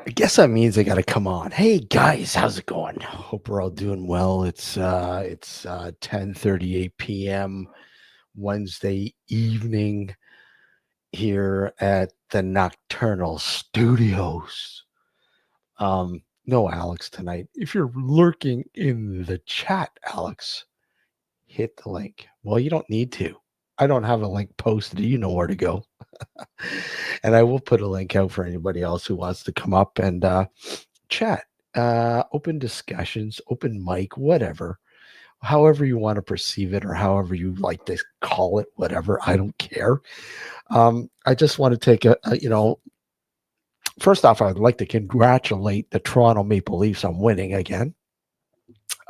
I guess that means I got to come on. Hey guys, how's it going? Hope we're all doing well. It's 10:38 p.m. Wednesday evening here at the Nocturnal Studios. No Alex tonight. If you're lurking in the chat, Alex, hit the link. Well, you don't need to. I don't have a link posted. You know where to go. And I will put a link out for anybody else who wants to come up and chat, open discussions, open mic, whatever, however you want to perceive it or however you like to call it, whatever. I don't care. I just want to take first off, I'd like to congratulate the Toronto Maple Leafs on winning again,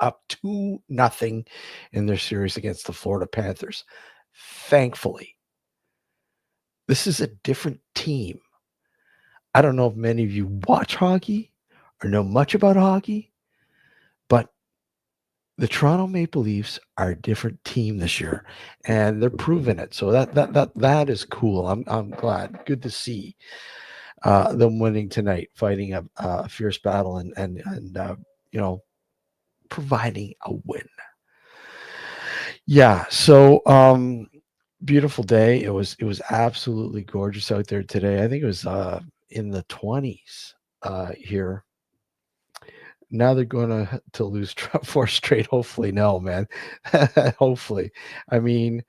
up 2-0 in their series against the Florida Panthers. Thankfully, this is a different team. I don't know if many of you watch hockey or know much about hockey, but the Toronto Maple Leafs are a different team this year, and they're proving it. So that is cool. I'm glad. Good to see them winning tonight, fighting a fierce battle and you know providing a win. Yeah. So beautiful day. It was absolutely gorgeous out there today. I think it was in the 20s here. Now they're going to lose four straight. Hopefully, no, man. Hopefully, I mean,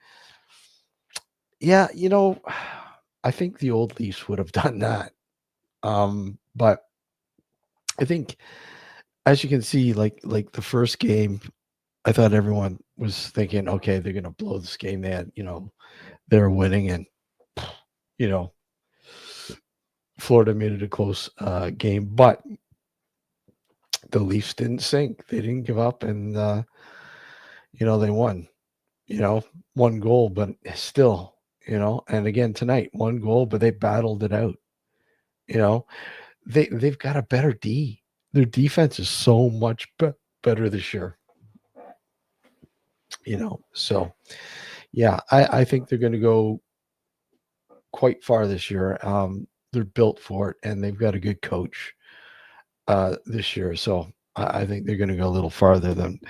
yeah, I think the old Leafs would have done that. But I think, as you can see, like the first game, I thought everyone was thinking, okay, they're going to blow this game. They're winning, and you know, Florida made it a close game, but the Leafs didn't sink. They didn't give up, and they won. One goal, but still, and again tonight, one goal, but they battled it out. You know, they've got a better D. Their defense is so much better this year. So yeah, I think they're going to go quite far this year. They're built for it, and they've got a good coach this year. So I think they're going to go a little farther than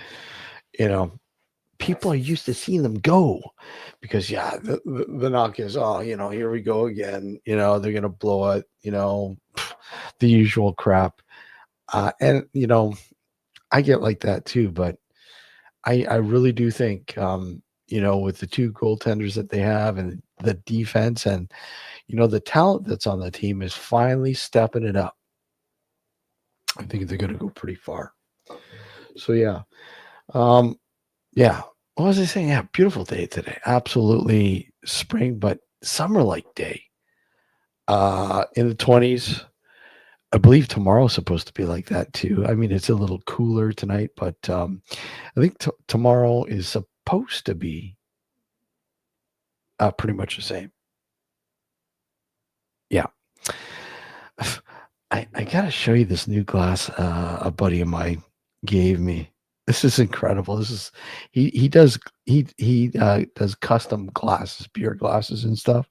you know people are used to seeing them go, because yeah, the knock is, oh, here we go again, they're gonna blow it, the usual crap. And I get like that too, but I really do think, with the two goaltenders that they have and the defense, and the talent that's on the team is finally stepping it up. I think they're gonna go pretty far. So yeah. um Yeah. What was I saying? Yeah, beautiful day today. Absolutely spring, but summer like day. In the 20s. I believe tomorrow's supposed to be like that too. I mean, it's a little cooler tonight, but I think tomorrow is supposed to be pretty much the same. Yeah. I gotta show you this new glass a buddy of mine gave me. This is incredible. This is he does custom glasses, beer glasses and stuff.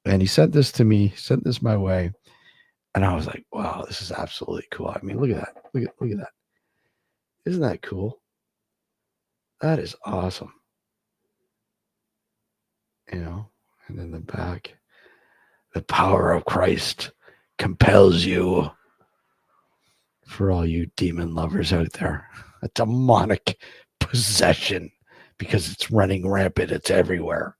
And he sent this to me, sent this my way, and I was like, wow, this is absolutely cool. I mean, look at that. Look at that. Isn't that cool? That is awesome. And then the back, the power of Christ compels you. For all you demon lovers out there, a demonic possession, because it's running rampant. It's everywhere.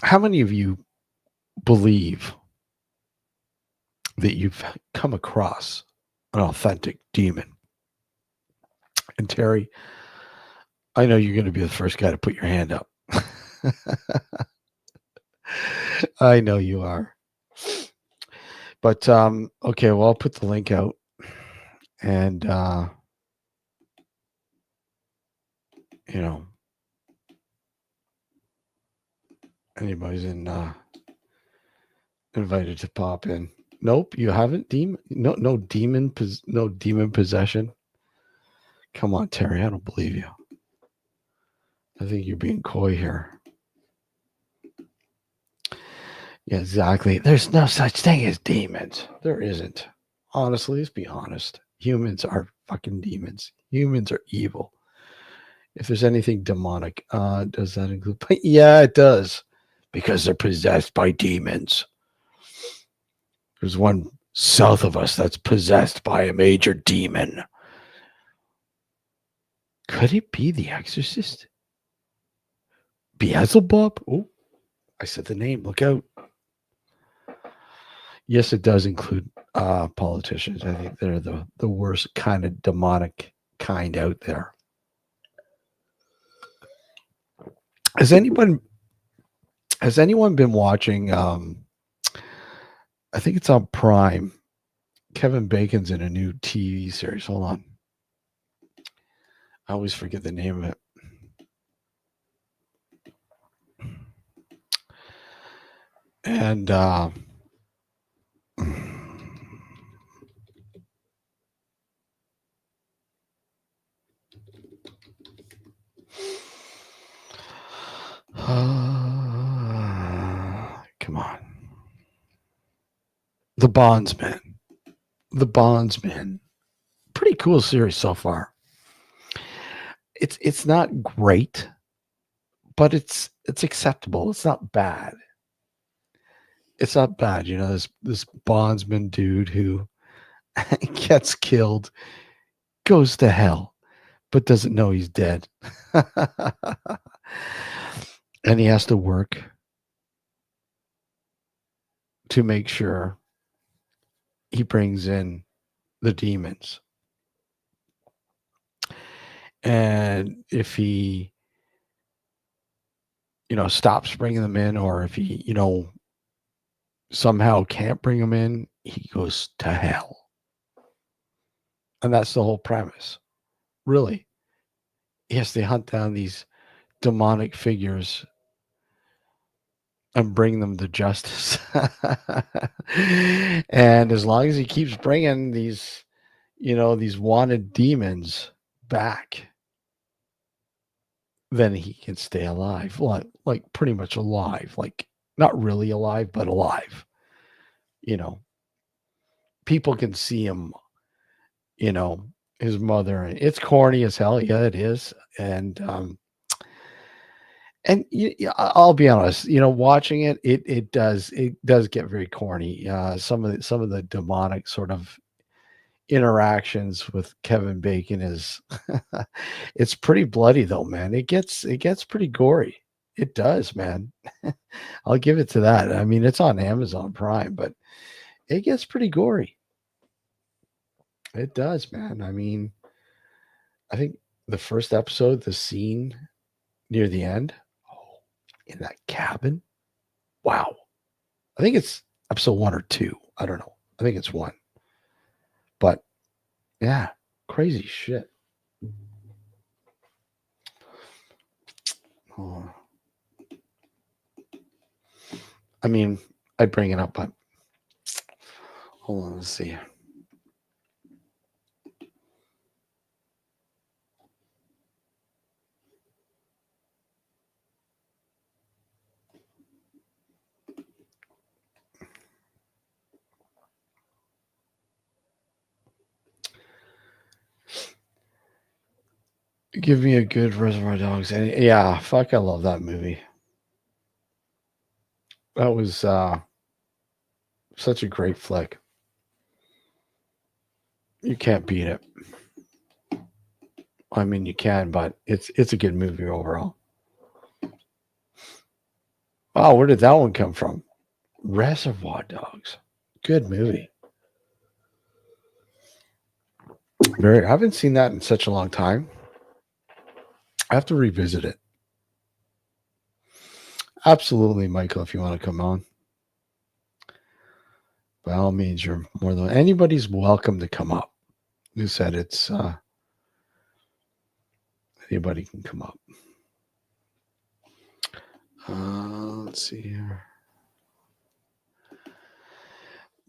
How many of you believe that you've come across an authentic demon? And Terry, I know you're going to be the first guy to put your hand up. I know you are. But okay, well, I'll put the link out, and you know, anybody's invited to pop in. Nope, you haven't. No demon possession. Come on, Terry, I don't believe you. I think you're being coy here. Yeah, exactly. There's no such thing as demons. There isn't. Honestly, let's be honest. Humans are fucking demons. Humans are evil. If there's anything demonic, does that include? Yeah, it does, because they're possessed by demons. There's one south of us that's possessed by a major demon. Could it be The Exorcist? Beelzebub? Oh, I said the name. Look out. Yes, it does include politicians. I think they're the worst kind of demonic kind out there. Has anyone been watching? I think it's on Prime. Kevin Bacon's in a new TV series. Hold on, I always forget the name of it. And come on, The Bondsman. The Bondsman. Pretty cool series so far. It's not great, but it's acceptable. It's not bad. It's not bad. You know, this bondsman dude who gets killed, goes to hell, but doesn't know he's dead. And he has to work to make sure he brings in the demons. And if he, stops bringing them in, or if he, somehow can't bring them in, he goes to hell. And that's the whole premise. Really. He has to hunt down these demonic figures and bring them to justice. And as long as he keeps bringing these, these wanted demons back, then he can stay alive. Like pretty much alive. Like not really alive, but alive. People can see him, his mother. It's corny as hell. Yeah, it is. And I'll be honest, watching it does get very corny. Some of the demonic sort of interactions with Kevin Bacon is it's pretty bloody though, man. It gets pretty gory. It does, man. I'll give it to that. I mean, it's on Amazon Prime, but it gets pretty gory. It does, man. I mean, I think the first episode, the scene near the end, oh, in that cabin. Wow. I think it's episode 1 or 2. I don't know. I think it's 1. But yeah, crazy shit. Oh. I mean, I bring it up, but hold on, let's see. Give me a good Reservoir Dogs. And yeah, fuck, I love that movie. That was such a great flick. You can't beat it. I mean, you can, but it's a good movie overall. Oh, where did that one come from? Reservoir Dogs. Good movie. I haven't seen that in such a long time. I have to revisit it. Absolutely, Michael, if you want to come on. By all means, you're more than anybody's welcome to come up. Who said it's anybody can come up. Let's see here.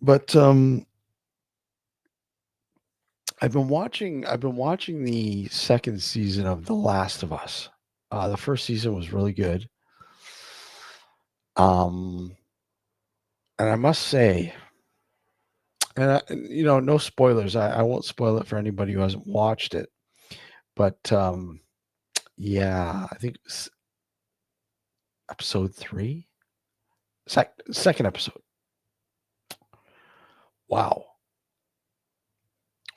But I've been watching the second season of The Last of Us. The first season was really good. And I must say, no spoilers. I won't spoil it for anybody who hasn't watched it. But yeah, I think it's episode three, second episode. Wow,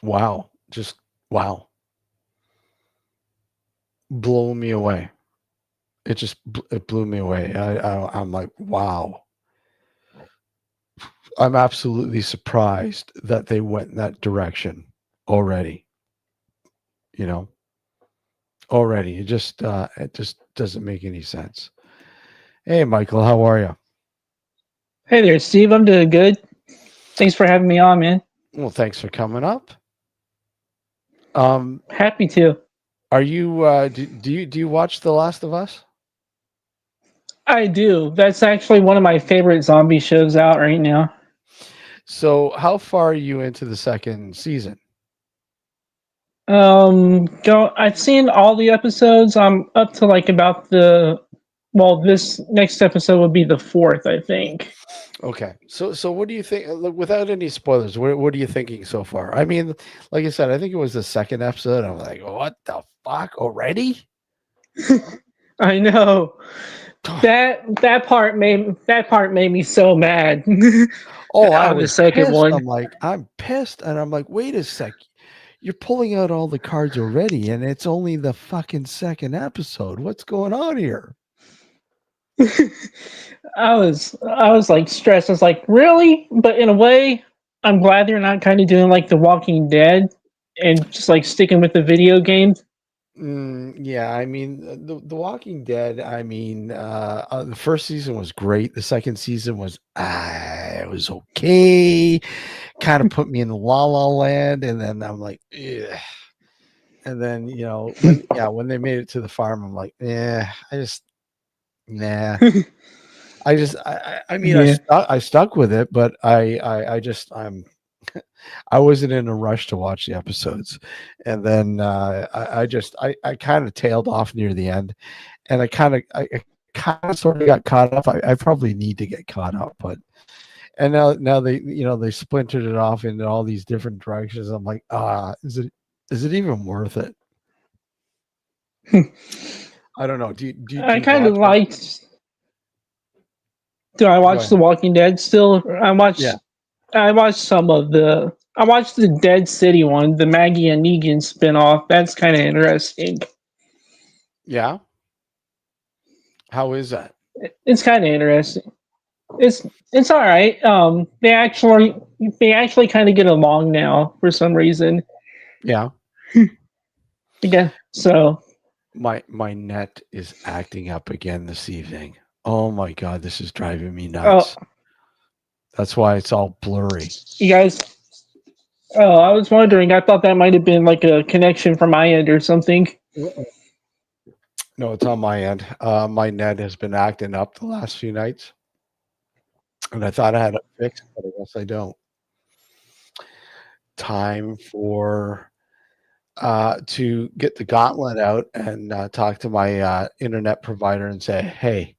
wow, just wow, blew me away. It blew me away. I'm like, wow. I'm absolutely surprised that they went in that direction already. You know, already. It just doesn't make any sense. Hey, Michael, how are you? Hey there, Steve. I'm doing good. Thanks for having me on, man. Well, thanks for coming up. Um, Happy to. are you do you watch The Last of Us? I do. That's actually one of my favorite zombie shows out right now. So, how far are you into the second season? Go. I've seen all the episodes. I'm up to like about the. Well, this next episode would be the fourth, I think. Okay. So what do you think? Look, without any spoilers, what are you thinking so far? I mean, like I said, I think it was the second episode. I'm like, what the fuck already? I know that part made me so mad Oh, I on the was second pissed. one. I'm pissed, and I'm like, wait a sec, you're pulling out all the cards already, and it's only the fucking second episode. What's going on here? I was like stressed. I was like, really? But in a way, I'm glad they're not kind of doing like The Walking Dead and just like sticking with the video games. Yeah, I mean, the Walking Dead. I mean, the first season was great. The second season was it was okay. Kind of put me in La La Land, and then I'm like, ugh. And then when they made it to the farm, I'm like, yeah, I just nah. I mean, Yeah. I stuck with it, but I wasn't in a rush to watch the episodes, and then I kind of tailed off near the end, and I kind of sort of got caught up. I probably need to get caught up, but and now they splintered it off into all these different directions. I'm like, is it even worth it? I don't know. Do I you kind of watch them? liked. Do I Go watch The ahead. Walking Dead still? Yeah, I watched some of the. I watched the Dead City one, the Maggie and Negan spinoff. That's kind of interesting. yeah. How is that? It's kind of interesting. It's it's all right. They actually kind of get along now for some reason. Yeah. Again, so My net is acting up again this evening. Oh my god, this is driving me oh, nuts. That's why it's all blurry. you guys. Oh, I was wondering. I thought that might have been like a connection from my end or something. Mm-mm. No, it's on my end. My net has been acting up the last few nights, and I thought I had it fixed, but I guess I don't. Time for to get the gauntlet out and talk to my internet provider and say, "Hey,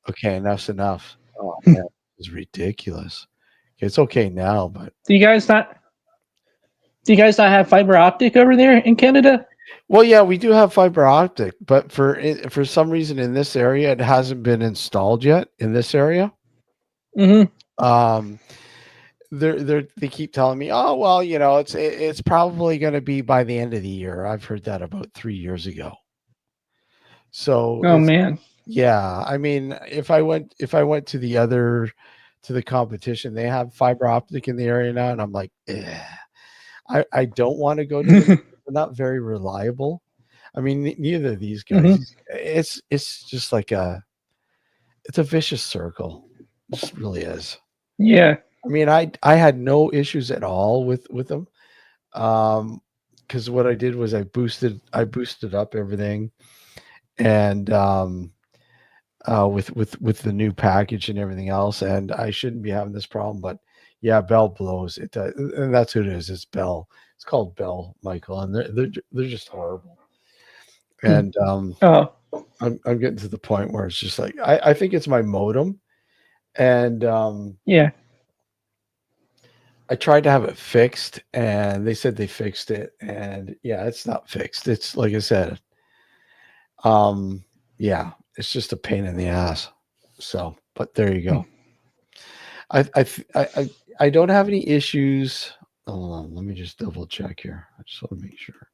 okay, enough's enough." Oh man, it's ridiculous. It's okay now, but Do you guys not? Do you guys not have fiber optic over there in Canada? well, yeah, we do have fiber optic, but for some reason in this area, it hasn't been installed yet in this area. Mm-hmm. Um, they keep telling me, oh well, it's probably going to be by the end of the year. I've heard that about 3 years ago. So Oh it's man. yeah. I mean, if I went to the competition, they have fiber optic in the area now, and I'm like, I don't want to go to them. They're not very reliable. I mean, neither of these guys. Mm-hmm. It's just like it's a vicious circle. It just really is. Yeah. I mean, I had no issues at all with them. Because what I did was I boosted up everything, and with the new package and everything else, and I shouldn't be having this problem. But yeah, Bell blows it, and that's who it is. It's Bell. It's called Bell, Michael, and they're just horrible. Hmm. And Oh. I'm getting to the point where it's just like I think it's my modem, And Yeah. I tried to have it fixed, and they said they fixed it, and yeah, it's not fixed. It's like I said, um, yeah, it's just a pain in the ass. So, but there you go. I don't have any issues. Hold on, let me just double check here. I just want to make sure.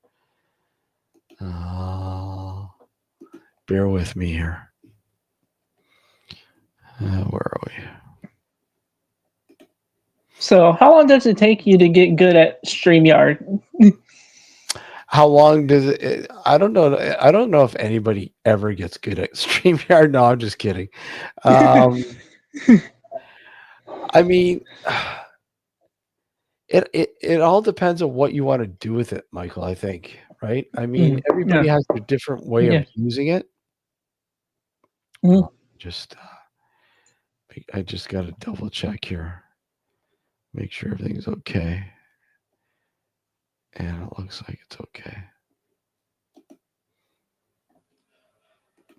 Uh, bear with me here. Where are we? So, how long does it take you to get good at StreamYard? How long does it? I don't know. I don't know if anybody ever gets good at StreamYard. No, I'm just kidding. Um, I mean, it all depends on what you want to do with it, Michael. I think, right? I mean, Mm, everybody yeah. has their different way of Yeah. using it. Mhm. Just, I just got to double check here, make sure everything's okay, and it looks like it's okay.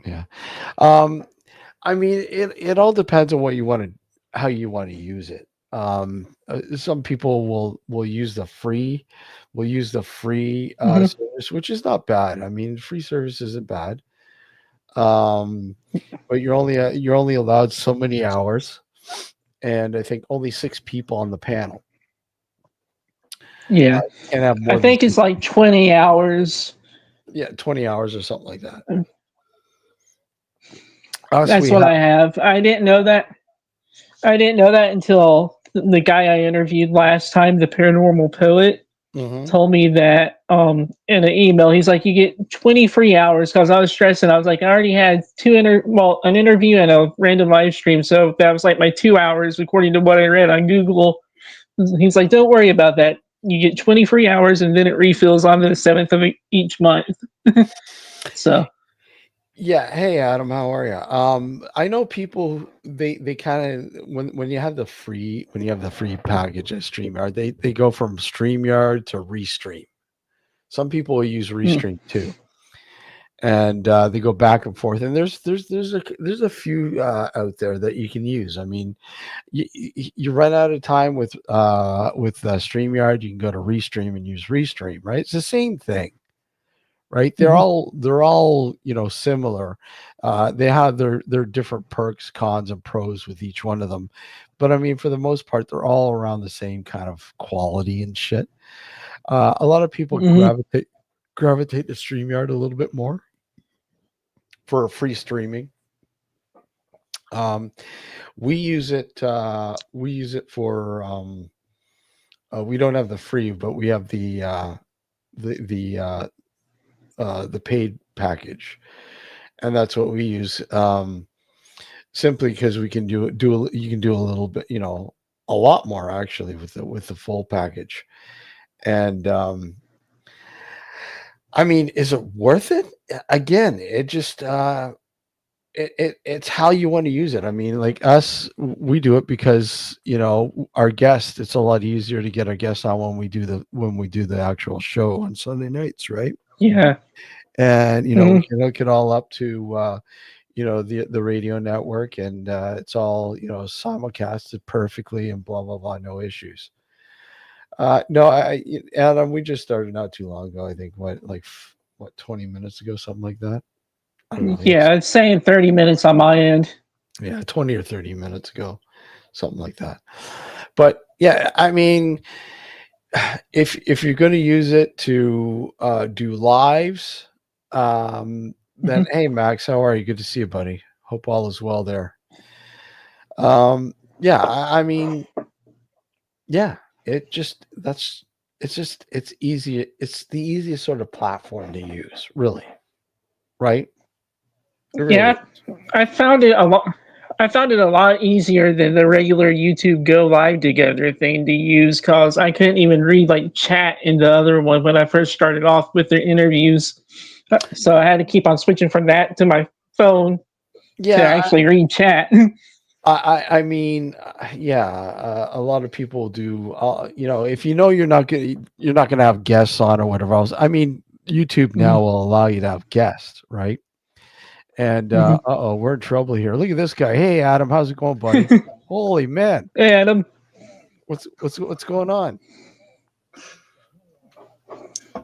Yeah. Um, I mean, it all depends on what you want to, how you want to use it. Some people will use the free, Mhm. service, which is not bad. I mean, free service isn't bad. Um, but you're only allowed so many hours, and I think only 6 people on the panel. Yeah. Can't have I more than think two. it's like 20 hours. Yeah, 20 hours or something like that. Us, That's we what have. I have. I didn't know that. I didn't know that until the guy I interviewed last time, the paranormal poet, Hmm. told me that in an email. He's like, you get 20 free hours because I was stressing. I was like, I already had an interview and a random live stream, so that was like my 2 hours according to what I read on Google. He's like, don't worry about that. You get 20 free hours and then it refills on the 7th of each month. So, Yeah. Hey, Adam, how are you? I know people. They kind of, when you have the free, when you have the free package at Streamyard, they go from Streamyard to Restream. Some people will use mm, Restream too, and they go back and forth. And there's a few out there that you can use. I mean, you run out of time with Streamyard, you can go to Restream and use Restream. Right? It's the same thing, right? mhm, They're all similar. They have their different perks, cons, and pros with each one of them, but I mean, for the most part, they're all around the same kind of quality and shit. A lot of people mhm, gravitate to Streamyard a little bit more for free streaming. Um, we use it. We use it for. We don't have the free, but we have the the uh, the paid package, and that's what we use. Simply because we can you can do a little bit, a lot more actually with the full package. And I mean, is it worth it? Again, it just it's how you want to use it. I mean, like us, we do it because our guests. It's a lot easier to get our guests on when we do the actual show on Sunday nights, right? yeah, And we mhm, can hook it all up to the radio network, and it's all simulcasted perfectly and blah blah blah, no issues. No, Adam, we just started not too long ago. I think what 20 minutes ago, something like that. I don't know. yeah. It's saying 30 minutes on my end. Yeah, 20 or 30 minutes ago, something like that. But yeah, I mean, if you're going to use it to do lives, then Mhm. hey, Max, how are you? Good to see you, buddy. Hope all is well there. Yeah, I mean, yeah, it just that's it's easy. It's the easiest sort of platform to use, really, right? It really Yeah, is. I found it a lot. I found it a lot easier than the regular YouTube Go Live Together thing to use because I couldn't even read like chat in the other one when I first started off with the interviews. So I had to keep on switching from that to my phone to Yeah, actually read chat. I mean, yeah, a lot of people do. If you're not gonna have guests on or whatever else. I mean, YouTube now Mhm. will allow you to have guests, right? And uh-oh, we're in trouble here. Look at this guy. Hey, Adam, how's it going, buddy? Holy man, Hey, Adam. what's going on?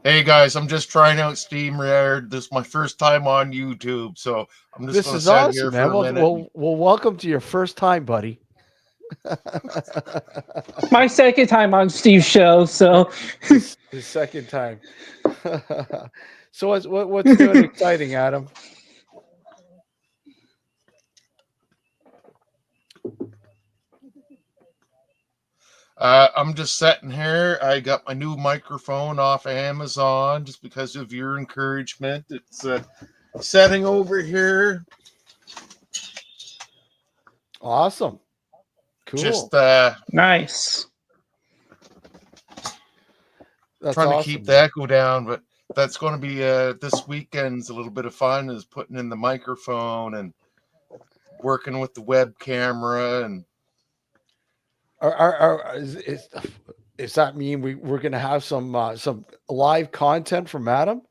Hey guys, I'm just trying out SteamYard. This is my first time on YouTube, so I'm just This going to is sit awesome, here man. for a minute. Well, welcome to your first time, buddy. My second time on Steve's show, so his second time. So what's new and exciting, Adam? I'm just sitting here. I got my new microphone off Amazon just because of your encouragement. It's setting over here. Awesome. Cool. Just nice. That's trying awesome. to keep the echo down, but that's going to be this weekend's a little bit of fun, is putting in the microphone and working with the web camera. And does that mean we're going to have some live content from Adam?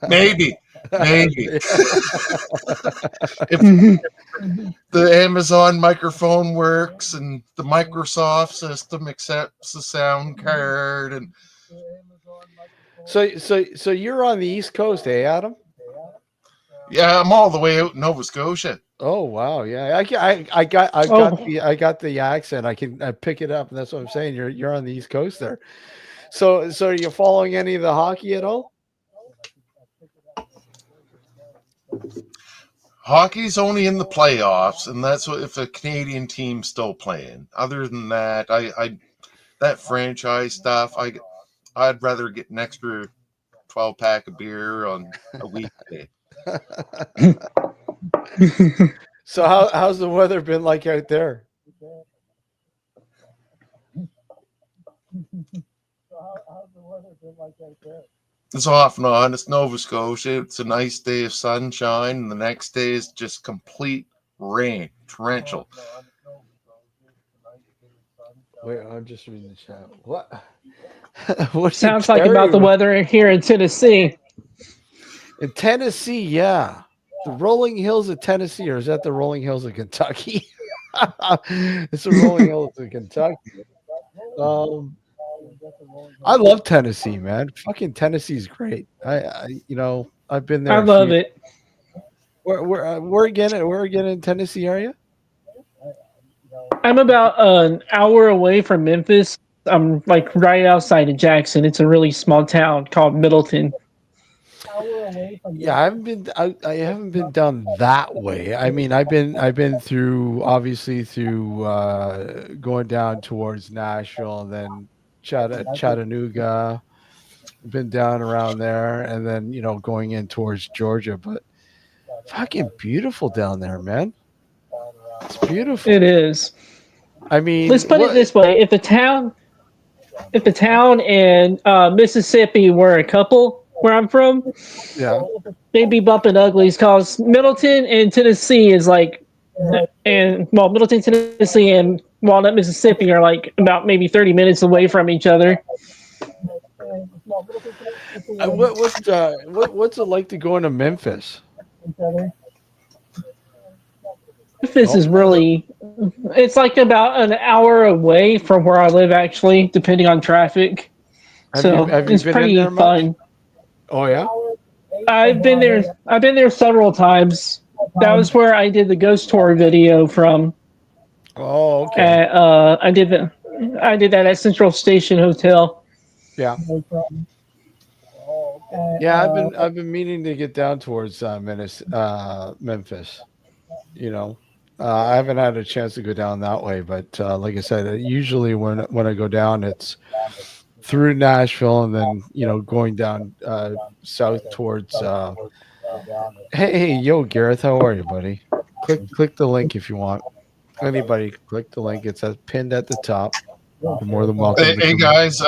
maybe if the Amazon microphone works and the Microsoft system accepts the sound card, and so you're on the East Coast, eh, Adam? yeah, I'm all the way out in Nova Scotia. Oh wow, yeah, I got the accent. I can pick it up, and that's what I'm saying. You're on the East Coast there. So are you following any of the hockey at all? Hockey's only in the playoffs, and that's what if a Canadian team's still playing. Other than that, I that franchise stuff, I'd rather get an extra 12-pack of beer on a weekday. So how's the weather been like out there? It's off and on. It's Nova Scotia. It's a nice day of sunshine, and the next day is just complete rain, torrential. Wait, I'm just reading the chat. What? What sounds like about the weather here in Tennessee? In Tennessee, yeah. The rolling hills of Tennessee, or is that the rolling hills of Kentucky? It's the rolling hills of Kentucky. I love Tennessee, man. Fucking Tennessee's great. I've been there. I love it. Where again in Tennessee are you? I'm about an hour away from Memphis. I'm like right outside of Jackson. It's a really small town called Middleton. Yeah, I haven't been down that way. I mean, I've been through going down towards Nashville and then Chattanooga. Been down around there, and then going in towards Georgia. But fucking beautiful down there, man. It's beautiful. It is. I mean, let's put it this way: if the town and Mississippi were a couple, where I'm from, yeah, they'd be bumping uglies. Cause Middleton and Tennessee is like, Middleton, Tennessee, and Walnut, Mississippi are like about maybe 30 minutes away from each other. What's it like to go into Memphis? Memphis is really, it's like about an hour away from where I live, actually, depending on traffic. Have you it's been pretty fun. Oh yeah, I've been there several times. That was where I did the ghost tour video from. Oh, okay. I did that at Central Station Hotel. Yeah. Yeah, I've been meaning to get down towards Memphis. I haven't had a chance to go down that way, but like I said, usually when I go down, it's through Nashville and then going down south towards. Hey, yo, Gareth, how are you, buddy? Click the link if you want. Anybody, click the link. It says pinned at the top. You're more than welcome. Hey guys,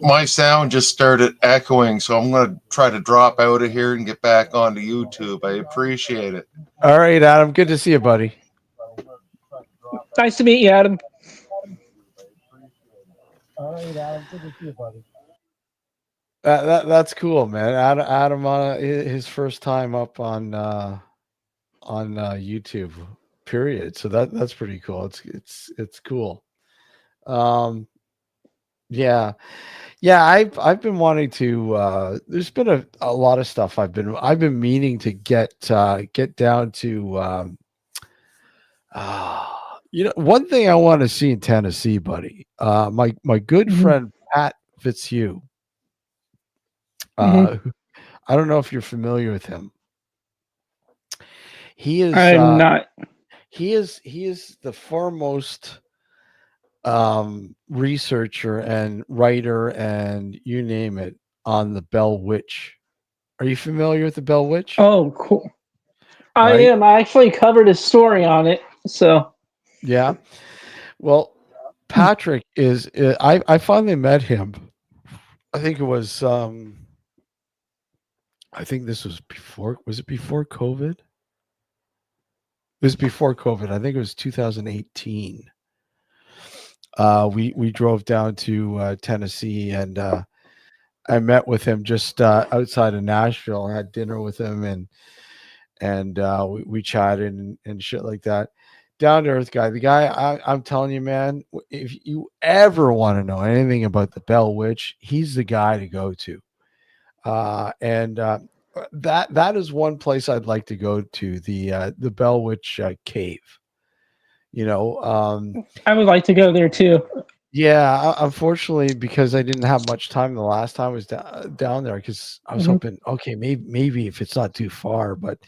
my sound just started echoing, so I'm going to try to drop out of here and get back onto YouTube. I appreciate it. All right, Adam. Good to see you, buddy. Nice to meet you, Adam. All right, Adam. Good to see you, buddy. That's cool, man. Adam his first time up on YouTube. Period. So that's pretty cool. It's cool. Um, yeah, yeah. I've been wanting to. There's been a lot of stuff I've been meaning to get down to. One thing I want to see in Tennessee, buddy. My good Mhm. friend Pat Fitzhugh. Mhm. I don't know if you're familiar with him. He is I'm not. he is the foremost researcher and writer and you name it on the Bell Witch. Are you familiar with the Bell Witch? Oh, cool. I Right? am. I actually covered a story on it. So. Yeah. Well, Patrick is. I finally met him. I think it was. I think this was before. Was it before COVID? It was before COVID. I think it was 2018. We drove down to Tennessee and I met with him just outside of Nashville. I had dinner with him and we chatted and shit like that. Down to earth guy. The guy I'm telling you, man. If you ever want to know anything about the Bell Witch, he's the guy to go to. And that is one place I'd like to go to the Bell Witch cave. You know, I would like to go there too. yeah, unfortunately, because I didn't have much time the last time I was down there, because I was Mhm. hoping, okay, maybe if it's not too far, but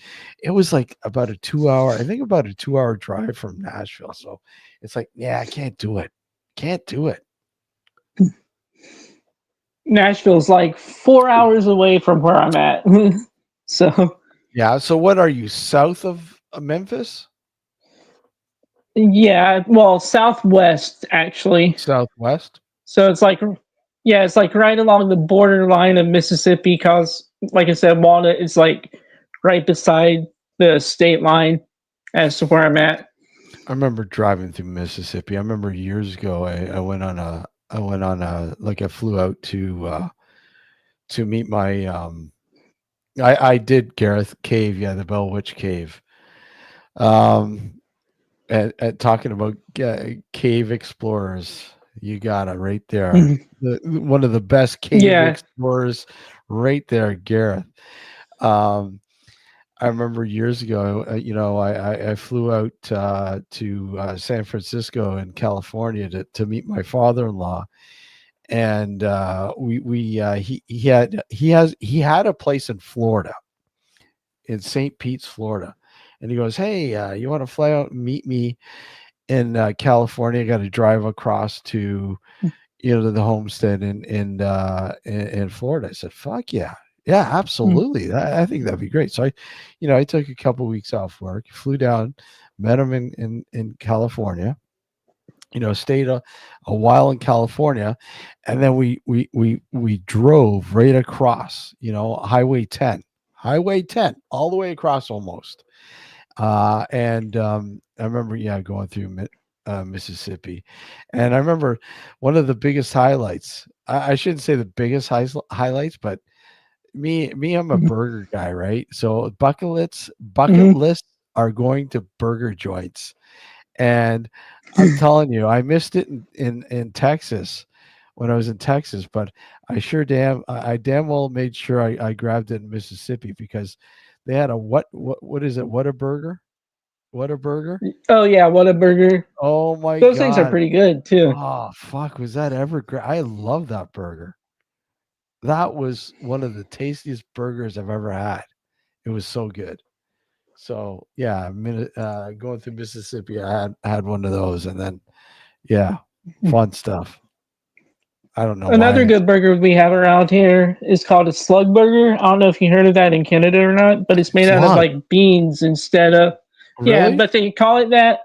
it was like about a 2 hour, I think about a 2 hour drive from Nashville. So it's like, yeah, I can't do it. Can't do it. Nashville's like 4 hours away from where I'm at. So Yeah. So what are you, south of Memphis? yeah, well, southwest actually. Southwest? So it's like, yeah, it's like right along the borderline of Mississippi. Cause like I said, Walnut is like right beside the state line as to where I'm at. I remember driving through Mississippi. I remember years ago, I flew out to meet my I did Gareth Cave, yeah, the Bell Witch Cave. Um, at talking about cave explorers, you got it right there. Mhm. One of the best cave Yeah. explorers, right there, Gareth. Um, I remember years ago, I flew out to San Francisco in California to meet my father-in-law, and he had a place in Florida, in St. Pete's, Florida. And he goes, "Hey, you want to fly out and meet me in California? I got to drive across to to the homestead in Florida." I said, "Fuck yeah, yeah, Mhm. absolutely. I think that'd be great." So I took a couple weeks off work, flew down, met him in California. Stayed a while in California, and then we drove right across. Highway 10, all the way across almost. And I remember, yeah, going through Mississippi, and I remember one of the biggest highlights. I shouldn't say the biggest highlights, but I'm a Mhm. burger guy, right? So bucket Mhm. lists are going to burger joints, and I'm telling you, I missed it in Texas when I was in Texas, but I damn well made sure I grabbed it in Mississippi because they had a what is it? What a burger? What a burger? Oh yeah, what a burger. Oh my Those things are god. pretty good too. Oh fuck, was that ever great? I love that burger. That was one of the tastiest burgers I've ever had. It was so good. So yeah, going through Mississippi, I had one of those, and then yeah, fun stuff. I don't know Another why. good burger we have around here is called a slug burger. I don't know if you heard of that in Canada or not, but it's made out of Slug, like beans instead of, yeah, really? but they call it that.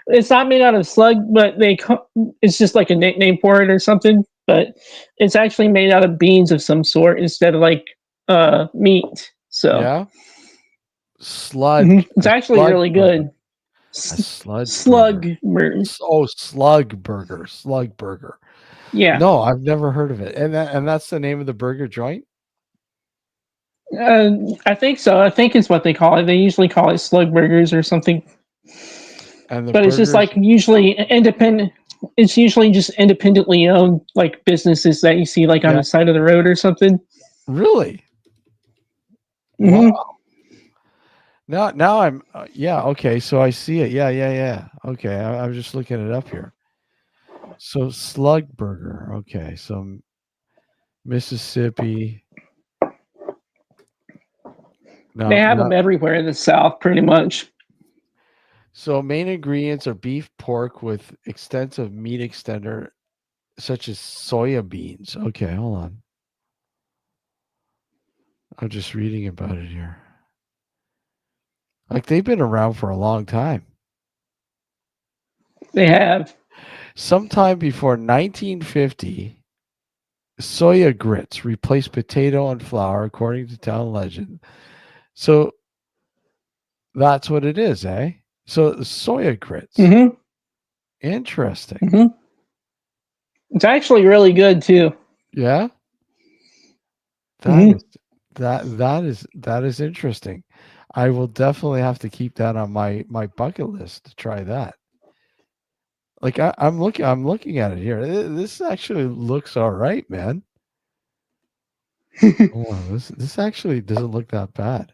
It's not made out of slug, but it's just like a nickname for it or something. But it's actually made out of beans of some sort instead of like meat. So Yeah, slud, it's a actually slug really burger, good. a slud burger. Slug burger. Oh, slug burger, slug burger. Yeah. No, I've never heard of it. And that's the name of the burger joint? I think so. I think it's what they call it. They usually call it slug burgers or something. And the But it's just burgers like usually independent. It's usually just independently owned like businesses that you see like on yeah, the side of the road or something. really? Wow. Hmm. Now I'm yeah, okay, so I see it. Yeah. Okay, I'm just looking it up here. So Slug Burger. Okay, so Mississippi. They No, have them not everywhere in the South, pretty much. so main ingredients are beef, pork with extensive meat extender such as soya beans. Okay, hold on. I'm just reading about it here. Like they've been around for a long time. They have. Sometime before 1950, soya grits replaced potato and flour, according to town legend. So that's what it is, eh? So soya grits. Hmm. Interesting. Hmm. It's actually really good too. Yeah, that Hmm. is that is interesting. I will definitely have to keep that on my bucket list to try that. Like I'm looking at it here. This actually looks all right, man. Oh, this actually doesn't look that bad.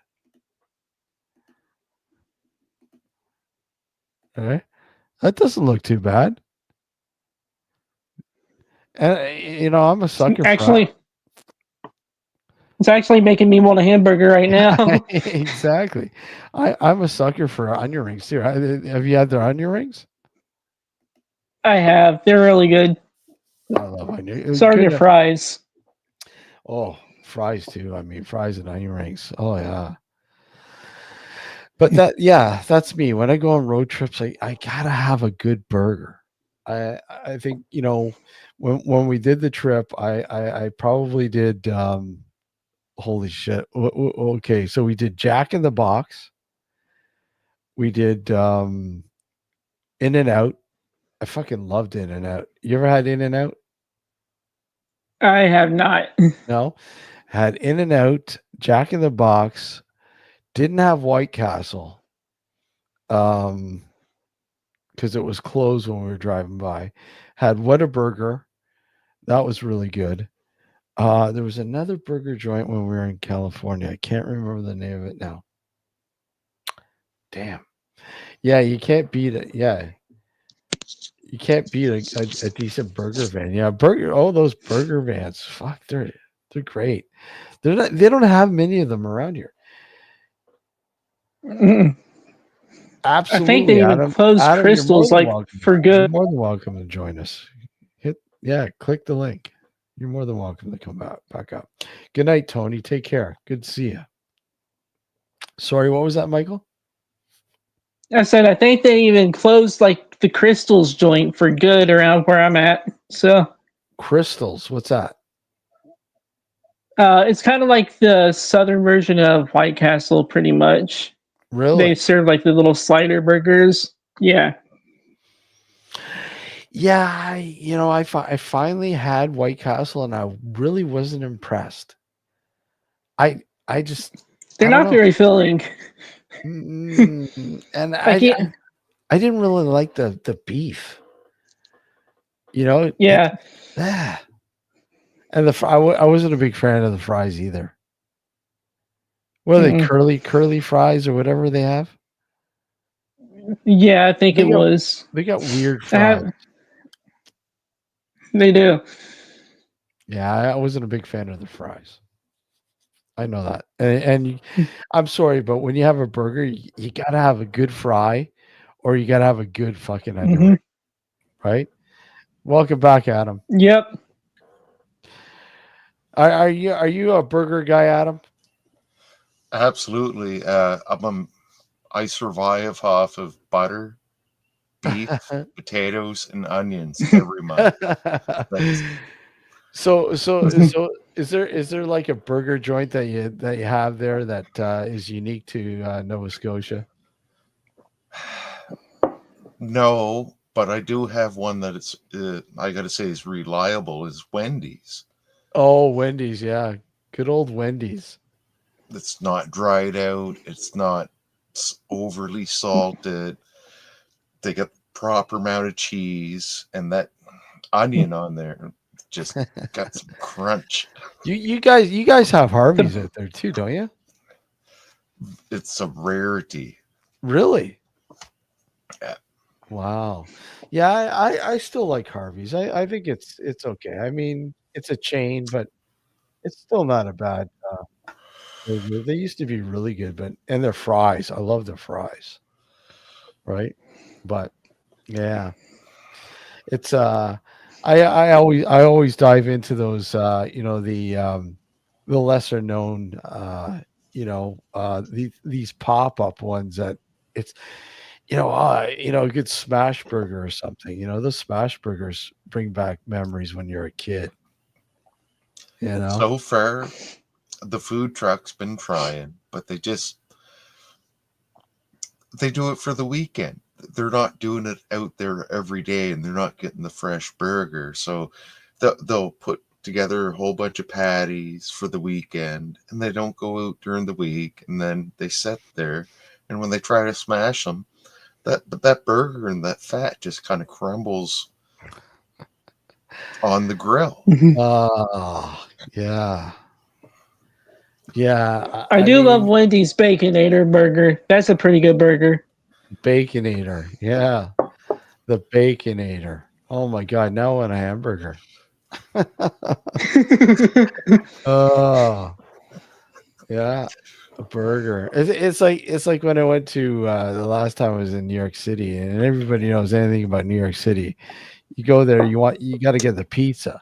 All right, that doesn't look too bad. And I'm a sucker for Actually, it's actually making me want a hamburger right now. exactly. I'm a sucker for onion rings too. Have you had their onion rings? I have. They're really good. I love onion. So are their Good. fries. Oh, fries too. I mean, fries and onion rings. Oh yeah. But that's me. When I go on road trips, I gotta have a good burger. I think when we did the trip, I probably did. Holy shit. Okay, so we did Jack in the Box. We did In and Out. I fucking loved In and Out. You ever had In and Out? I have not. No. Had In and Out, Jack in the Box. Didn't have White Castle. Because it was closed when we were driving by. Had Whataburger. That was really good. There was another burger joint when we were in California. I can't remember the name of it now. Damn. Yeah, you can't beat it. Yeah, you can't beat a decent burger van. Yeah, burger. Oh, those burger vans. Fuck, they're great. They don't have many of them around here. Mm. I think Absolutely, they even Adam. closed Adam, you're more Crystals than like welcome. for You're good. more than welcome to join us. Click the link. You're more than welcome to come back up. Good night, Tony. Take care. Good to see you. Sorry, what was that, Michael? I said I think they even closed like the Crystals joint for good around where I'm at. So Crystals. What's that? it's kind of like the southern version of White Castle, pretty much. They Really? serve like the little slider burgers. Yeah. Yeah, I finally had White Castle and I really wasn't impressed. I just They're I don't not know. very filling. And Like, I didn't really like the beef. It yeah. ah. And I wasn't a big fan of the fries either. What are they, Mm-mm. curly fries or whatever they have? Yeah, I think They it got was. they got weird I fries. have, they do. Yeah, I wasn't a big fan of the fries. I know that. And I'm sorry, but when you have a burger, you gotta have a good fry or you gotta have a good fucking onion Hmm. ring, right? Welcome back, Adam. Yep. Are you a burger guy, Adam? Absolutely. I survive off of butter, beef, potatoes, and onions every month. That's So is there like a burger joint that you have there that is unique to Nova Scotia? no. but I do have one that it's I got to say is reliable. Is Wendy's. Oh, Wendy's, yeah, good old Wendy's. It's not dried out. It's not overly salted. They got the proper amount of cheese and that onion on there. Just got some crunch. You guys have Harvey's out there too, don't you? It's a rarity. Really? Yeah. Wow. Yeah, I still like Harvey's. I think it's okay. I mean, it's a chain, but it's still not a bad burger. They used to be really good, but and their fries. I love their fries. Right? But yeah, it's I always dive into those the lesser known these pop-up ones that it's a good smash burger or something. Those smash burgers bring back memories when you're a kid. So far, the food truck's been trying, but they do it for the weekend. They're not doing it out there every day, and they're not getting the fresh burger. So they'll put together a whole bunch of patties for the weekend, and they don't go out during the week, and then they sit there. And when they try to smash them, that burger and that fat just kind of crumbles on the grill. Oh, yeah. Yeah, I I do love mean, Wendy's Baconator burger. That's a pretty good burger. Baconator. Yeah, the Baconator. Oh my God, now I want a hamburger. Oh, yeah, a burger. It's like when I went to the last time I was in New York City, and everybody knows anything about New York City. You go there, you got to get the pizza.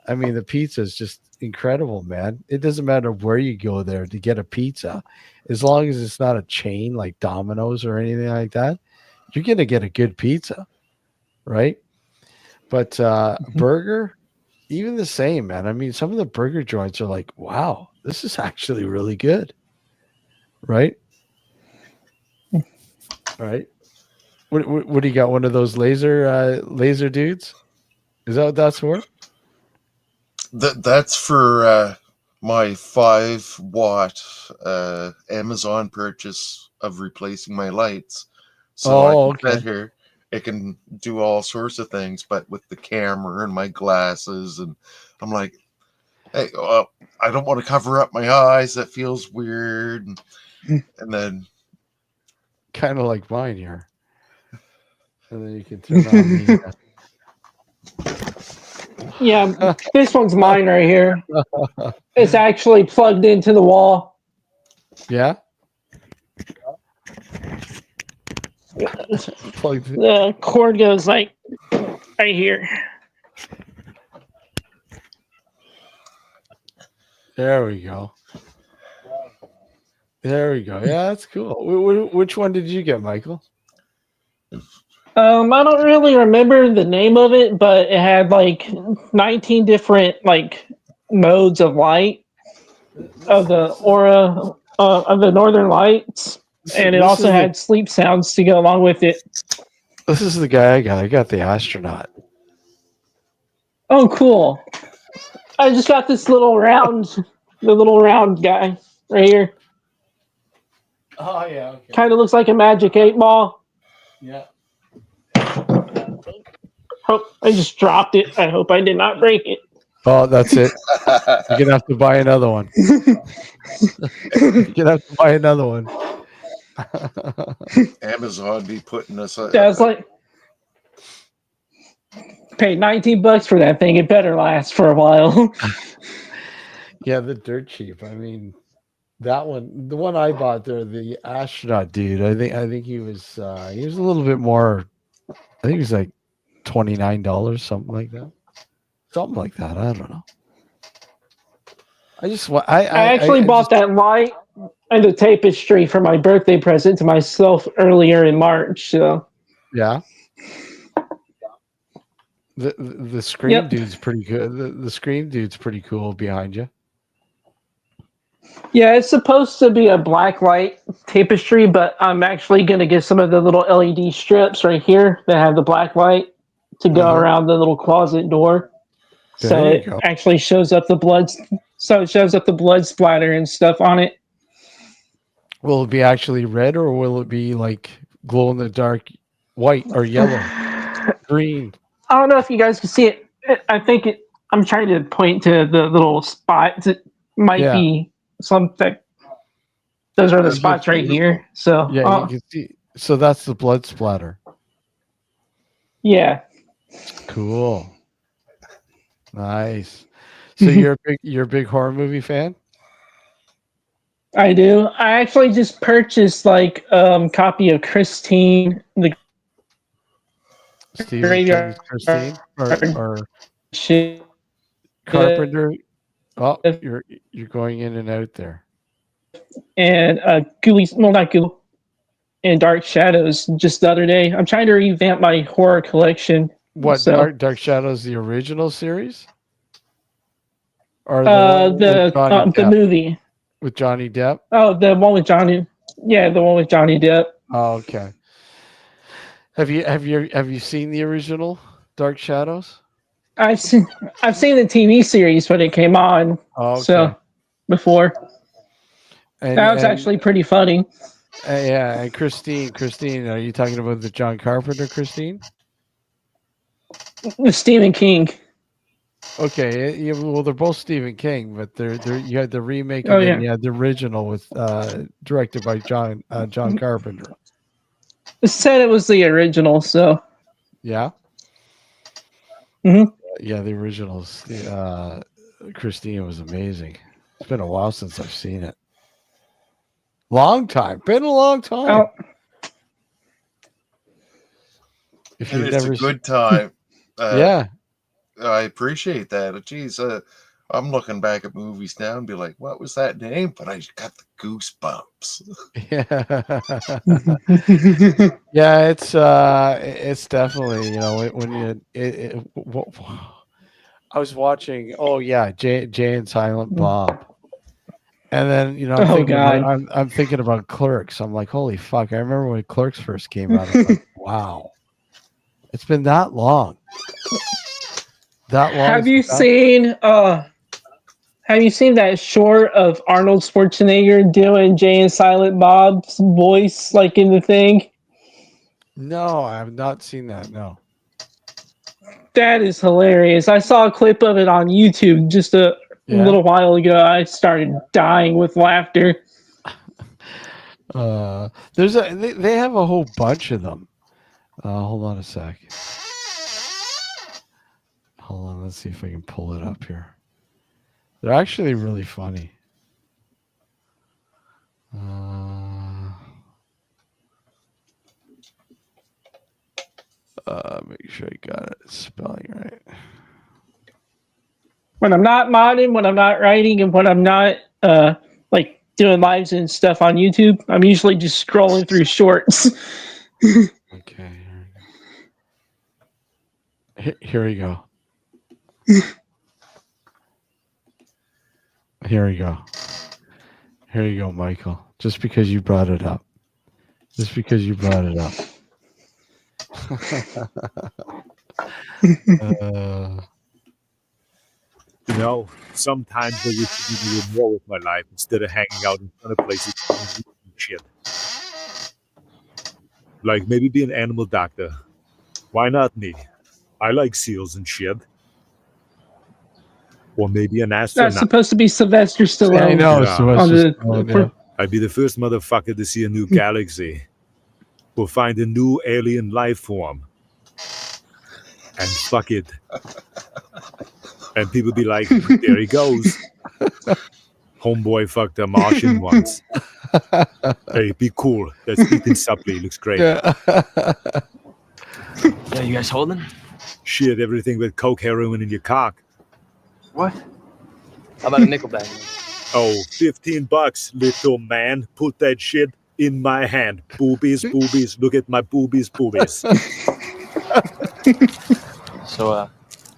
I mean, the pizza is just incredible, man. It doesn't matter where you go there to get a pizza, as long as it's not a chain like Domino's or anything like that. You're gonna get a good pizza, right? But burger, even the same, man. I mean, some of the burger joints are like, wow, this is actually really good, right? Right? What do you got? One of those laser dudes? Is that what that's for? That's for my 5-watt Amazon purchase of replacing my lights. So I Oh, can okay. sit here. It can do all sorts of things, but with the camera and my glasses, and I'm like, hey, well, I don't want to cover up my eyes. That feels weird. And then Kind of like mine here. And then you can turn on the Yeah, this one's mine right here. It's actually plugged into the wall. yeah. Plugged it. The cord goes like right here. There we go. There we go. Yeah, that's cool. Which one did you get, Michael? I don't really remember the name of it, but it had like 19 different like modes of light of the aura of the northern lights, and it This also is the had sleep sounds to go along with it. this is the guy I got. I got the astronaut. Oh, cool! I just got this the little round guy right here. Oh yeah, okay. Kind of looks like a magic 8 ball. Yeah. Oh, I just dropped it. I hope I did not break it. Oh, that's it. You're gonna have to buy another one. You're gonna have to buy another one. Amazon be putting us. Yeah, it's like paid $19 for that thing. It better last for a while. Yeah, the dirt cheap. I mean, that one, the one I bought there, the astronaut dude. I think he was a little bit more. I think he was like $29, something like that. Something like that. I don't know. I just want. I actually I bought just, that light and the tapestry for my birthday present to myself earlier in March. So yeah. The scream yep. dude's pretty good. The scream dude's pretty cool behind you. Yeah, it's supposed to be a black light tapestry, but I'm actually going to get some of the little LED strips right here that have the black light to go Mhm. around the little closet door. There So you it go. actually shows up the blood. So it shows up the blood splatter and stuff on it. Will it be actually red or will it be like glow in the dark white or yellow, green? I don't know if you guys can see it. I think it. I'm trying to point to the little spots. It might Yeah. be something. Those are the Those are spots right beautiful. here. So, Yeah, you can see. So that's the blood splatter. yeah. Cool. Nice. So you're a big horror movie fan? I do. I actually just purchased like copy of Christine, the Stephen King's Graveyard Christine or Shift, Carpenter? Oh, you're going in and out there. and Ghoulies. Well, not Ghoul and Dark Shadows. Just the other day, I'm trying to revamp my horror collection. What So, Dark Shadows, the original series, or the one with Johnny the Depp? movie. With Johnny Depp? Oh, the one with Johnny. Yeah, the one with Johnny Depp. Oh, okay. Have you seen the original Dark Shadows? I've seen the TV series when it came on. Oh, okay. So before And that was and actually pretty funny. yeah, and Christine, are you talking about the John Carpenter Christine? With Stephen King. Okay, yeah, well, they're both Stephen King, but they're you had the remake Oh and then yeah. you had the original with directed by John Carpenter. It said it was the original, so Yeah. Mhm. Yeah, the originals. Christine was amazing. It's been a while since I've seen it. Long time. Been a long time. oh, If And you've it's never a good time. yeah. I appreciate that. Geez, I'm looking back at movies now and be like, what was that name? But I got the goosebumps. Yeah. Yeah, it's definitely, when I was watching, oh yeah, Jay and Silent Bob. And then, I'm oh thinking about god. I'm thinking about Clerks. I'm like, holy fuck. I remember when Clerks first came out. I'm like, wow. It's been that long. That long. Have you seen that short of Arnold Schwarzenegger doing Jay and Silent Bob's voice like in the thing? No, I have not seen that. No. That is hilarious. I saw a clip of it on YouTube just a Yeah. little while ago. I started dying with laughter. They have a whole bunch of them. Hold on a sec. Hold on, let's see if I can pull it up here. They're actually really funny. Make sure I got it spelling right. When I'm not modding, when I'm not writing, and when I'm not like doing lives and stuff on YouTube, I'm usually just scrolling through shorts. Okay, here we go. Here we go. Here you go, Michael. Just because you brought it up. Sometimes I wish to do a little more with my life instead of hanging out in front of places and shit. Like maybe be an animal doctor. Why not me? I like seals and shit. Or maybe an That's astronaut. supposed to be Sylvester Stallone. I know. Yeah. So On it's the- I'd be the first motherfucker to see a new galaxy. Or find a new alien life form. And fuck it. And people be like, there he goes. Homeboy fucked a Martian once. Hey, be cool. That's Ethan Suplee. Looks great. Yeah. Yeah, you guys holding? Shit, everything with coke, heroin in your cock. What? How about a nickel bag? Oh, $15, little man. Put that shit in my hand. Boobies, boobies. Look at my boobies, boobies. So,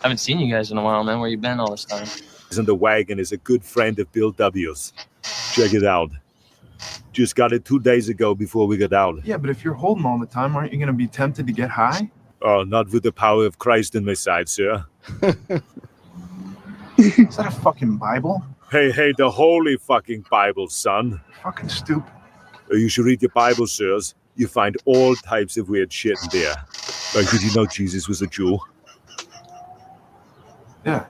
haven't seen you guys in a while, man. Where you been all this time? In the wagon is a good friend of Bill W's. Check it out. Just got it 2 days ago before we got out. Yeah, but if you're holding all the time, aren't you going to be tempted to get high? Oh, not with the power of Christ in my side, sir. Is that a fucking Bible? Hey, the holy fucking Bible, son. Fucking stupid. You should read your Bible, sirs. You find all types of weird shit in there. Like, did you know Jesus was a Jew? Yeah.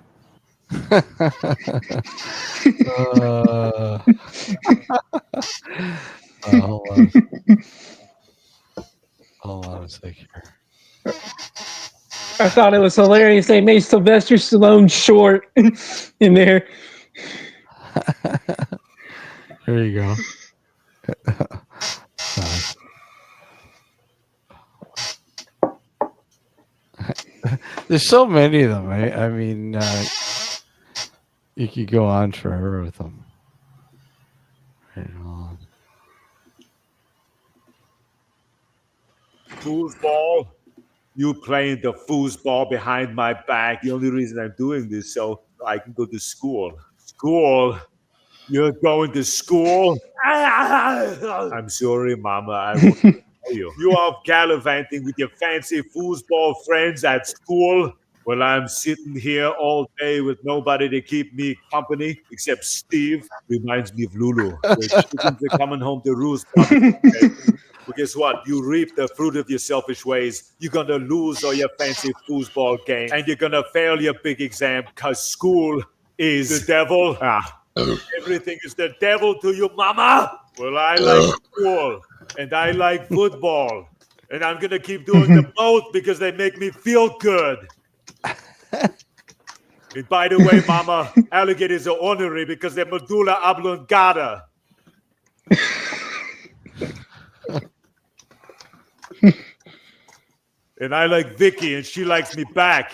Hold on. Hold on a sec here. I thought it was hilarious. They made Sylvester Stallone short in there. There you go. There's so many of them. I mean, you could go on forever with them. Right on. Foosball. You playing the foosball behind my back. The only reason I'm doing this so I can go to school. School? You're going to school? I'm sorry, Mama. I won't tell you. You are gallivanting with your fancy foosball friends at school? Well, I'm sitting here all day with nobody to keep me company except Steve. Reminds me of Lulu. The chickens are coming home to roost. Well, guess what? You reap the fruit of your selfish ways. You're going to lose all your fancy foosball game. And you're going to fail your big exam because school is the devil. Everything is the devil to you, Mama. Well, I like school. And I like football. And I'm going to keep doing them both because they make me feel good. And by the way, Mama, alligators are ornery because they're medulla oblongata. And I like Vicky, and she likes me back.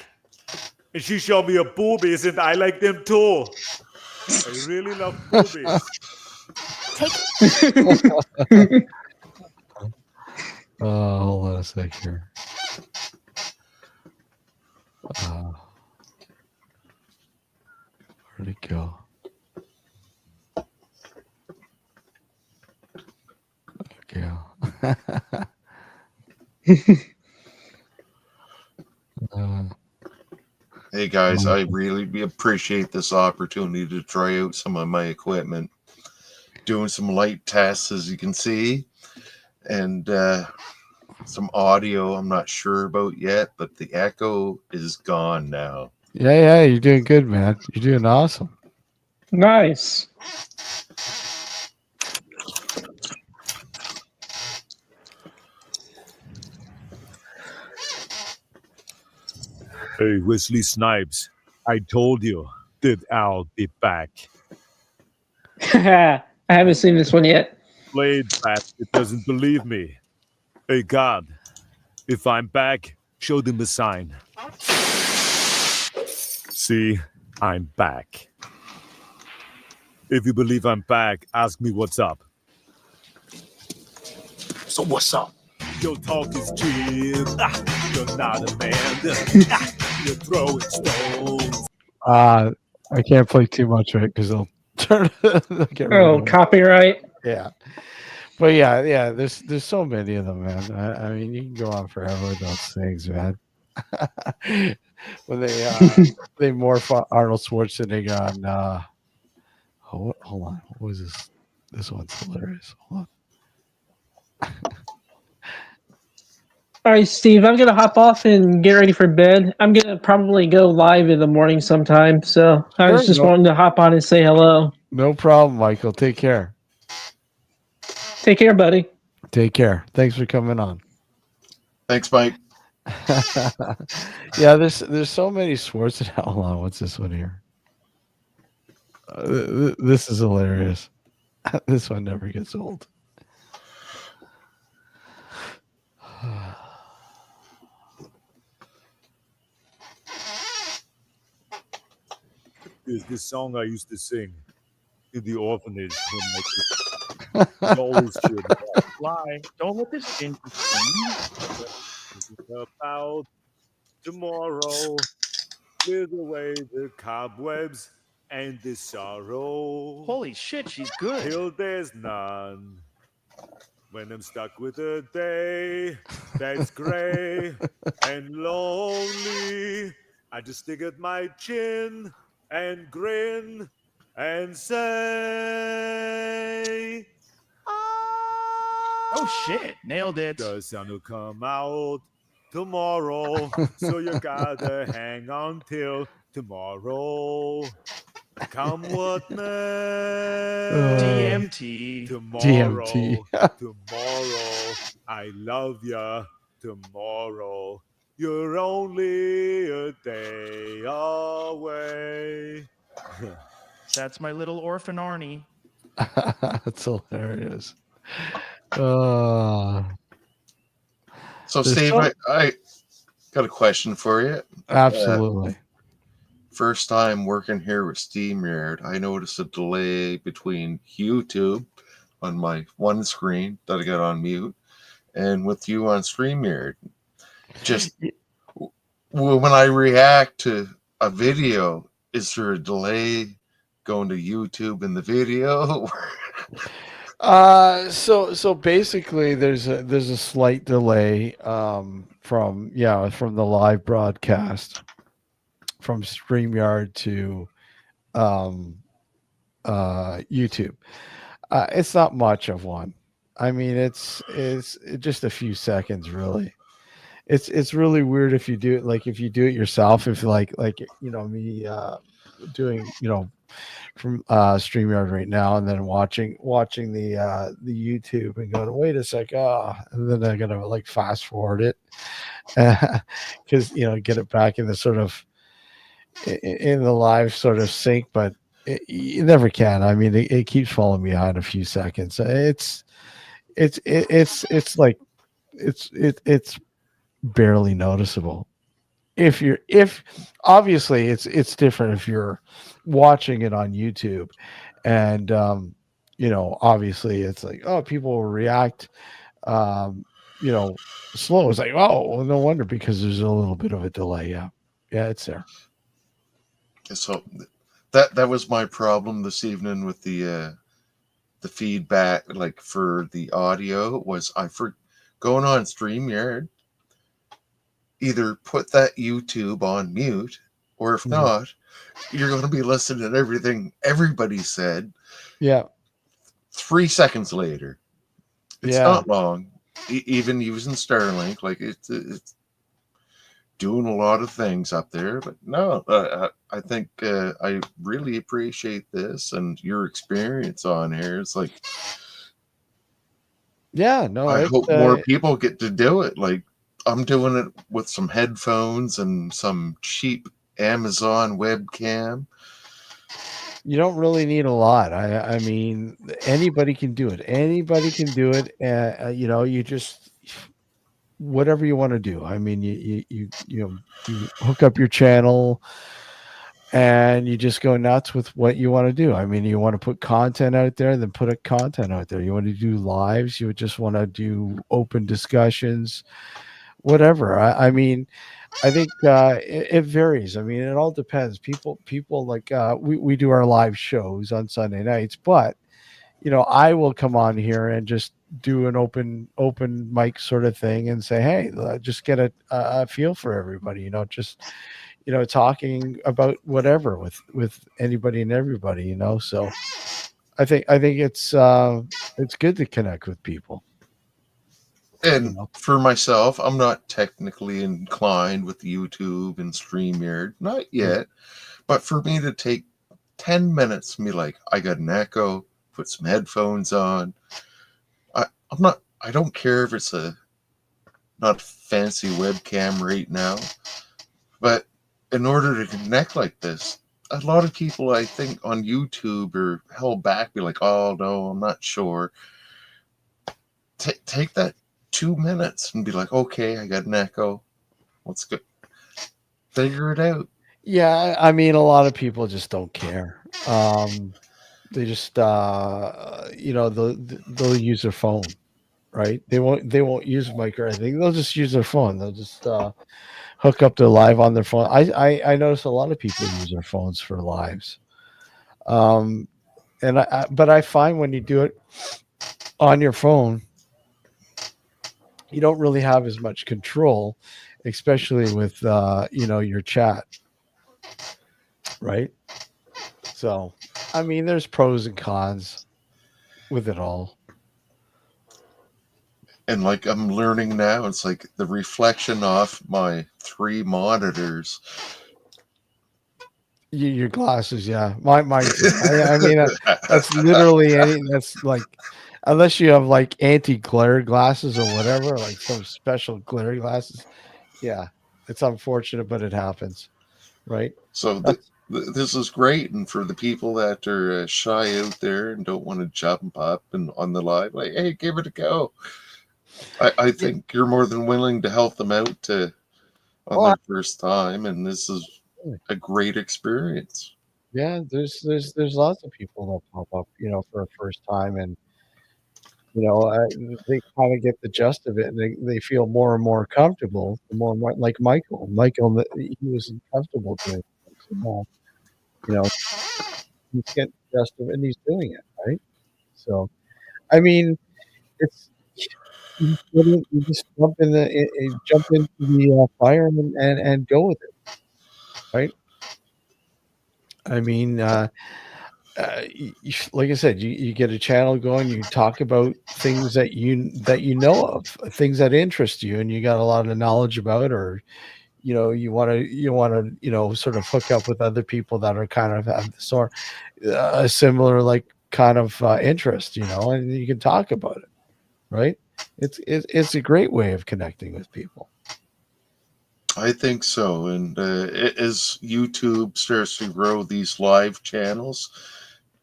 And she showed me her boobies, and I like them too. I really love boobies. Hold on a sec here. Where'd it go? Okay. Hey guys, I really appreciate this opportunity to try out some of my equipment. Doing some light tests, as you can see, and some audio I'm not sure about yet, but the echo is gone now. Yeah, you're doing good, man. You're doing awesome. Nice. Hey, Wesley Snipes, I told you that I'll be back. I haven't seen this one yet. Blade Basket doesn't believe me. Hey, God, if I'm back, show them a sign. See, I'm back. If you believe I'm back, ask me what's up. So what's up? Your talk is cheap. You're not a man. You're throwing stones. I can't play too much of it because they'll turn. They'll get rid of it. Copyright. Yeah, but yeah. There's so many of them, man. I mean, you can go on forever with those things, man. When they morph Arnold Schwarzenegger on. Hold on. What was this? This one's hilarious. Hold on. All right, Steve, I'm going to hop off and get ready for bed. I'm going to probably go live in the morning sometime. So I was just wanting to hop on and say hello. No problem, Michael. Take care. Take care, buddy. Take care. Thanks for coming on. Thanks, Mike. Yeah, there's so many Schwarzenegger. Hold on. What's this one here? This is hilarious. This one never gets old. There's this song I used to sing in the orphanage when I always should fly. Don't let this change about tomorrow. Clear away the cobwebs and the sorrow. Holy shit, she's good. Till there's none. When I'm stuck with a day that's gray and lonely, I just stick at my chin and grin and say, Oh shit, nailed it. the sun will come out tomorrow, so you gotta hang on till tomorrow. Come what may. DMT. Tomorrow, DMT. tomorrow, I love ya. Tomorrow, you're only a day away. That's my little orphan Arnie. That's hilarious. Uh, So, There's Steve, so- I got a question for you. absolutely. First time working here with SteamYard, I noticed a delay between YouTube on my one screen that I got on mute and with you on StreamYard. Just when I react to a video, is there a delay going to YouTube in the video? So basically there's a slight delay from the live broadcast from StreamYard to YouTube. It's not much of one. I mean, it's just a few seconds, really. It's really weird if you do it if you do it yourself. If me doing from StreamYard right now, and then watching the YouTube and going, wait a sec, and then I gotta fast forward it because get it back in the sort of in the live sort of sync, but you never can. I mean, it keeps falling behind a few seconds. It's barely noticeable. If obviously it's different if you're watching it on YouTube, and obviously it's like, oh, people will react slow. It's like, oh, well, no wonder, because there's a little bit of a delay. Yeah, it's there. So that was my problem this evening with the feedback, for the audio, was going on StreamYard, either put that YouTube on mute, or if not, you're going to be listening to everything everybody said. Yeah. 3 seconds later. It's not long. Even using Starlink, it's doing a lot of things up there. But no, I think I really appreciate this and your experience on here. It's like, I hope more people get to do it. I'm doing it with some headphones and some cheap Amazon webcam. You don't really need a lot. I mean, anybody can do it. Anybody can do it. You just whatever you want to do. I mean, you hook up your channel and you just go nuts with what you want to do. I mean, you want to put content out there, then put a content out there. You want to do lives. You just want to do open discussions, whatever. I mean, I think it varies. I mean, it all depends. People we do our live shows on Sunday nights, but I will come on here and just do an open mic sort of thing and say, hey, just get a feel for everybody. Just talking about whatever with anybody and everybody. So I think it's good to connect with people. And for myself, I'm not technically inclined with YouTube and StreamYard, not yet. But for me to take 10 minutes and be like, I got an echo, put some headphones on. I don't care if it's not a fancy webcam right now, but in order to connect like this, a lot of people, I think, on YouTube are held back, be like, oh no, I'm not sure. Take that 2 minutes and be like, okay, I got an echo. Let's go figure it out. Yeah, I mean, a lot of people just don't care. They just they'll use their phone, right? They won't use mic or anything. They'll just use their phone. They'll just hook up their live on their phone. I notice a lot of people use their phones for lives. And but I find when you do it on your phone, you don't really have as much control, especially with your chat, right? So, I mean, there's pros and cons with it all. And like I'm learning now, it's like the reflection off my 3 monitors. Your glasses, yeah, mine too. I mean, that's literally any. That's like, unless you have like anti-glare glasses or whatever, like some special glare glasses. Yeah, it's unfortunate, but it happens, right? So That's this is great, and for the people that are shy out there and don't want to jump up and on the live, like, hey, give it a go. I think you're more than willing to help them out on well, their first time, and this is a great experience. yeah. There's lots of people that pop up, for a first time, and they kind of get the gist of it, and they feel more and more comfortable. The more and more, like Michael, he was comfortable doing it. So now, you know, he's getting the gist of it, and he's doing it right. So, I mean, it's you just jump into the fire and go with it, right? I mean, like I said, you get a channel going. You talk about things that you know of, things that interest you, and you got a lot of knowledge about, or you want to sort of hook up with other people that are kind of have sort a similar like kind of interest, and you can talk about it, right? It's a great way of connecting with people. I think so. And as YouTube starts to grow these live channels,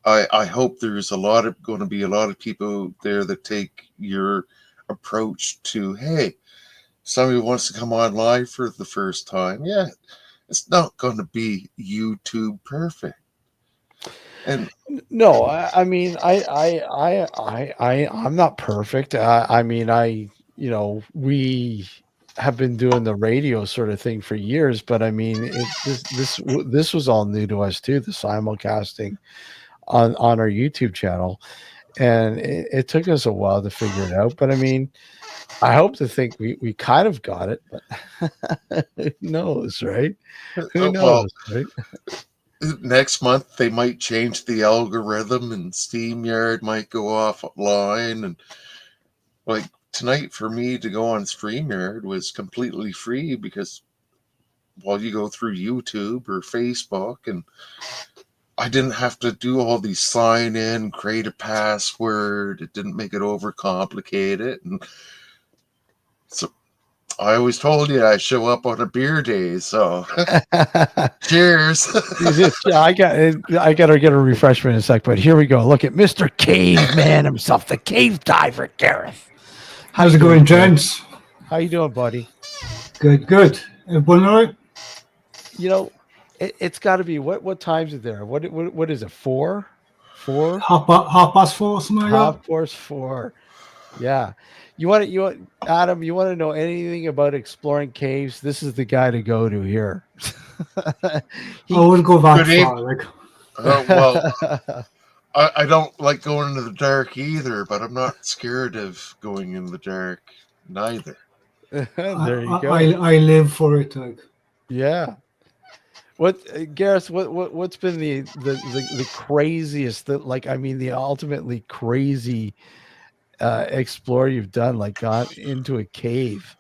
I hope there's going to be a lot of people there that take your approach to, hey, somebody wants to come on live for the first time. Yeah, it's not going to be YouTube perfect. And No, I mean, I'm not perfect. I mean, we have been doing the radio sort of thing for years, but I mean, this was all new to us too, the simulcasting on our YouTube channel, and it took us a while to figure it out. But I mean, I hope to think we kind of got it, but who knows, right? Who well, knows, right? next month they might change the algorithm and StreamYard might go offline. And like tonight for me to go on StreamYard was completely free because you go through YouTube or Facebook, and I didn't have to do all these sign in, create a password. It didn't make it overcomplicated. And so I always told you I show up on a beer day. So cheers. I got to get a refreshment in a sec, but here we go. Look at Mr. Caveman himself, the cave diver, Gareth. How's it going, gents? How you doing, buddy? Good. Everyone all right? It's got to be what time's it there? What is it? 4? Half past 4, something like that. Half past 4. Yeah. Adam, you want to know anything about exploring caves? This is the guy to go to here. I wouldn't go that far. Well, I don't like going into the dark either, but I'm not scared of going in the dark neither. There you go. I live for it. Yeah. Gareth? What's been the craziest? The ultimately crazy explore you've done? Like got into a cave.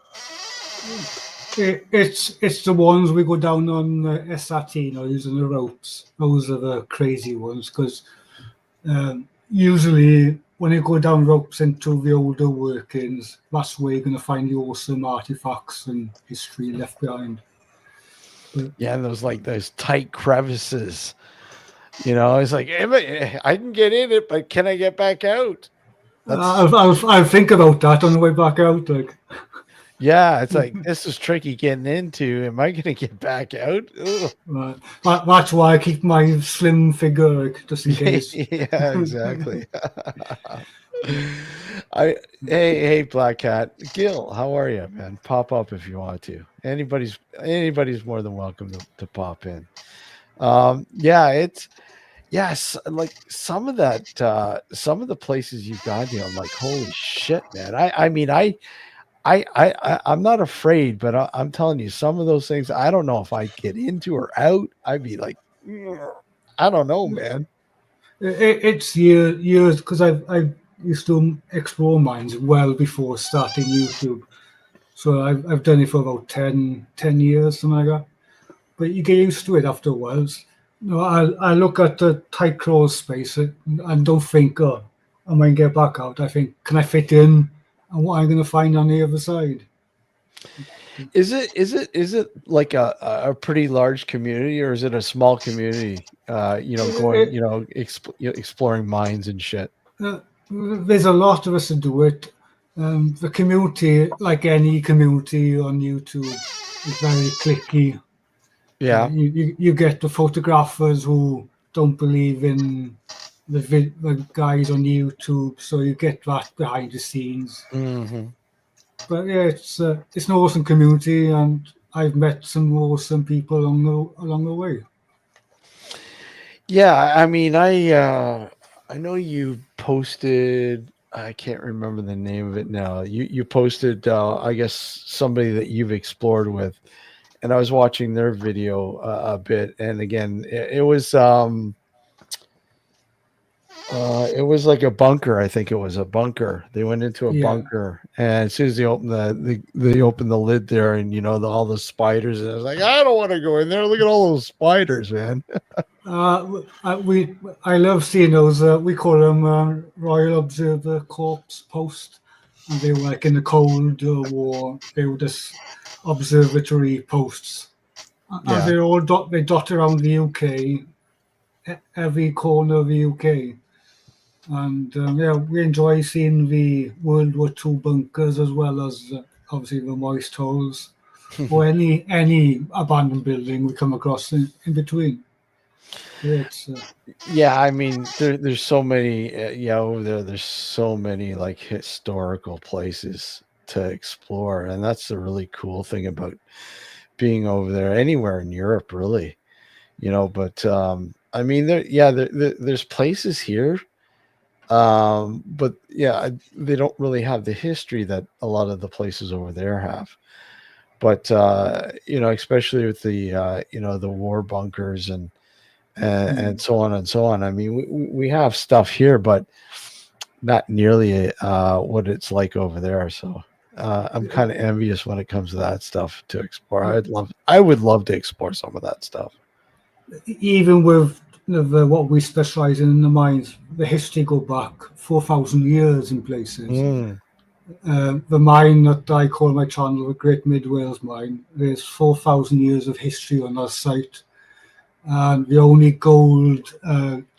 It's the ones we go down on SRT, using the ropes. Those are the crazy ones because usually when you go down ropes into the older workings, that's where you're going to find the awesome artifacts and history left behind. Yeah, those tight crevices. It's like I can get in it, but can I get back out? I'll think about that on the way back out. Yeah, it's like this is tricky getting into. Am I going to get back out? That's why I keep my slim figure just in case. Yeah, exactly. Hey, Black Cat, Gil, how are you, man? Pop up if you want to. Anybody's more than welcome to pop in. Yeah, yes, like some of the places you've gone to, I'm like, holy shit, man. I mean, I'm not afraid, but I'm telling you, some of those things, I don't know if I get into or out. I'd be like, "Ugh." I don't know, man. It's years because I used to explore mines well before starting YouTube. So I've done it for about 10 years, something like that. But you get used to it after a while. No, I look at the tight crawl space and don't think, oh, I might get back out. I think, can I fit in? And what I'm going to find on the other side? Is it like a pretty large community, or is it a small community? Going, exploring mines and shit. There's a lot of us to do it. The community, like any community on YouTube, is very clicky. Yeah. You get the photographers who don't believe in the guys on YouTube, so you get that behind the scenes. Hmm. But yeah, it's an awesome community, and I've met some awesome people along the way. Yeah, I mean, I know you posted. I can't remember the name of it now. You posted, I guess, somebody that you've explored with, and I was watching their video a bit. And again, it was like a bunker. I think it was a bunker. They went into a Yeah. bunker, and as soon as they opened they opened the lid there, and all the spiders. And I was like, I don't want to go in there. Look at all those spiders, man. I love seeing those. We call them Royal Observer Corps post, and they were like in the Cold War. They were just observatory posts, and Yeah. they're all they dot around the UK, every corner of the UK, and yeah, we enjoy seeing the World War II bunkers as well as obviously the moist holes or any abandoned building we come across in between. It's Yeah, I mean, there's so many. Over there, there's so many like historical places to explore, and that's the really cool thing about being over there. Anywhere in Europe, really, But I mean, there's places here, but yeah, they don't really have the history that a lot of the places over there have. But especially with the war bunkers and so on and so on. I mean, we have stuff here, but not nearly what it's like over there. So I'm kind of envious when it comes to that stuff to explore. I would love to explore some of that stuff. even with what we specialize in the mines, the history go back 4,000 years in places. The mine that I call my channel, the Great Mid Wales Mine, there's 4,000 years of history on our site. And the only gold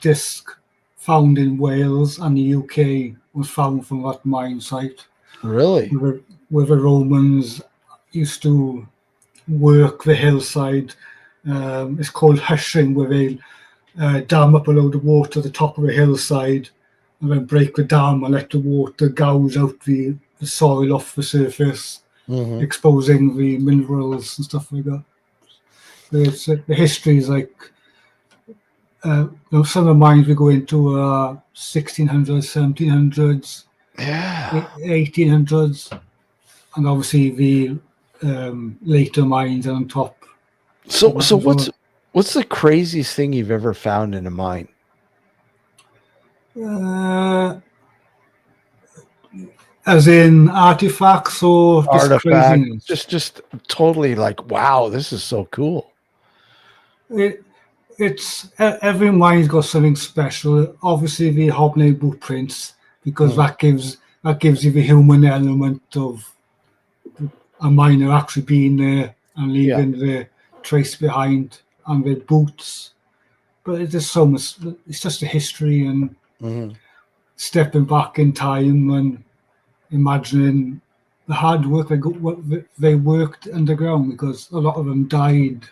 disc found in Wales and the UK was found from that mine site. Really? Where the Romans used to work the hillside. It's called hushing, where they dam up a load of water at the top of a hillside and then break the dam and let the water gouge out the soil off the surface, exposing the minerals and stuff like that. The history is like some of the mines we go into 1600s, 1700s, 1800s, and obviously the later mines on top. So what's the craziest thing you've ever found in a mine? As in artifacts or just craziness? Just totally like, wow, this is so cool. It's every mine's got something special. Obviously, the hobnail blueprints, because that gives you the human element of a miner actually being there and leaving the trace behind, and the boots. But it's just so much. It's just a history and stepping back in time and imagining the hard work they worked underground, because a lot of them died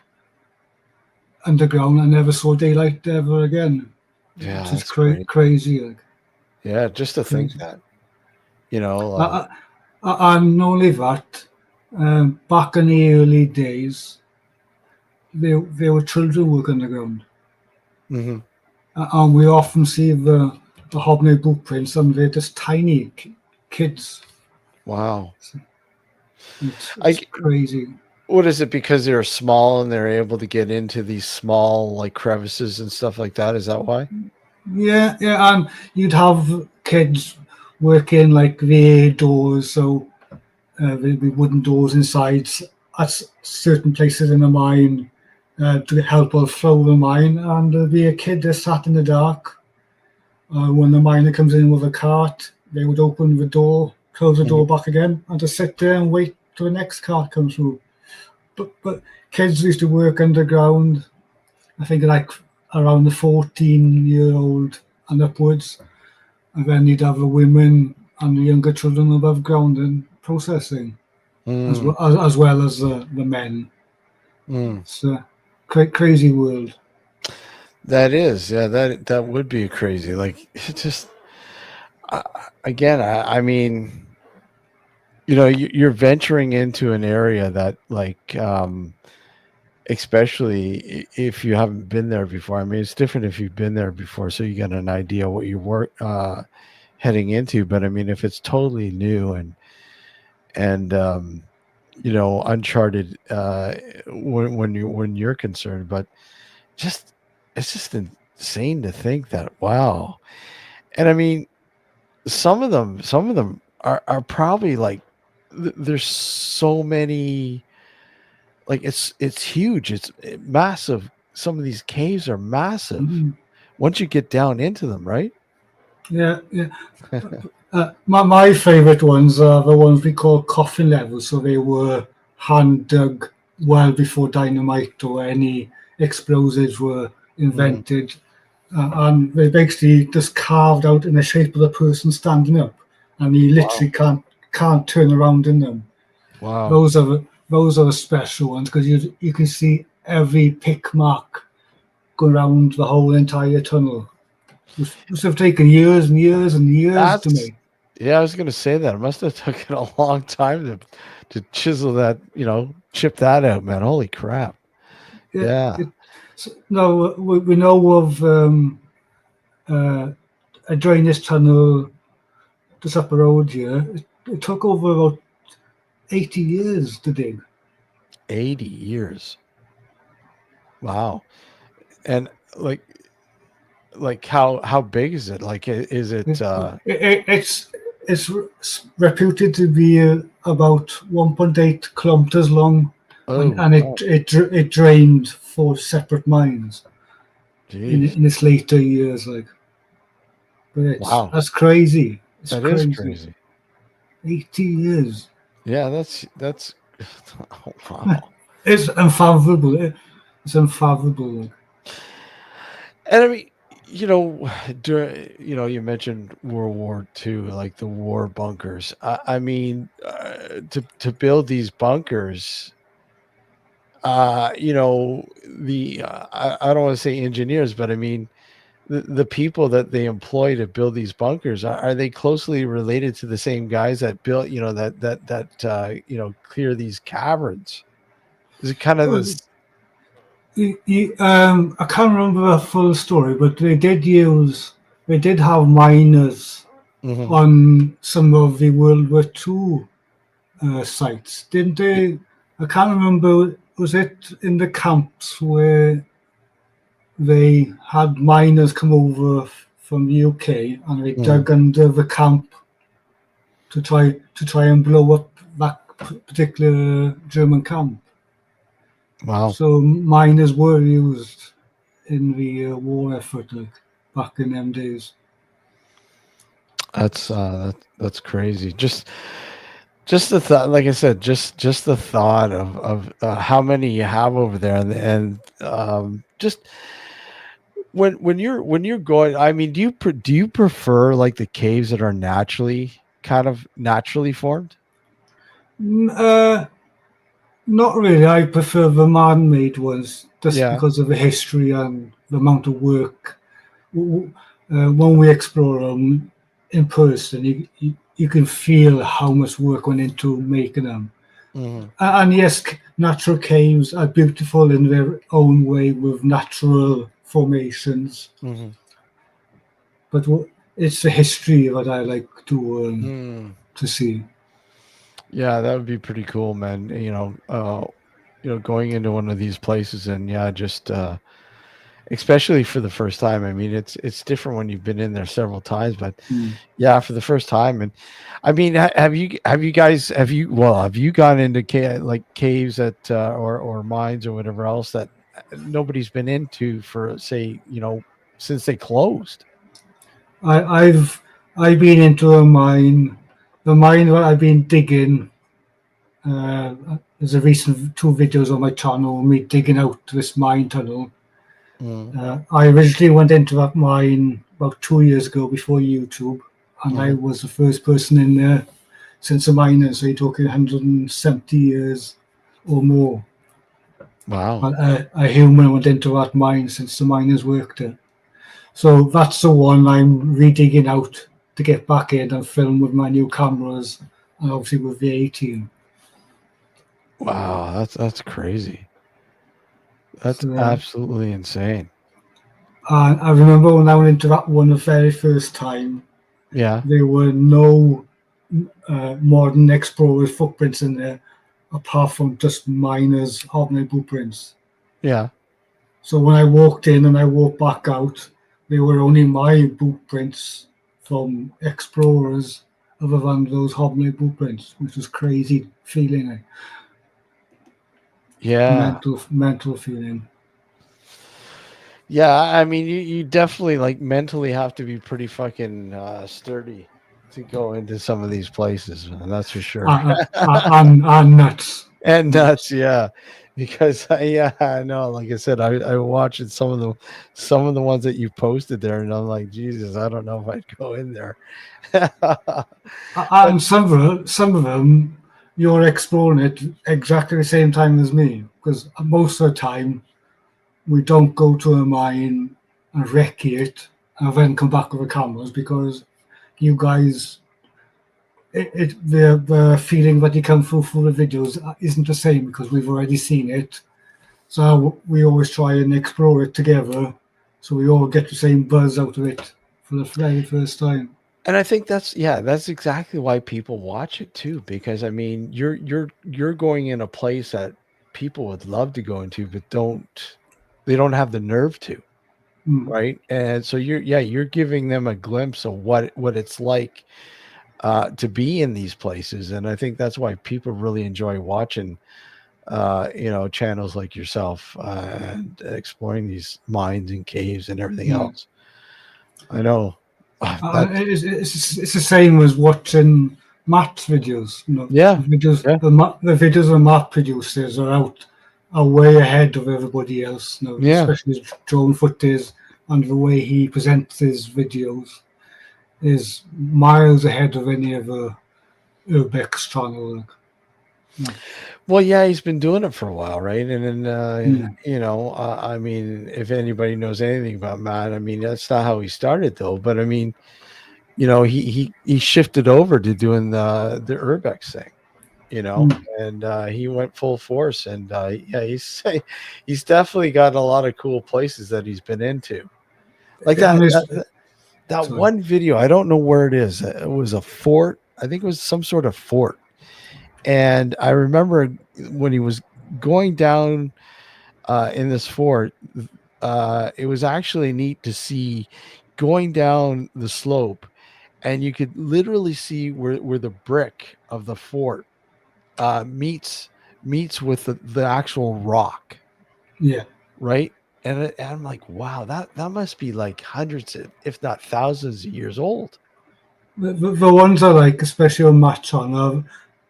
underground and never saw daylight ever again. Yeah, it's that's crazy. Like, yeah, just to think that, and not only that, back in the early days, there were children working underground, and we often see the hobnail boot prints, and they're just tiny kids. Wow. It's I crazy. What is it, because they're small and they're able to get into these small like crevices and stuff like that? Is that why? Yeah, and you'd have kids working like the doors, so there'd be wooden doors inside at certain places in the mine to help us flow the mine, and there'd be a kid that sat in the dark. When the miner comes in with a cart, they would open the door, close the door back again, and just sit there and wait till the next cart comes through. But kids used to work underground, I think like around the 14-year-old and upwards. And then you'd have the women and the younger children above ground and processing, as well as the men. It's a crazy world. That is, yeah, that would be crazy. Like, it just, again, I mean, you're venturing into an area that, like, especially if you haven't been there before. I mean, it's different if you've been there before, so you get an idea what you're heading into. But I mean, if it's totally new and uncharted when you're concerned, but it's just insane to think that, wow. And I mean, some of them are probably like, there's so many, like, it's huge, it's massive. Some of these caves are massive once you get down into them, right? Yeah. My favorite ones are the ones we call coffin levels. So they were hand dug well before dynamite or any explosives were invented. And they basically just carved out in the shape of the person standing up, and you literally can't turn around in them. Wow. Those are the special ones, because you can see every pick mark go around the whole entire tunnel. It must have taken years and years and years to make. Yeah, I was going to say that. It must have taken a long time to chisel that, chip that out, man. Holy crap. Yeah. No, we know of a drainage tunnel just up the road here. It took over about 80 years to dig. 80 years. Wow. And like how big is it? Like, is it it's reputed to be about 1.8 kilometers long, and it drained 4 separate mines in its later years. Like, but that's crazy. It's that is crazy. 80 years. Yeah, that's wow. It's unfathomable. It's unfathomable. And I mean, you mentioned World War II, like the war bunkers. I mean, to build these bunkers, I don't want to say engineers, but I mean, the people that they employ to build these bunkers, are they closely related to the same guys that built, that clear these caverns? Is it kind of this? I can't remember the full story, but they did have miners on some of the World War II sites, didn't they? I can't remember. Was it in the camps where they had miners come over from the UK and they dug under the camp to try and blow up that particular German camp? Wow. So miners were used in the war effort, like, back in them days. That's crazy. Just the thought, like I said, just the thought of how many you have over there, and just when you're going. I mean, do you prefer like the caves that are naturally formed? Not really. I prefer the man-made ones, just because of the history and the amount of work. When we explore them in person, you can feel how much work went into making them. And yes, natural caves are beautiful in their own way with natural formations. but it's the history that I like to see. Yeah, that would be pretty cool, man. Going into one of these places and just especially for the first time. I mean, it's different when you've been in there several times, but yeah, for the first time. And I mean, have you guys have you gone into like caves at or mines or whatever else that nobody's been into for, say, since they closed? I've been into a mine. The mine that I've been digging. There's a recent 2 videos on my channel of me digging out this mine tunnel. I originally went into that mine about 2 years ago before YouTube, and I was the first person in there since the mine. So you're talking 170 years or more. Wow. A human went into that mine since the miners worked it. So that's the one I'm redigging out to get back in and film with my new cameras, and obviously with the A-team. Wow, that's crazy. That's So, absolutely insane. and I remember when I went into that one the very first time, Yeah. there were no modern explorers footprints in there, apart from just miners' hominid blueprints. Yeah. So when I walked in and I walked back out, they were only my blueprints from explorers, other than those hominid blueprints, which was crazy feeling. Yeah. Mental feeling. Yeah, I mean, you definitely like mentally have to be pretty fucking sturdy to go into some of these places, man, that's for sure. And nuts. And nuts, yeah. Because I know, like I said, I watched some of the ones that you posted there, and I'm like, Jesus, I don't know if I'd go in there. And some of them, you're exploring it exactly the same time as me, because most of the time we don't go to a mine and recce it and then come back with the cameras, because you guys, the feeling that you come through the videos isn't the same, because we've already seen it. So we always try and explore it together, so we all get the same buzz out of it for the very first time. And I think that's exactly why people watch it too, because I mean, you're going in a place that people would love to go into, but they don't have the nerve to, right? And so you're giving them a glimpse of what it's like to be in these places, and I think that's why people really enjoy watching channels like yourself and exploring these mines and caves and everything else. I know. It's the same as watching Matt's videos. Yeah. The videos that Matt produces are way ahead of everybody else. Especially his drone footage and the way he presents his videos is miles ahead of any other Urbex channel. Well, yeah, he's been doing it for a while, right? And then, I mean, if anybody knows anything about Matt, I mean, that's not how he started, though. But I mean, he shifted over to doing the Urbex thing, and he went full force. And he's definitely got a lot of cool places that he's been into, like that one video. I don't know where it is. It was a fort. I think it was some sort of fort. And I remember when he was going down in this fort, it was actually neat to see going down the slope, and you could literally see where the brick of the fort meets with the actual rock. Yeah. Right. And I'm like, wow, that must be like hundreds, if not thousands of years old. The ones I like, especially on Matt channel,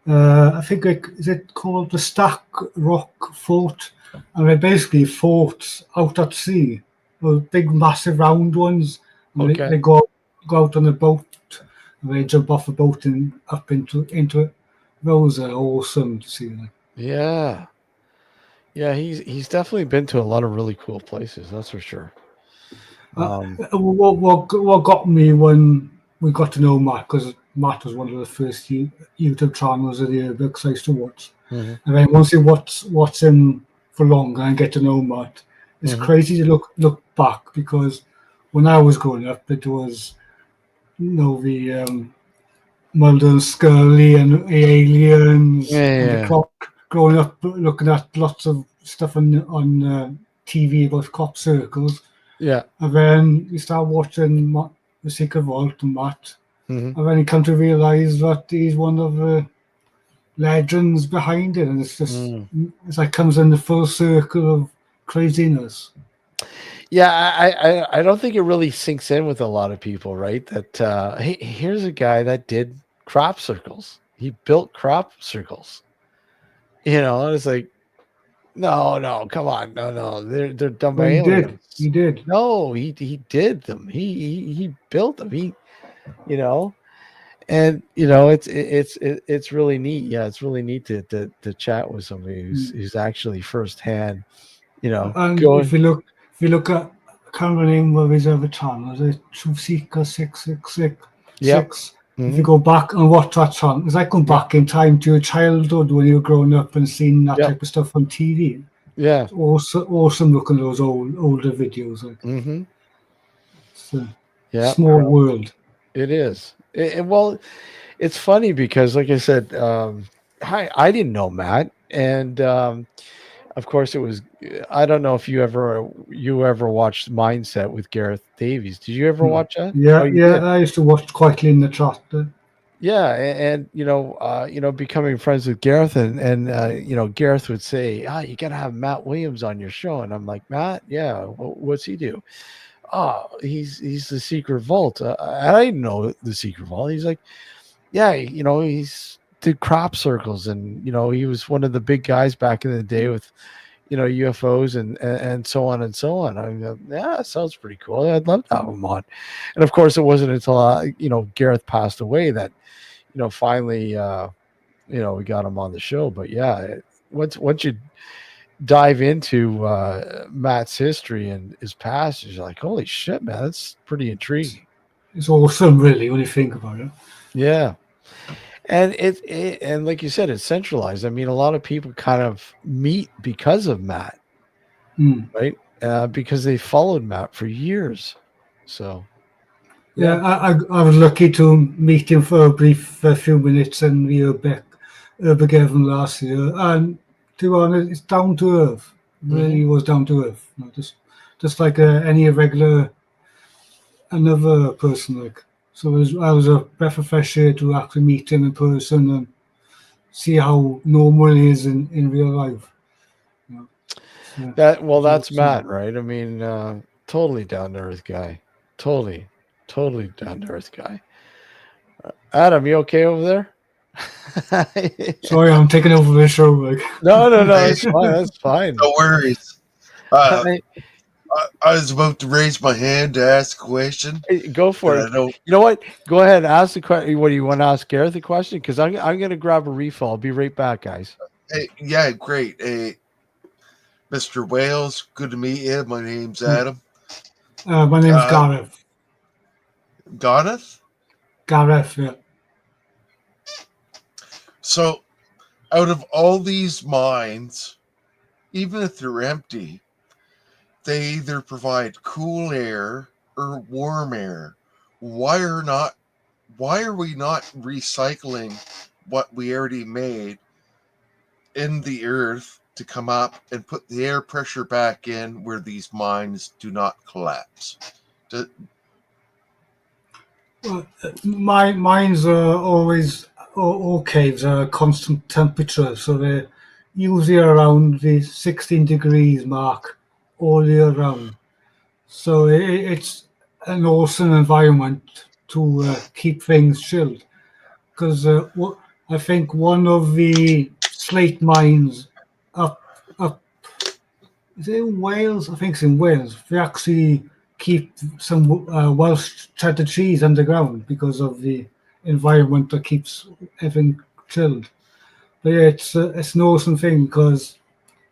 I think is it called the Stack Rock Fort, and they're basically forts out at sea, those big massive round ones. And they go out on a boat, and they jump off a boat and up into it. Those are awesome to see. Yeah, he's definitely been to a lot of really cool places, that's for sure. What got me when we got to know Matt, because Matt was one of the first YouTube channels of the Urbex I used to watch. And then once you watch him for longer and get to know Matt, it's crazy to look back, because when I was growing up, it was the Mulder and Scully and Aliens and the Yeah. clock. Growing up, looking at lots of stuff on TV about cop circles, Yeah. and then you start watching The Secret Vault and that, Mhm. and then you come to realise that he's one of the legends behind it, and it's just it's like comes in the full circle of craziness. Yeah, I don't think it really sinks in with a lot of people, right? That hey, here's a guy that did crop circles. He built crop circles. And it's like, no, come on, no, they're done by But he did. aliens. He did. No, he did them. He built them. And it's really neat. Yeah, it's really neat to chat with somebody who's actually firsthand. And Going. if you look at, I can't remember the name of his other channel, the Truth Seeker 666. Yep. If you go back and watch that channel, it's like going back in time to your childhood when you were growing up and seeing that type of stuff on TV. Yeah. It's awesome looking at those older videos. Like. Mm-hmm. It's a small world. It is. Well, it's funny because, like I said, I didn't know Matt, and of course it was. I don't know if you ever watched Mindset with Gareth Davies. Did you ever watch that? Yeah, Oh, you yeah. did? I used to watch quietly in the chat. Yeah, and becoming friends with Gareth, and Gareth would say, you got to have Matt Williams on your show, and I'm like, Matt, yeah, what's he do? Oh, he's the Secret Vault. I didn't know the Secret Vault. He's like, yeah, he's did crop circles, and he was one of the big guys back in the day with UFOs and so on and so on. I go, yeah, that sounds pretty cool. I'd love to have him on. And of course, it wasn't until Gareth passed away that finally we got him on the show. But yeah, once you dive into Matt's history and his past, you're like, holy shit, man, that's pretty intriguing. It's awesome, really, when you think about it. Yeah. And and like you said, it's centralized. I mean, a lot of people kind of meet because of Matt, right? Because they followed Matt for years. So, yeah, I was lucky to meet him for a few minutes in the Urbegeven last year, and to be honest, it's down to earth. Really was down to earth. Just like any another person, like. So I was a breath of fresh air to actually meet him in person and see how normal he is in real life. That's Matt, right? I mean, totally down to earth guy. Totally down to earth guy. Adam, you okay over there? Sorry, I'm taking over the show. Like. No, it's fine. That's fine. No worries. I was about to raise my hand to ask a question. Hey, go for it. You know what? Go ahead. Ask the question. What do you want to ask Gareth a question? Because I'm going to grab a refill. I'll be right back, guys. Hey, yeah, great. Hey, Mr. Wales, good to meet you. My name's Adam. My name's Gareth. Gareth, yeah. So, out of all these mines, even if they're empty, they either provide cool air or warm air. Why are we not recycling what we already made in the earth to come up and put the air pressure back in where these mines do not collapse? Well, mines are always, all caves are constant temperature, so they're usually around the 16 degrees mark all year round. So it's an awesome environment to keep things chilled. Because I think one of the slate mines up is it in Wales? I think it's in Wales. They actually keep some Welsh cheddar cheese underground because of the environment that keeps everything chilled. But yeah, it's an awesome thing because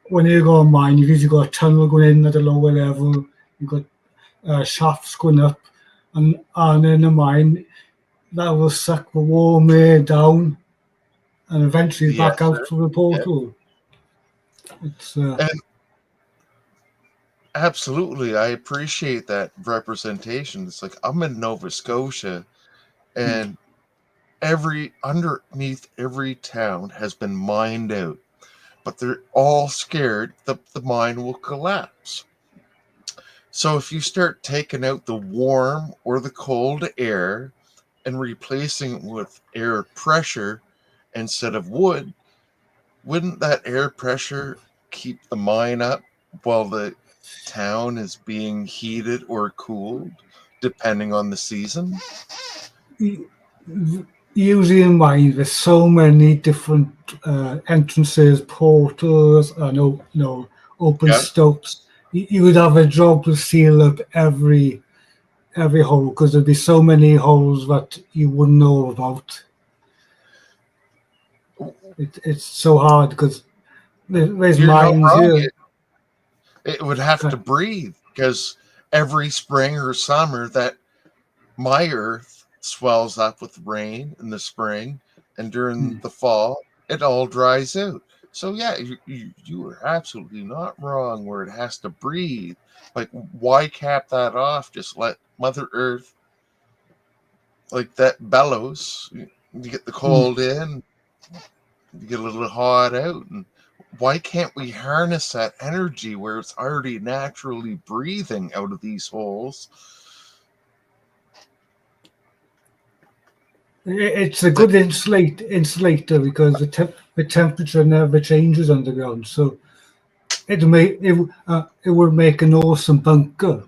when you go on mine, you've usually got a tunnel going in at a lower level, you've got shafts going up, and in a mine, that will suck the warm air down and eventually back out through the portal. It's Absolutely. I appreciate that representation. It's like I'm in Nova Scotia, and underneath every town has been mined out, but they're all scared that the mine will collapse. So if you start taking out the warm or the cold air and replacing it with air pressure instead of wood, wouldn't that air pressure keep the mine up while the town is being heated or cooled, depending on the season? Usually in mines, there's so many different entrances, portals, and open Yeah. stopes. You would have a job to seal up every hole because there'd be so many holes that you wouldn't know about. It's so hard because there's You're not mines wrong. here. It would have to breathe because every spring or summer that my earth swells up with rain in the spring, and during the fall it all dries out. So yeah, you are absolutely not wrong where it has to breathe. Like, why cap that off? Just let Mother Earth, like that bellows. You get the cold in, you get a little hot out, and why can't we harness that energy where it's already naturally breathing out of these holes? It's a good insulator because the temperature never changes underground. So it would make an awesome bunker.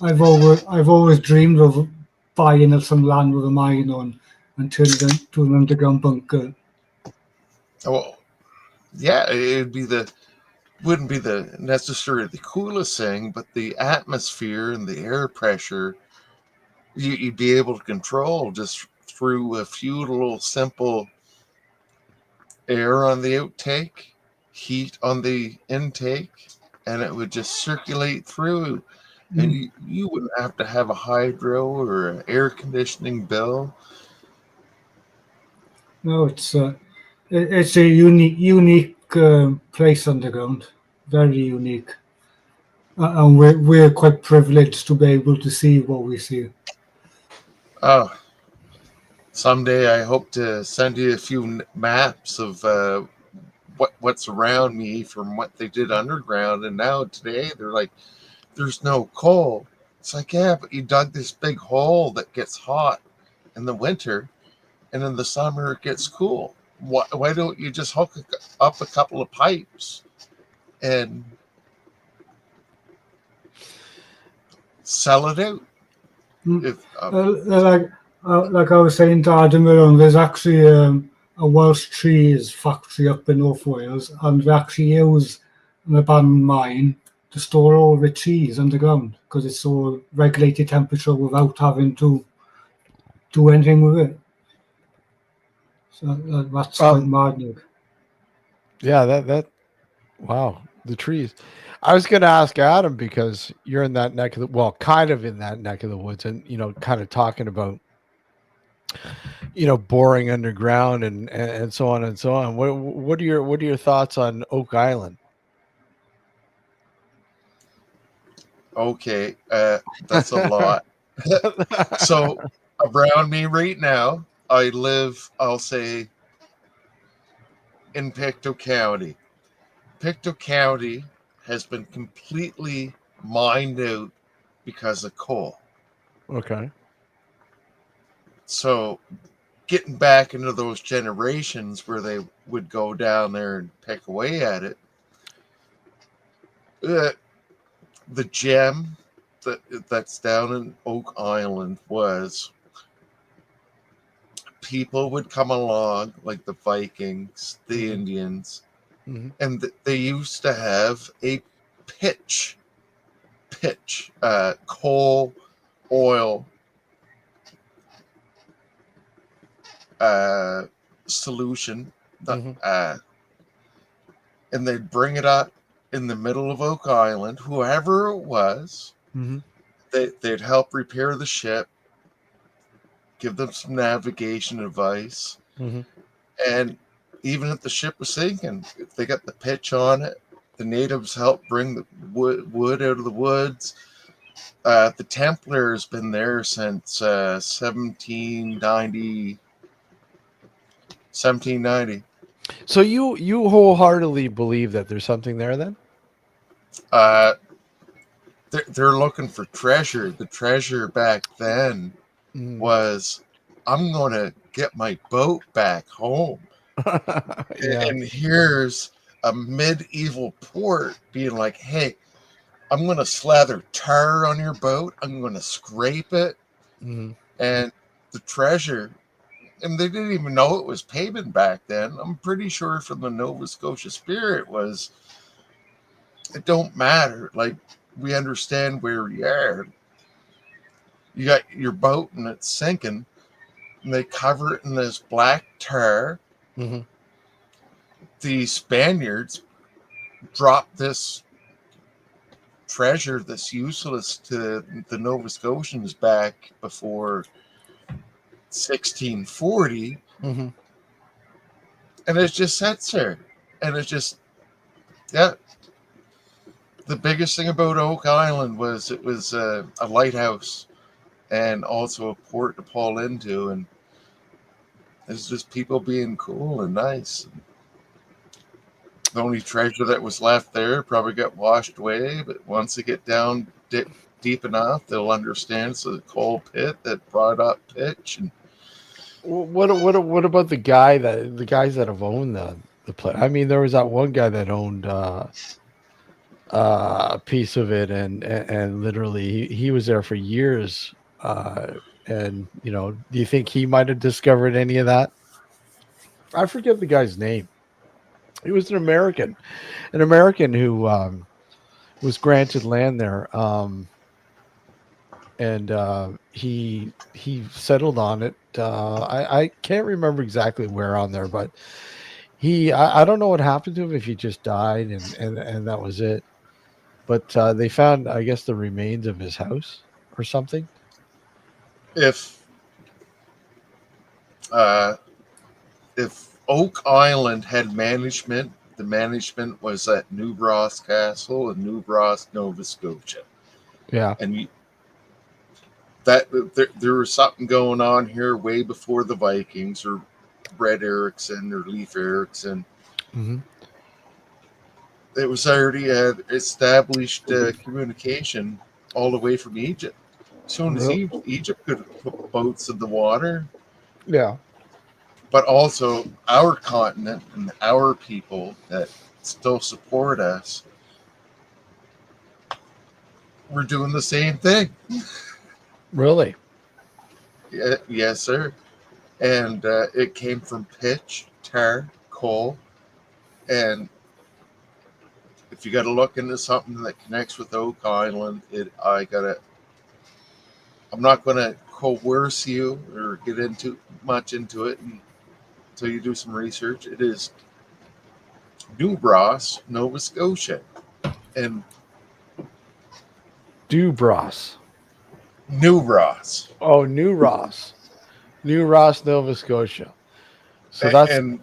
I've always dreamed of buying up some land with a mine on and turning it into an underground bunker. Oh, yeah, wouldn't be the necessarily the coolest thing, but the atmosphere and the air pressure you'd be able to control just through a few little simple air on the outtake, heat on the intake, and it would just circulate through. And you wouldn't have to have a hydro or an air conditioning bill. No, it's a unique place underground, very unique, and we're quite privileged to be able to see what we see. Oh, someday I hope to send you a few maps of what's around me from what they did underground, and now today they're like, there's no coal. It's like, yeah, but you dug this big hole that gets hot in the winter, and in the summer it gets cool. Why don't you just hook up a couple of pipes and sell it out? If Like I was saying to Adam earlier, there's actually a Welsh cheese factory up in North Wales, and they actually use an abandoned mine to store all the cheese underground because it's all regulated temperature without having to do anything with it. So that's quite maddening. Yeah, that wow, the trees. I was going to ask Adam because you're in that neck of the kind of in that neck of the woods, and kind of talking about boring underground and so on and so on. What are your thoughts on Oak Island? Okay, that's a lot. So around me right now, I live, I'll say, in Pictou County. Pictou County has been completely mined out because of coal. Okay. So getting back into those generations where they would go down there and pick away at it, the gem that's down in Oak Island was people would come along like the Vikings, the Indians, and they used to have a pitch coal oil solution, and they'd bring it up in the middle of Oak Island. Whoever it was, they'd help repair the ship, give them some navigation advice, and even if the ship was sinking, if they got the pitch on it, The natives helped bring the wood out of the woods. The Templars been there since 1790. 1790. So you wholeheartedly believe that there's something there then? Uh, they're looking for treasure. The treasure back then was, I'm going to get my boat back home. Yeah. And here's a medieval port being like, hey, I'm going to slather tar on your boat. I'm going to scrape it. Mhm. And the treasure, and they didn't even know it was payment back then. I'm pretty sure from the Nova Scotia spirit was, it don't matter. Like, we understand where we are. You got your boat and it's sinking, and they cover it in this black tar. Mhm. The Spaniards dropped this treasure that's useless to the Nova Scotians back before 1640, Mhm. and it just sits there. And it's just, yeah. The biggest thing about Oak Island was it was a lighthouse and also a port to pull into, and it's just people being cool and nice. The only treasure that was left there probably got washed away, but once they get down deep enough, they'll understand it's a coal pit that brought up pitch. And What about the guys that have owned the place? I mean, there was that one guy that owned a piece of it, and literally he was there for years. And do you think he might have discovered any of that? I forget the guy's name. He was an American who was granted land there, and he settled on it. I can't remember exactly where on there, but I don't know what happened to him, if he just died and that was it. But they found, I guess, the remains of his house or something. if uh, if Oak Island had management, the management was at New Ross Castle in New Ross, Nova Scotia, Yeah. and there was something going on here way before the Vikings or Red Erickson or Leif Erikson. Hmm. It was already established communication all the way from Egypt. As soon as Egypt could put boats in the water, Yeah. but also our continent and our people that still support us, we're doing the same thing. Really? Yeah, yes, sir. And it came from pitch, tar, coal, and if you got to look into something that connects with Oak Island, I'm not going to coerce you or get into much into it until you do some research. It is New Ross, Nova Scotia, and Dubras. New Ross, Oh, New Ross, Nova Scotia. So that's and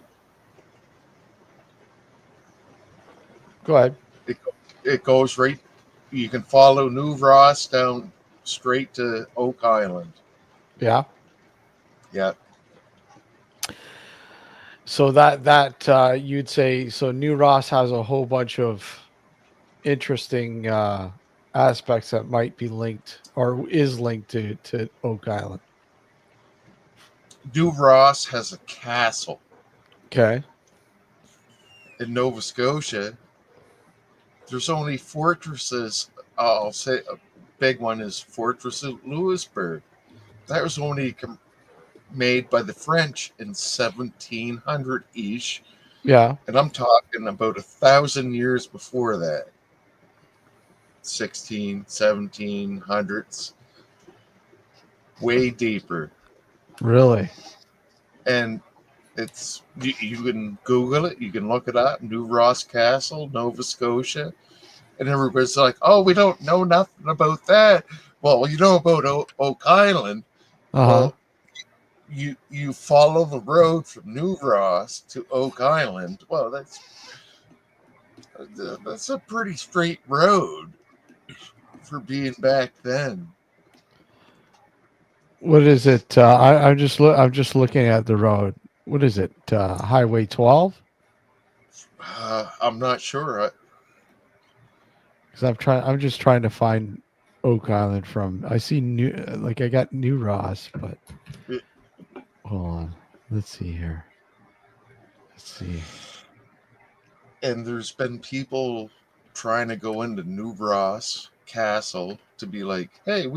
go ahead. it, it goes right. You can follow New Ross down straight to Oak Island. Yeah. Yeah, So that you'd say, so New Ross has a whole bunch of interesting aspects that might be linked or is linked to Oak Island. New Ross has a castle. Okay. In Nova Scotia, there's only fortresses. I'll say a big one is Fortress of Louisbourg. That was only made by the French in 1700 ish, Yeah. and I'm talking about 1,000 years before that, 1700s, way deeper. Really? And you can Google it, you can look it up. New Ross Castle, Nova Scotia. And everybody's like, "Oh, we don't know nothing about that." Well, you know about Oak Island. Uh-huh. Well, you follow the road from New Ross to Oak Island. Well, That's a pretty straight road for being back then. What is it? I'm just looking at the road. What is it? Highway 12? I'm not sure. Because I'm just trying to find Oak Island from. I see new. Like I got New Ross, but hold on. Let's see here. Let's see. And there's been people trying to go into New Ross Castle to be like, hey,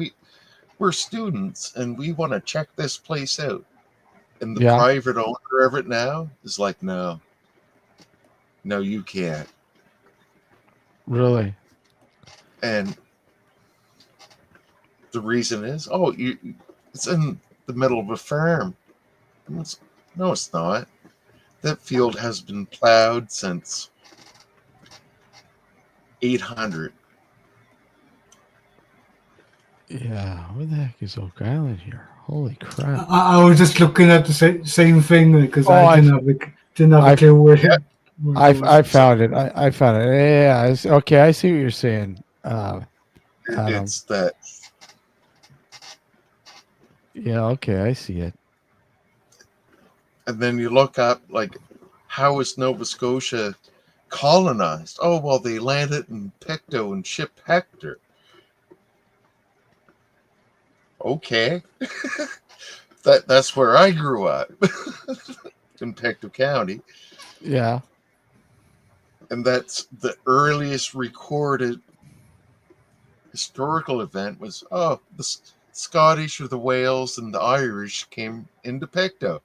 we're students and we want to check this place out. And the Yeah, private owner of it now is like, no, you can't. really. And the reason is, it's in the middle of a farm. No, it's not. That field has been plowed since 800. Yeah. Where the heck is Oak Island here? Holy crap! I was just looking at the same thing because Oh, I didn't have a I clue where. Yeah. where it was. I found it. I found it. Yeah. Okay. I see what you're saying. Adam. It's that. Yeah. Okay. I see it. And then you look up, like, how is Nova Scotia colonized? Oh, well, they landed in Pictou and shipped Hector. Okay. That's where I grew up, in Pictou County. Yeah. And that's the earliest recorded historical event was, the Scottish or the Wales and the Irish came into Pictou.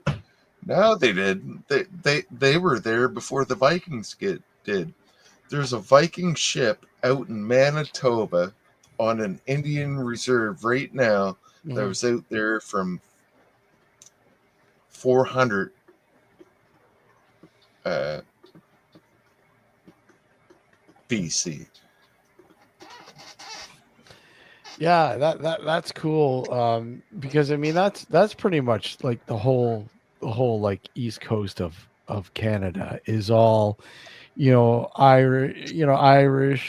No, they didn't. They were there before the Vikings did. There's a Viking ship out in Manitoba on an Indian reserve right now that was out there from 400 BC. Yeah, that's cool. Because I mean that's pretty much like the whole like east coast of Canada is all, Irish,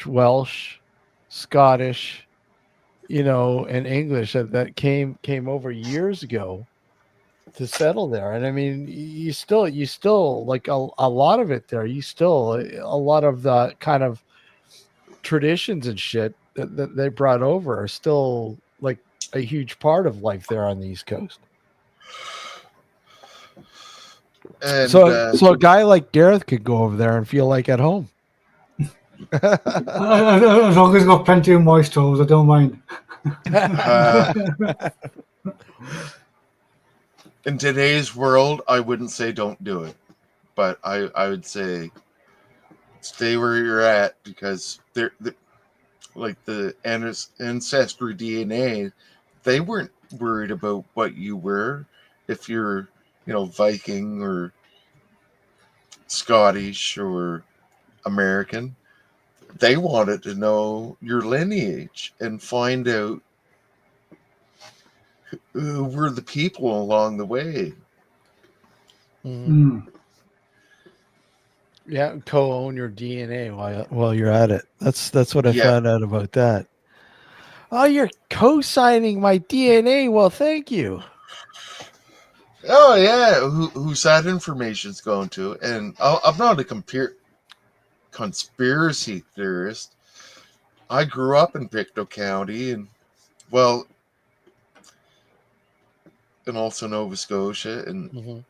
Welsh, Scottish, and English that came over years ago to settle there. And I mean, you still like a lot of it there. You still a lot of the kind of traditions and shit that they brought over are still like a huge part of life there on the East Coast. And So a guy like Gareth could go over there and feel like at home. As long as it's got plenty of moist toes, I don't mind. in today's world, I wouldn't say don't do it, but I would say stay where you're at, because they're like the ancestry DNA. They weren't worried about what you were, if you're, Viking or Scottish or American. They wanted to know your lineage and find out who were the people along the way. Mm. Yeah, co-own your DNA while you're at it. That's what I Yeah. found out about that. Oh, you're co-signing my DNA. Well, thank you. Oh yeah, who's that information's going to? And I'm not a conspiracy theorist. I grew up in Pictou County, and also Nova Scotia, and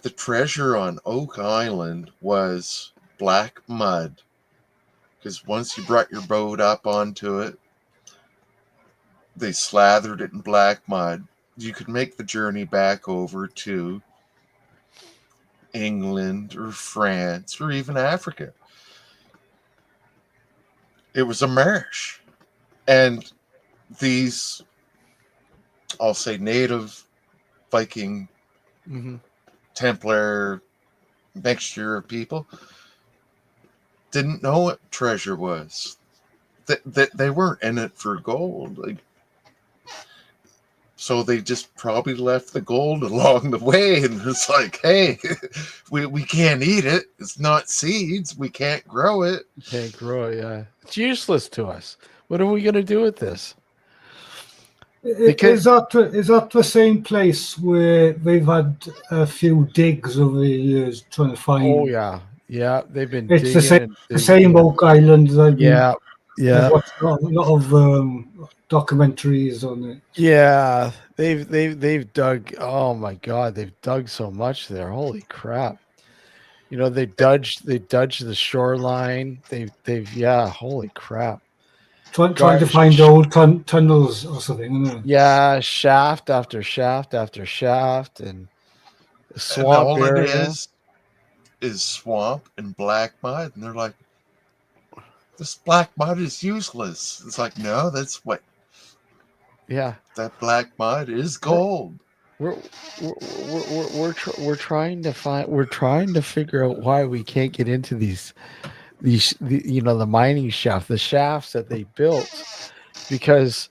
the treasure on Oak Island was black mud. Because once you brought your boat up onto it, they slathered it in black mud. You could make the journey back over to England or France or even Africa. It was a marsh. And these, I'll say, native Viking Templar mixture of people didn't know what treasure was. They weren't in it for gold. Like, So they just probably left the gold along the way, and it's like, hey, we can't eat it. It's not seeds. We can't grow it. Can't grow it. Yeah, it's useless to us. What are we gonna do with this? Is that the same place where they've had a few digs over the years trying to find? Oh yeah, yeah. They've been It's digging and the same yeah. Oak Island. I've Yeah, watched a lot of documentaries on it. yeah. They've dug. Oh my God, they've dug so much there. Holy crap! You know, they dudged the shoreline. They've yeah. Holy crap! Trying to find old tunnels or something. Isn't it? Yeah, shaft after shaft after shaft, and the And swamp all area. it is swamp and black mud. And they're like, this black mud is useless. It's like, no, that's what Yeah, that black mud is gold. we're we're trying to figure out why we can't get into these the mining shaft, the shafts that they built, because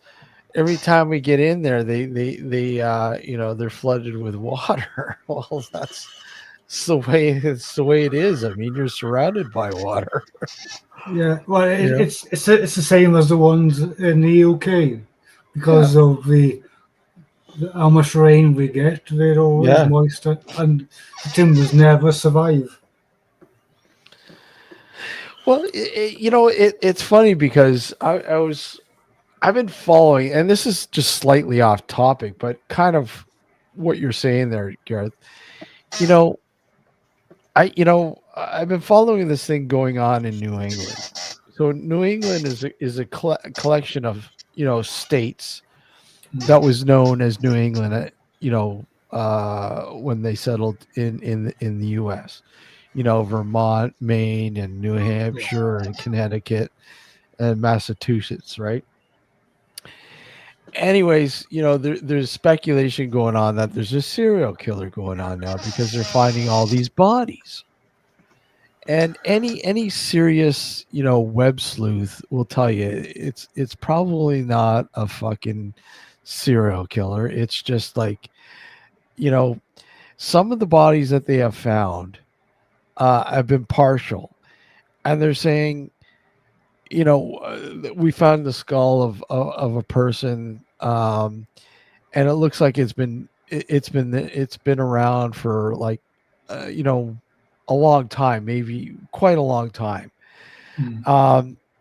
every time we get in there, they they're flooded with water. Well, that's it's the way it is. I mean, you're surrounded by water. Yeah, well, Yeah. it's the same as the ones in the UK because of the how much rain we get. They're always Yeah. moist, and the timbers never survive. Well, it's funny because I've been following, and this is just slightly off topic, but kind of what you're saying there, Gareth. You know, I've been following this thing going on in New England. So New England is a collection of states that was known as New England. When they settled in the U.S. Vermont, Maine, and New Hampshire, and Connecticut, and Massachusetts, right? Anyways, there's speculation going on that there's a serial killer going on now because they're finding all these bodies. And any serious, web sleuth will tell you it's probably not a fucking serial killer. It's just like, some of the bodies that they have found have been partial, and they're saying, we found the skull of a person, and it looks like it's been around for like, a long time, maybe quite a long time.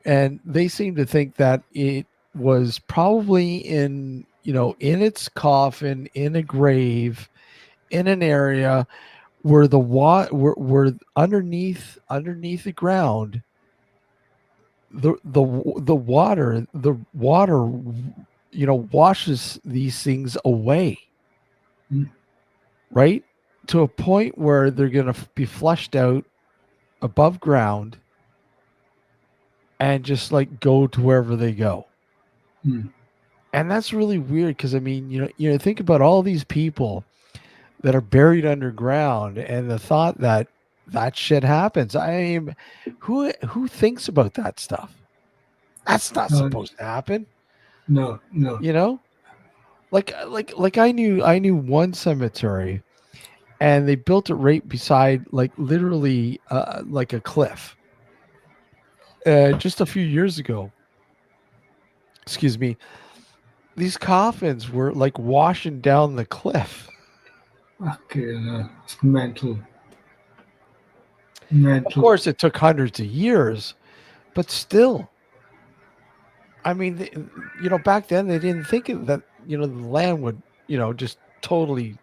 And they seem to think that it was probably in its coffin, in a grave, in an area where the where underneath the ground, the water washes these things away, right, to a point where they're going to be flushed out above ground and just like go to wherever they go. And that's really weird because I mean, think about all these people that are buried underground, and the thought that shit happens. I mean, who thinks about that stuff? That's not supposed to happen. No. Like I knew one cemetery, and they built it right beside, like, literally like a cliff. Just a few years ago. Excuse me. These coffins were like washing down the cliff. Okay, it's mental. Of course, it took hundreds of years, but still. I mean, back then they didn't think that, the land would, just totally,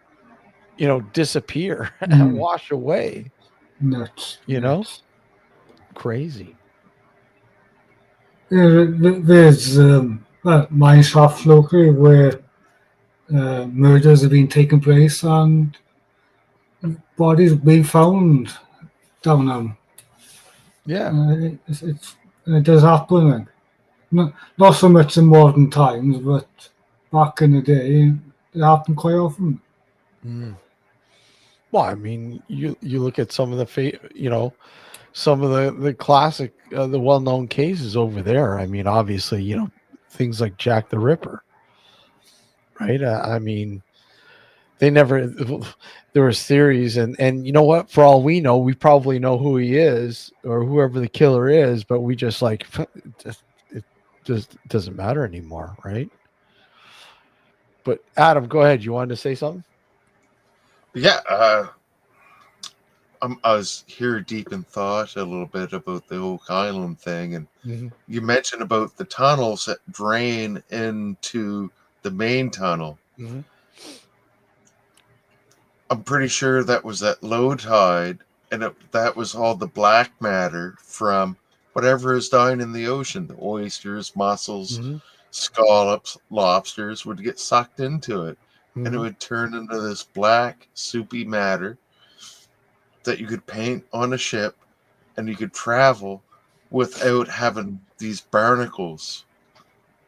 disappear and wash away. Nuts. Crazy. There's mine shaft locally where murders have been taking place and bodies being found down them. Yeah, it does happen. Not so much in modern times, but back in the day, it happened quite often. Well, I mean, you look at some of the some of the classic, the well-known cases over there. I mean, obviously, things like Jack the Ripper. right? I mean, they never. There was theories, and you know what? For all we know, we probably know who he is or whoever the killer is, but we just like it just doesn't matter anymore, right? But Adam, go ahead. You wanted to say something? Yeah, I was here deep in thought a little bit about the Oak Island thing, and Mm-hmm. you mentioned about the tunnels that drain into the main tunnel. Mm-hmm. I'm pretty sure that was at low tide, and that was all the black matter from whatever is down in the ocean. The oysters, mussels, Mm-hmm. scallops, lobsters would get sucked into it, and it Mm-hmm. would turn into this black, soupy matter that you could paint on a ship, and you could travel without having these barnacles.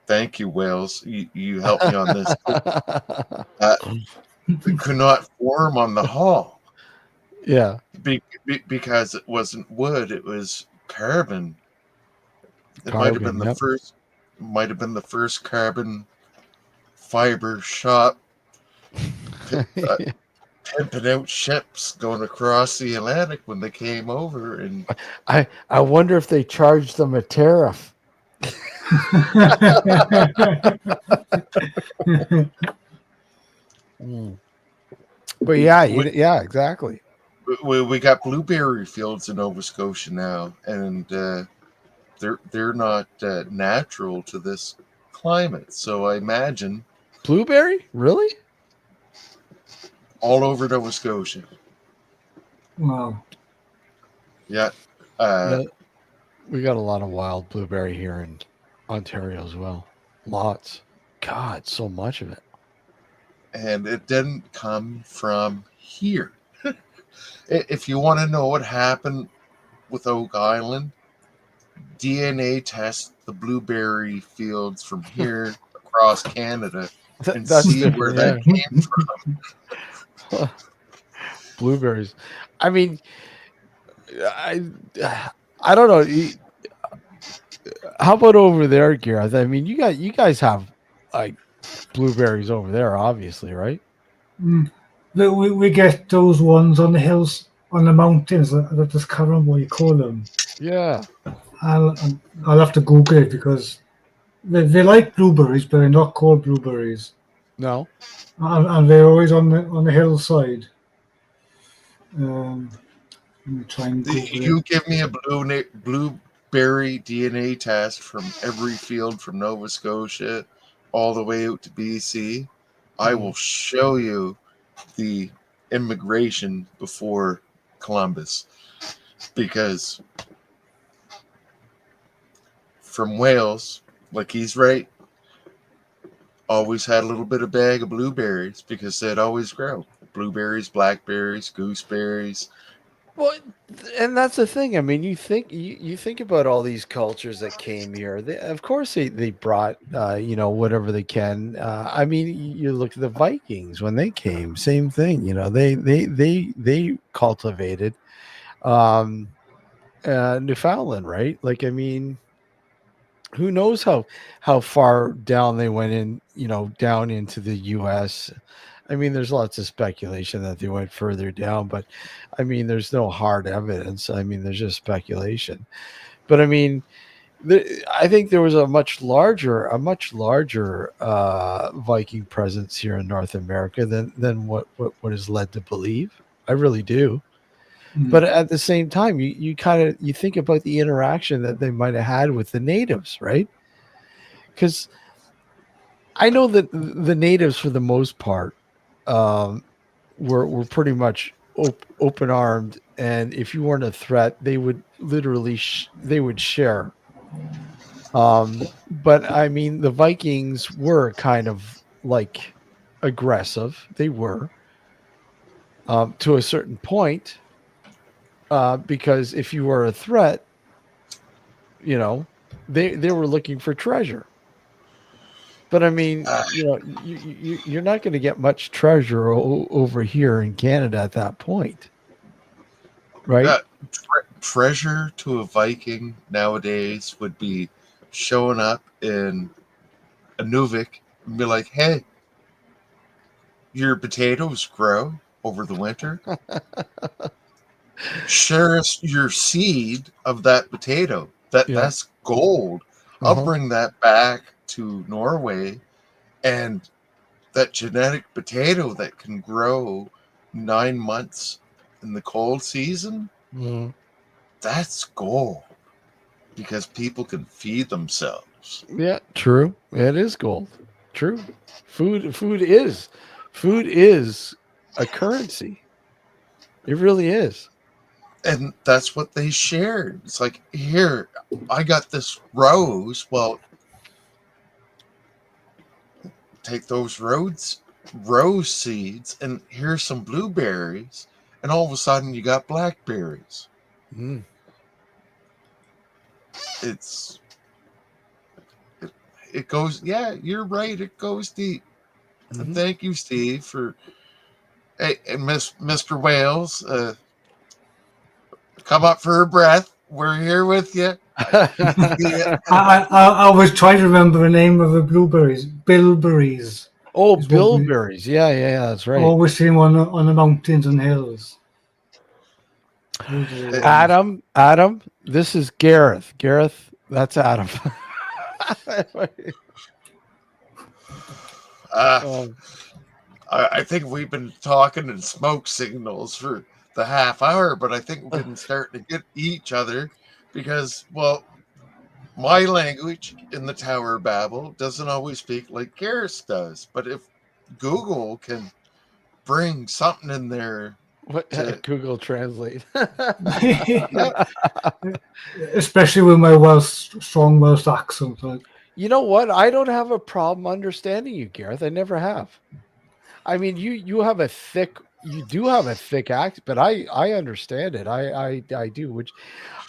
Thank you, Wales. You helped me on this. It could not form on the hull Yeah. because it wasn't wood; it was carbon. It Carbon. Yep. might have been the first carbon fiber shop pimping out ships going across the Atlantic when they came over, and I wonder if they charged them a tariff. Mm. But yeah, yeah, exactly. we got blueberry fields in Nova Scotia now, and they're not natural to this climate. So I imagine Blueberry, really? all over Nova Scotia. Wow. Yeah, Yeah, we got a lot of wild blueberry here in Ontario as well. Lots. God, so much of it. and it didn't come from here. If you want to know what happened with Oak Island, DNA test the blueberry fields from here across Canada and That's see different. where Yeah. that came from. Blueberries. I mean, I I don't know. How about over there, Gareth? I mean, you guys have like blueberries over there, obviously, right? Mm. We get those ones on the hills, on the mountains. I just can't remember what you call them. Yeah. I'll, I'll have to Google it because they like blueberries, but they're not called blueberries. No. And they're always on the hillside. Let me try and Google it. You give me a blueberry DNA test from every field from Nova Scotia all the way out to BC. I will show you the immigration before Columbus, because from Wales, like he's right, always had a little bit of bag of blueberries because they'd always grow blueberries, blackberries, gooseberries. Well, and that's the thing. I mean, you think about all these cultures that came here. Of course, they brought whatever they can. I mean, you look at the Vikings when they came. Same thing. You know, they cultivated Newfoundland, right? Like, I mean, who knows how far down they went in? You know, down into the U.S. I mean, there's lots of speculation that they went further down, but I mean, there's no hard evidence. I mean, there's just speculation. But I mean, I think there was a much larger Viking presence here in North America than what is led to believe. I really do. But at the same time, you kind of you think about the interaction that they might have had with the natives, right? Because I know that the natives, for the most part, um, were pretty much open armed, and if you weren't a threat, they would literally they would share. But I mean, the Vikings were kind of like aggressive. They were to a certain point, because if you were a threat, you know, they were looking for treasure. But I mean, you know, you're not going to get much treasure over here in Canada at that point, right? Yeah, treasure to a Viking nowadays would be showing up in a Nuvik and be like, "Hey, your potatoes grow over the winter, share us your seed of that potato. That's gold. I'll bring that back to Norway, and that genetic potato that can grow 9 months in the cold season, that's gold, because people can feed themselves. Yeah, true. It is gold. True. Food is a currency. It really is. And that's what they shared. It's like, here, I got this rose. Well, take those rose seeds, and here's some blueberries, and all of a sudden you got blackberries. Mm. It goes, yeah, you're right, it goes deep. And thank you, Steve, for Mr. Wales, come up for a breath. We're here with you. I was trying to remember the name of the blueberries. Bilberries. Oh, bilberries. Yeah, that's right. Always see them on the mountains and hills. Adam, this is Gareth. Gareth, that's Adam. I think we've been talking in smoke signals for the half hour, but I think we've been starting to get each other because, well, my language in the Tower Babble doesn't always speak like Gareth does. But if Google can bring something in there, Google Translate, especially with my strong Welsh accent. You know what? I don't have a problem understanding you, Gareth. I never have. I mean, you do have a thick accent, but I understand it. I do. Which,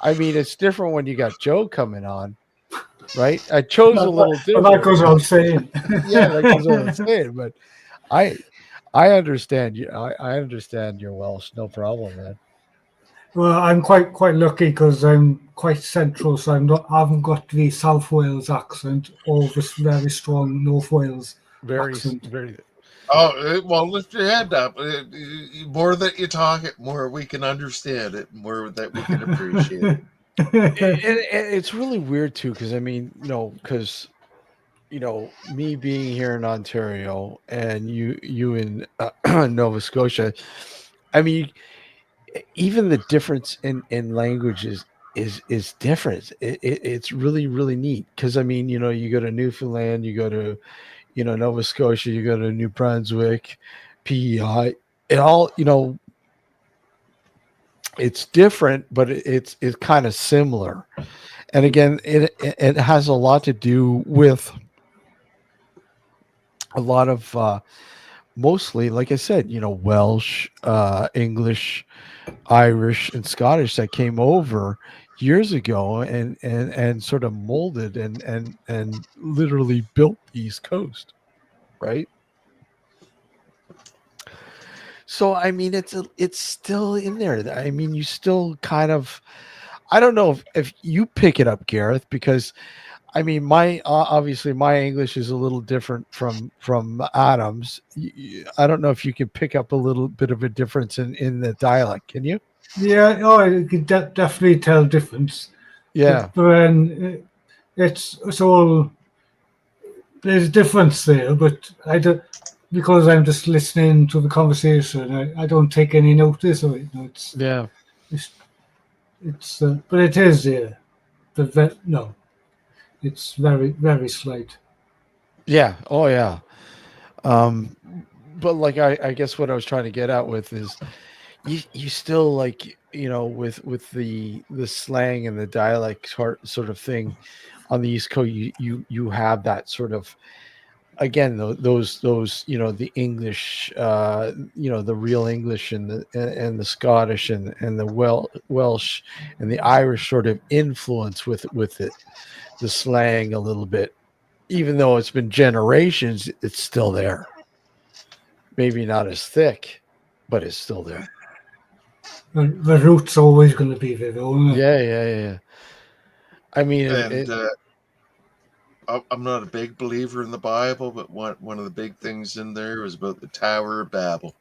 I mean, it's different when you got Joe coming on, right? Joe's a little different. That goes without saying. Yeah, that goes without saying. But I understand you. I understand your Welsh, no problem, man. Well, I'm quite lucky because I'm quite central, so I haven't got the South Wales accent or this very strong North Wales accent. Very. Oh, well, lift your head up. The more that you talk it, more we can understand it, more that we can appreciate it. It's really weird too, because I mean, me being here in Ontario and you in Nova Scotia, I mean, even the difference in languages is different. It's really, really neat because I mean, you go to Newfoundland, you go to Nova Scotia, you go to New Brunswick, PEI, it all, it's different, but it's kind of similar. And again, it has a lot to do with a lot of mostly, like I said, Welsh, English, Irish, and Scottish that came over years ago and sort of molded and literally built the East Coast, right? So I mean, it's still in there. I mean, you still kind of, I don't know if you pick it up, Gareth, because I mean, my obviously my English is a little different from Adam's. I don't know if you can pick up a little bit of a difference in the dialect. Can you? Yeah, you can definitely tell difference. Yeah, but then it's all, there's a difference there, but I don't, because I'm just listening to the conversation. I don't take any notice of it. It's but it is there. But no, it's very, very slight. yeah. Oh yeah. But like I guess what I was trying to get at with is you still like with the slang and the dialect sort of thing on the East Coast, you have that sort of, again, those the English, the real English and the Scottish and the Welsh and the Irish sort of influence with it, the slang a little bit, even though it's been generations, it's still there. Maybe not as thick, but it's still there. The root's always going to be there, though, isn't it? Yeah. I mean, I'm not a big believer in the Bible, but one of the big things in there was about the Tower of Babel.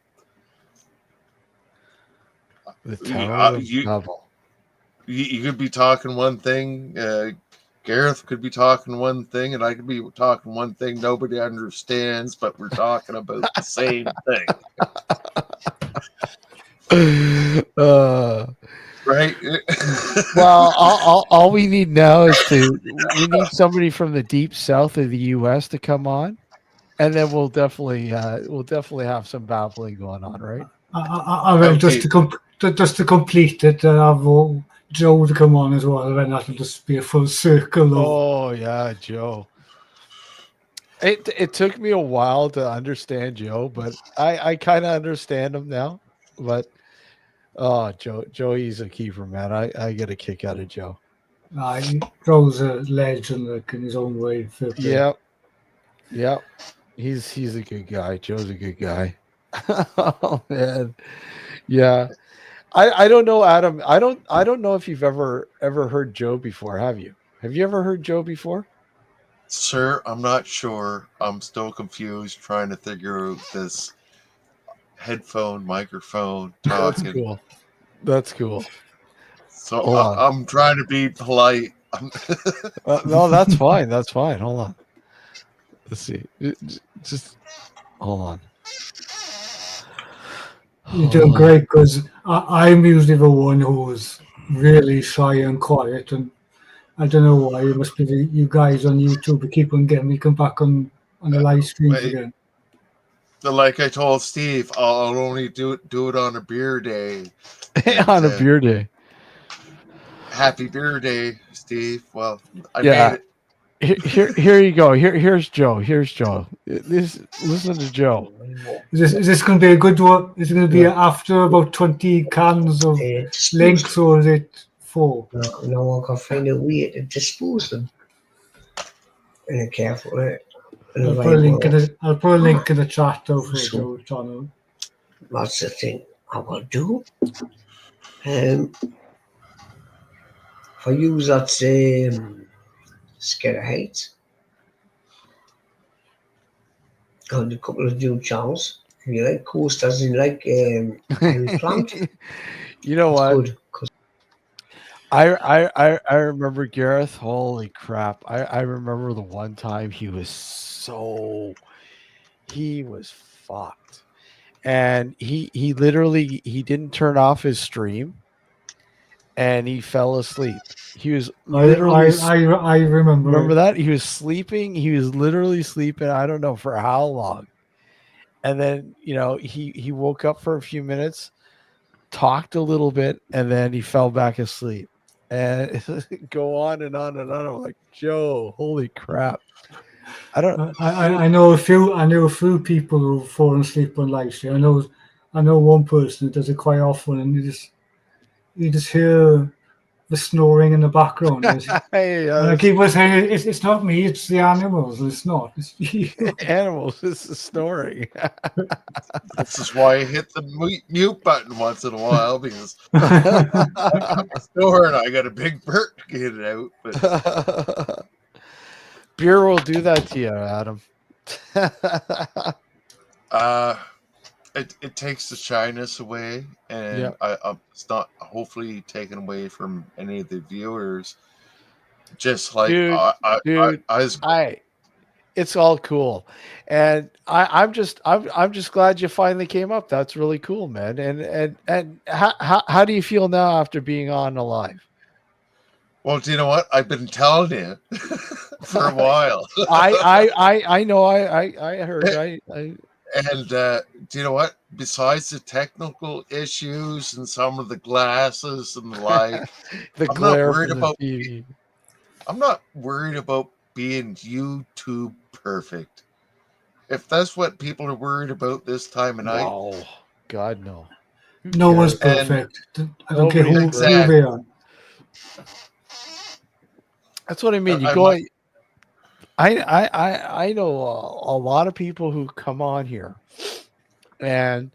The Tower of You Babel. you could be talking one thing, Gareth could be talking one thing, and I could be talking one thing nobody understands, but we're talking about the same thing, right? Well, all we need now is we need somebody from the deep south of the U.S. to come on, and then we'll definitely have some babbling going on, right? Well, Okay. just to complete it, I've Joe to come on as well, and that'll just be a full circle of. Oh yeah, Joe. It took me a while to understand Joe, but I kind of understand him now. But Joey's a keeper, man. I get a kick out of Joe. Joe's a legend, like, in his own way. Fair play. Yep. He's a good guy. Joe's a good guy. Oh man. Yeah. I don't know, Adam. I don't know if you've ever heard Joe before, have you? Have you ever heard Joe before? Sir, I'm not sure. I'm still confused trying to figure out this headphone, microphone, That's talking. cool. That's cool. So Hold on. I'm trying to be polite. No, that's fine. That's fine. Hold on. Let's see. Just hold on. You're doing great, because I'm usually the one who's really shy and quiet, and I don't know why. It must be you guys on YouTube who keep on getting me come back on the live streams Wait. again. Like I told Steve, I'll only do it on a beer day. And, On a beer day. Happy beer day, Steve. Well, I Yeah. made it. Here you go. Here's Joe. Here's Joe. Listen to Joe. Is this going to be a good one? Is it going to be after about 20 cans of links, or is it 4? No, I can find a way to dispose them in a careful way. I'll put a link in the chat though for Joe's channel. That's the thing I will do. If I use that scared of height, got a couple of new channels. If you like coasters and like plant, you know what? Good. I remember Gareth. Holy crap! I remember the one time he was fucked, and he literally he didn't turn off his stream, and he fell asleep. He was literally. I remember that he was sleeping. He was literally sleeping. I don't know for how long, and then he woke up for a few minutes, talked a little bit, and then he fell back asleep. And go on and on and on. I'm like, Joe, holy crap! I know a few people who've fallen asleep on live stream. I know one person who does it quite often, and you just hear the snoring in the background. And I keep on saying, it's not me, it's the animals. It's not. It's animals. It's the snoring. This is why I hit the mute button once in a while, because I'm snoring. I got a big burp to get it out. But beer will do that to you, Adam. It takes the shyness away, and it's not hopefully taken away from any of the viewers. Just like it's all cool, and I'm just glad you finally came up. That's really cool, man. And how do you feel now after being on live? Well, do you know what? I've been telling you for a while. I know. I heard. And do you know what? Besides the technical issues and some of the glasses and the like, I'm not worried about TV. I'm not worried about being YouTube perfect. If that's what people are worried about this time of night, no, God no. No one's perfect. I don't care who they are. That's what I mean. You go. I know a lot of people who come on here, and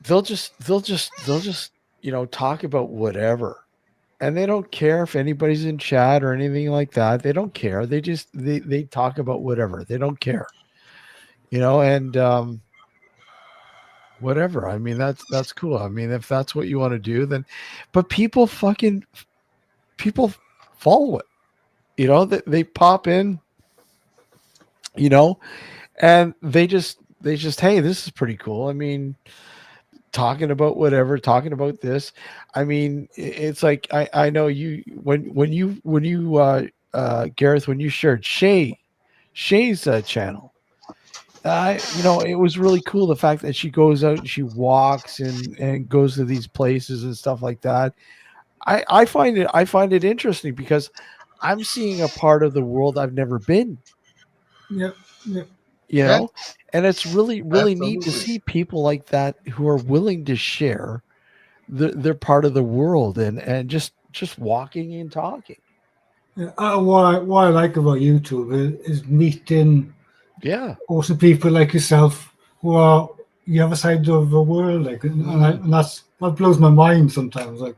they'll just talk about whatever, and they don't care if anybody's in chat or anything like that. They don't care. They just they talk about whatever. They don't care, and whatever. I mean, that's cool. I mean, if that's what you want to do, then, but people follow it. They pop in, and they just hey, this is pretty cool. I mean, talking about whatever, talking about this. I mean, it's like I know you when you Gareth, when you shared Shay's channel. It was really cool, the fact that she goes out and she walks and goes to these places and stuff like that. I find it interesting because I'm seeing a part of the world I've never been, Yeah, yeah. you Yeah, know, and it's really, really neat to absolutely. see people like that who are willing to share their part of the world and just walking and talking. Yeah, what I like about YouTube is meeting Yeah. also people like yourself who are the other side of the world, like, and that blows my mind sometimes. Like,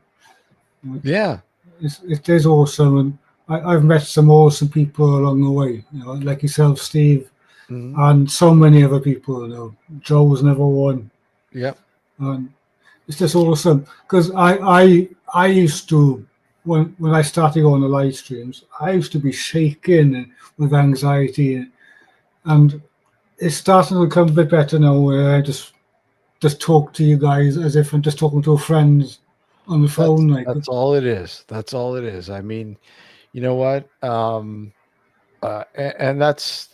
Yeah. it is awesome, and I've met some awesome people along the way. Like yourself, Steve, Mhm. and so many other people. Joe was never one, Yep. and it's just awesome because I used to when I started on the live streams, I used to be shaking with anxiety, and it's starting to become a bit better now, where I just talk to you guys as if I'm just talking to a friend on the phone. Like, That's all it is. That's all it is. I mean, you know what? And that's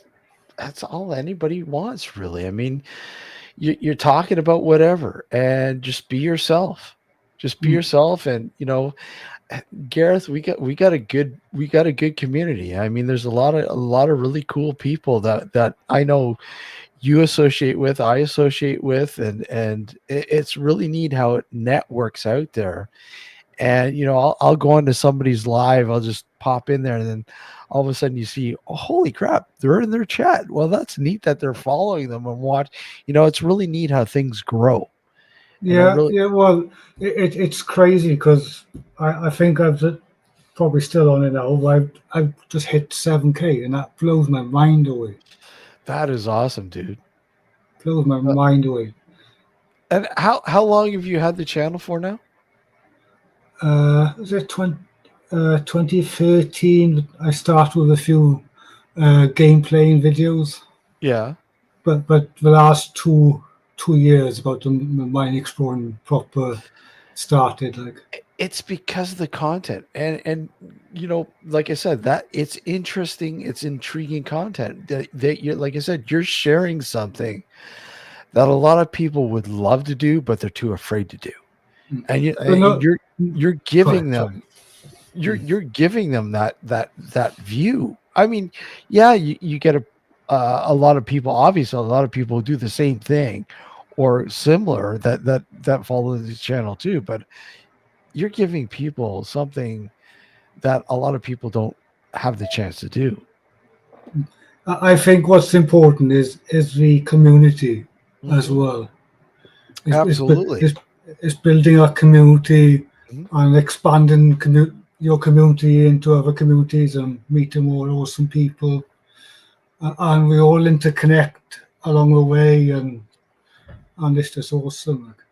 all anybody wants, really. I mean, you're talking about whatever, and just be yourself. Just be Mm. yourself, and Gareth, we got a good community. I mean, there's a lot of really cool people that I know you associate with, I associate with, and it's really neat how it networks out there. And I'll go into somebody's live, I'll just pop in there, and then all of a sudden you see, oh, holy crap, they're in their chat. Well, that's neat that they're following them and watch. It's really neat how things grow. And I yeah, really yeah. Well, it's crazy because I think probably still on it now. I've just hit 7K, and that blows my mind away. That is awesome, dude. Blows my mind away. And how long have you had the channel for now? Was it 2013? I started with a few game playing videos, Yeah. but the last two years, about the mine exploring proper started. Like, It's because of the content, and like I said, that it's interesting, it's intriguing content that you, like I said, you're sharing something that a lot of people would love to do, but they're too afraid to do. And but not, you're giving correct, sorry. them you're giving them that view. I mean, yeah, you get a lot of people, obviously a lot of people who do the same thing or similar that follow this channel too, but you're giving people something that a lot of people don't have the chance to do. I think what's important is the community as Mhm. well. Absolutely. It's building a community Mhm. and expanding your community into other communities and meeting more awesome people. And we all interconnect along the way, and it's just awesome. Like,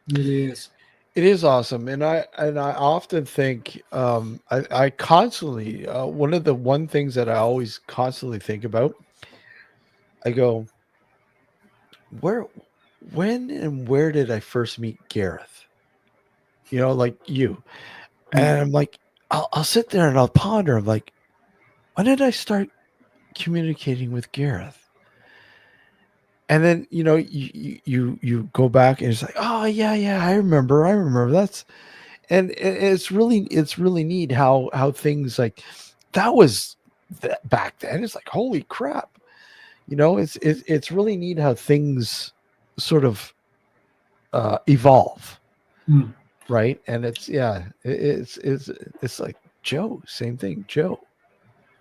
it really is. It is awesome, and I often think, I constantly, one things that I always constantly think about. I go, where, when, and where did I first meet Gareth? Like you, and I'm like, I'll sit there and I'll ponder. I'm like, when did I start communicating with Gareth? And then you go back and it's like, oh yeah, I remember that's. And it's really neat how things like that was back then. It's like, holy crap. It's really neat how things sort of evolve, Mm. right? And it's like Joe, same thing, Joe.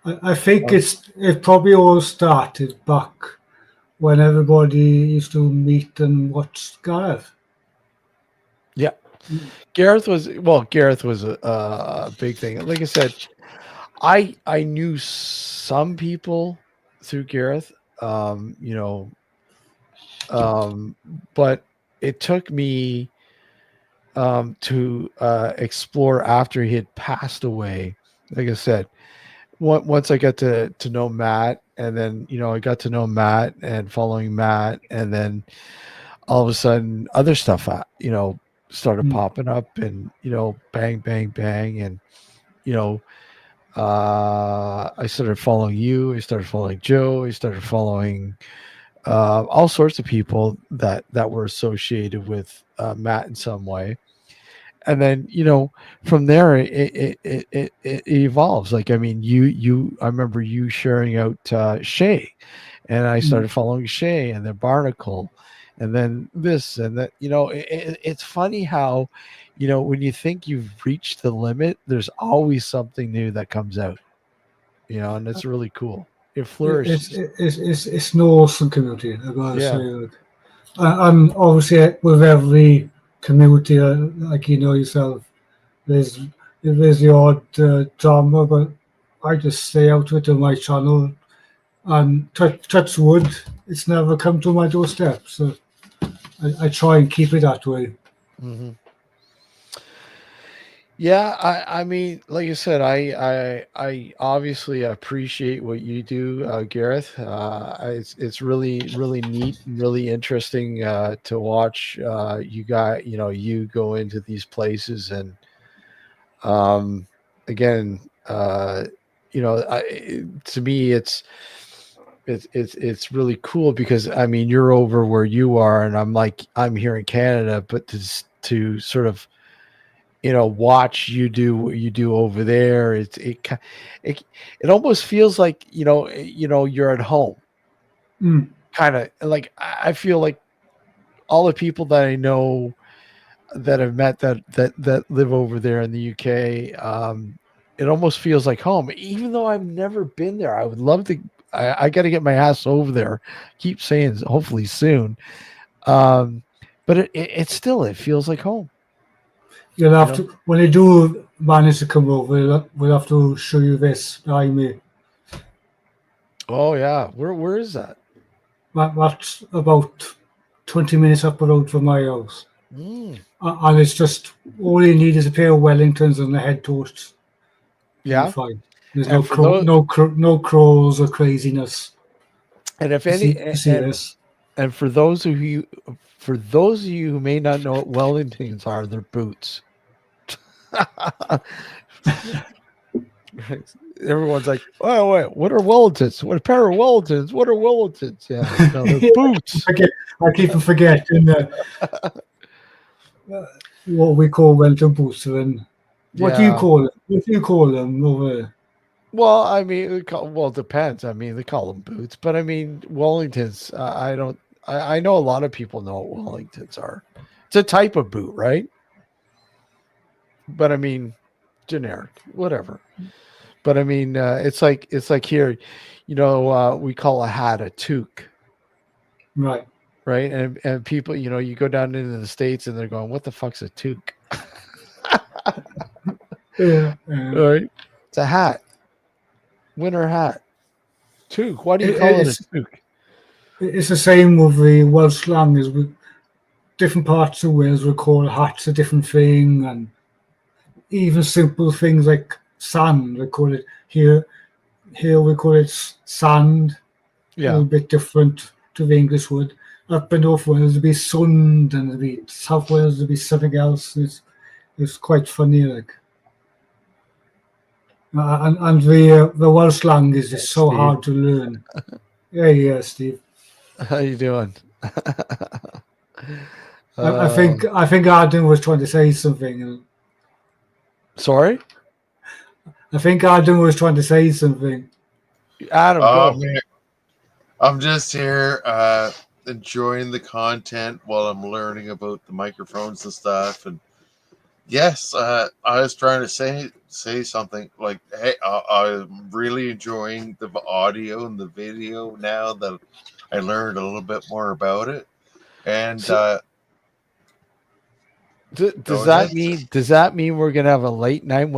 I think Um, it probably all started back when everybody used to meet and watch Gareth. yeah, Gareth was a big thing. Like I said, I knew some people through Gareth, you know, but it took me to explore after he had passed away. Like I said, once I got to know Matt, and then I got to know Matt and following Matt, and then all of a sudden other stuff started popping up, and bang bang bang, and you know I started following you, I started following Joe, I started following all sorts of people that were associated with Matt in some way. And then from there it evolves. Like, I mean, I remember you sharing out Shay, and I started following Shay, and then Barnacle, and then this and that. It's funny how when you think you've reached the limit, there's always something new that comes out, and it's really cool. It flourishes. It's an awesome community, I gotta say. Yeah. Like, and obviously with every community, like yourself, there's the odd drama, but I just stay out of it on my channel, and touch wood, it's never come to my doorstep. So I try and keep it that way. Mm-hmm. Yeah, I mean, like I said, I obviously appreciate what you do, Gareth. It's really neat and really interesting to watch you go into these places, and again, to me, it's really cool because I mean, you're over where you are, and I'm here in Canada, but to sort of watch you do what you do over there. It almost feels like you're at home. Kind of like I feel like all the people that I know that I've met that live over there in the UK. It almost feels like home, even though I've never been there. I would love to. I got to get my ass over there. Keep saying hopefully soon. But it still feels like home. You'll have to, when you do manage to come over, we'll have to show you this behind me. Oh yeah, where is that? That's about 20 minutes up the road from my house. And it's just, all you need is a pair of Wellingtons and a head toast. Yeah. You're fine. There's And no crawls or craziness. And if You any, see this. and for those of you who may not know what Wellingtons are, they're boots. Everyone's like, "Oh wait, what are Wellingtons? What a pair of Wellingtons? What are Wellingtons?" Yeah, no, they're boots. I keep forgetting what we call Wellington boots. And what do you call it? What do you call them over there? Well, I mean, it depends. I mean, they call them boots, but I mean, Wellingtons. I don't. I know a lot of people know what Wellingtons are. It's a type of boot, right? But I mean, generic, whatever. But I mean, it's like here, we call a hat a toque. Right. Right. And people, you go down into the States and they're going, what the fuck's a toque? Yeah. All right. It's a hat. Winter hat. Toque. Why do you call it a toque? It's the same with the Welsh slang. Is with different parts of Wales we call hats a different thing, and even simple things like sand, we call it here we call it sand. Yeah. A little bit different to the English word. Up in North Wales it'd be sund, and it'd be South Wales it'd be something else. It's quite funny, like. And the Welsh slang is just so Steve. hard to learn. Yeah, Steve. How you doing? I think Arden was trying to say something. Sorry? I think Arden was trying to say something. Adam, Oh go. man, I'm just here enjoying the content while I'm learning about the microphones and stuff. And yes, I was trying to say something like, hey, I'm really enjoying the audio and the video now that I learned a little bit more about it. And Does Go that ahead. mean? Does that mean we're gonna have a late night?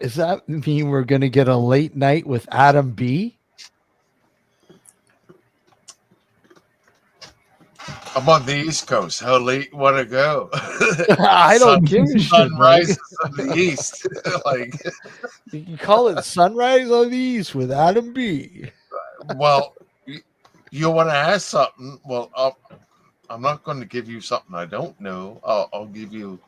Does that mean we're gonna get a late night with Adam B? I'm on the East Coast. How late you want to go? I don't give a shit, Sun man. rises in the east. Like, You can call it Sunrise on the East with Adam B. well, you want to ask something? Well, I'm not going to give you something I don't know. I'll give you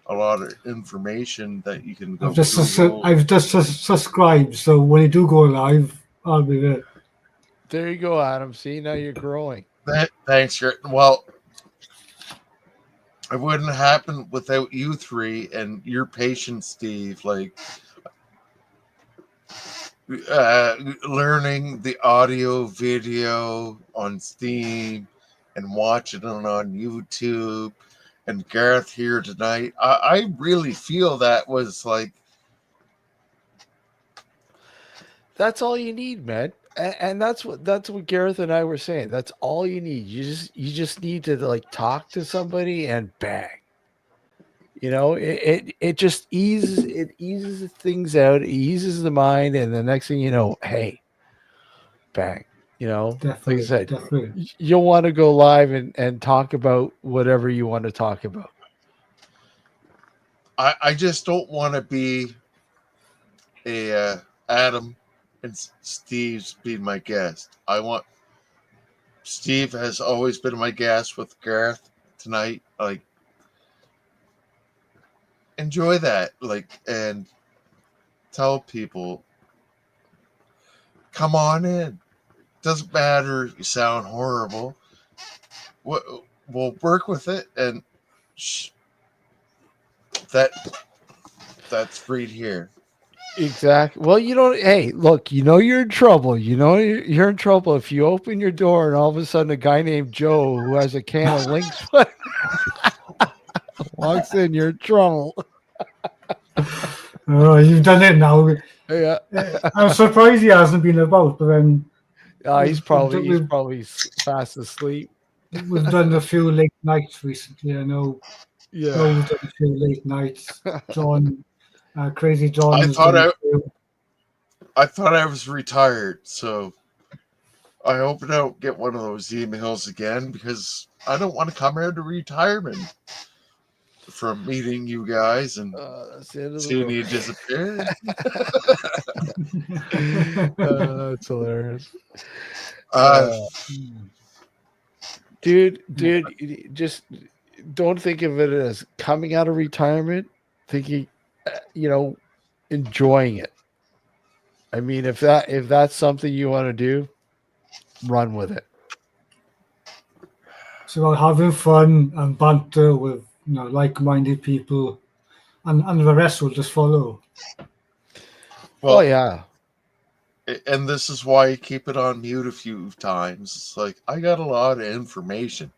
a lot of information that you can go Google. I've just subscribed, so when you do go live, I'll be there. There you go, Adam. See, now you're growing. Thanks. Well, it wouldn't happen without you three and your patience, Steve. Like, learning the audio video on Steam and watching it on YouTube, and Gareth here tonight. I really feel that was like, That's all you need, man. And that's what Gareth and I were saying. That's all you need. You just need to like talk to somebody and bang. You know, it just eases things out, it eases the mind, and the next thing you know, hey, bang. You know, Definitely, like I said, definitely. you'll want to go live and talk about whatever you want to talk about. I just don't want to be a Adam and Steve's being my guest. I want Steve has always been my guest with Gareth tonight. Like, enjoy that, like, and tell people, come on in. Doesn't matter. You sound horrible. We'll work with it, and that's freed here. Exactly. Well, you know, hey, look, you know you're in trouble. You know you're in trouble if you open your door and all of a sudden a guy named Joe who has a can of Lynx walks in. You're in trouble. Oh, you've done it now. Yeah. I'm surprised he hasn't been about, but then He's probably fast asleep. we've done a few late nights recently. I know. Yeah. Joe's done a few late nights. John, Crazy John. I has thought done a few. I thought I was retired, so I hope I don't get one of those emails again, because I don't want to come out of retirement from meeting you guys and That's the end of the seeing world. you disappear. That's hilarious. Uh, dude, just don't think of it as coming out of retirement. Thinking, enjoying it. I mean, if that's something you want to do, run with it. So having fun and banter with like-minded people, and the rest will just follow. well, yeah. And this is why I keep it on mute a few times. It's like, I got a lot of information.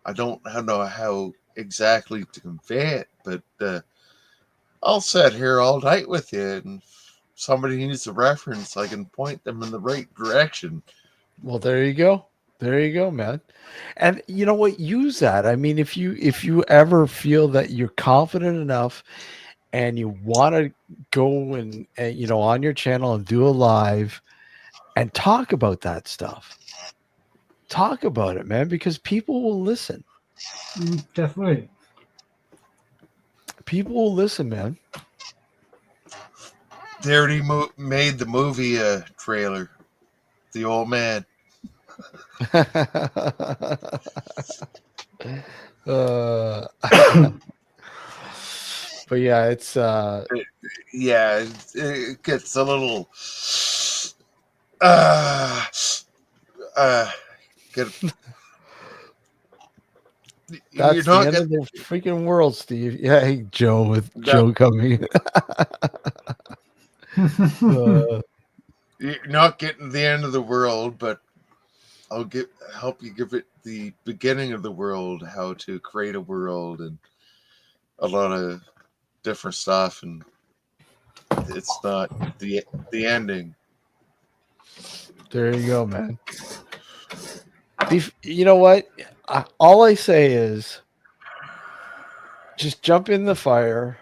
I don't know how exactly to convey it, but I'll sit here all night with you, and if somebody needs a reference, I can point them in the right direction. Well, there you go. There you go, man. And you know what? Use that. I mean, if you ever feel that you're confident enough and you want to go and on your channel and do a live and talk about that stuff. Talk about it, man, because people will listen. Definitely. People will listen, man. They already made the movie trailer. The Old Man. But yeah, it's it gets a little get. That's the end of the freaking world, Steve. Yeah, hey, Joe Joe coming. You're not getting the end of the world, but I'll help you give it the beginning of the world, how to create a world, and a lot of different stuff, and it's not the ending. There you go, man. You know what? All I say is just jump in the fire,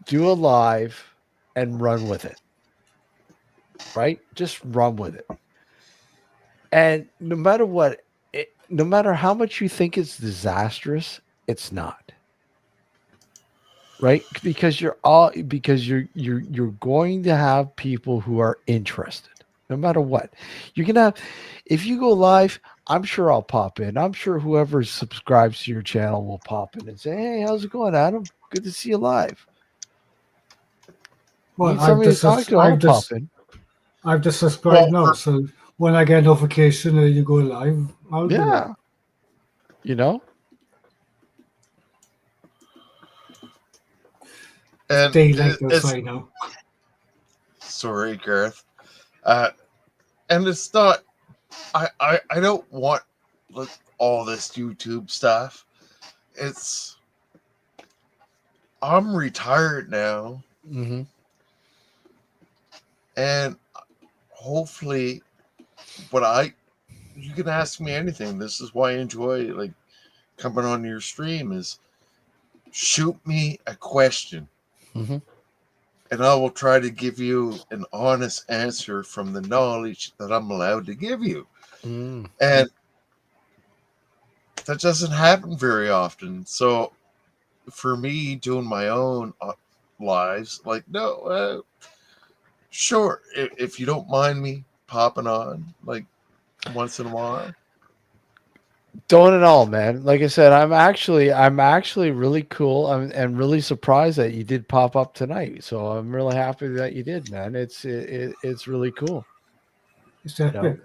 do a live, and run with it. Right? Just run with it. And no matter what, no matter how much you think it's disastrous, it's not. Right? Because you're going to have people who are interested, no matter what. You're gonna have, if you go live, I'm sure I'll pop in. I'm sure whoever subscribes to your channel will pop in and say, "Hey, how's it going, Adam? Good to see you live." Well, Need somebody to talk to? I'll pop in. I've just Well, subscribed now, so when I get a notification that you go live, I'll do it. Yeah. You know? and Daylight it's outside now. sorry, Gareth. And it's not. I don't want like all this YouTube stuff. It's. I'm retired now, Mm-hmm. and hopefully, you can ask me anything. This is why I enjoy like coming on your stream. Is shoot me a question, Mm-hmm. and I will try to give you an honest answer from the knowledge that I'm allowed to give you. Mm. And that doesn't happen very often. So for me doing my own lives, like, no, sure, if you don't mind me popping on like once in a while. Don't at all, man. Like I said, I'm actually really cool. And really surprised that you did pop up tonight. So I'm really happy that you did, man. It's really cool. It's You epic. know?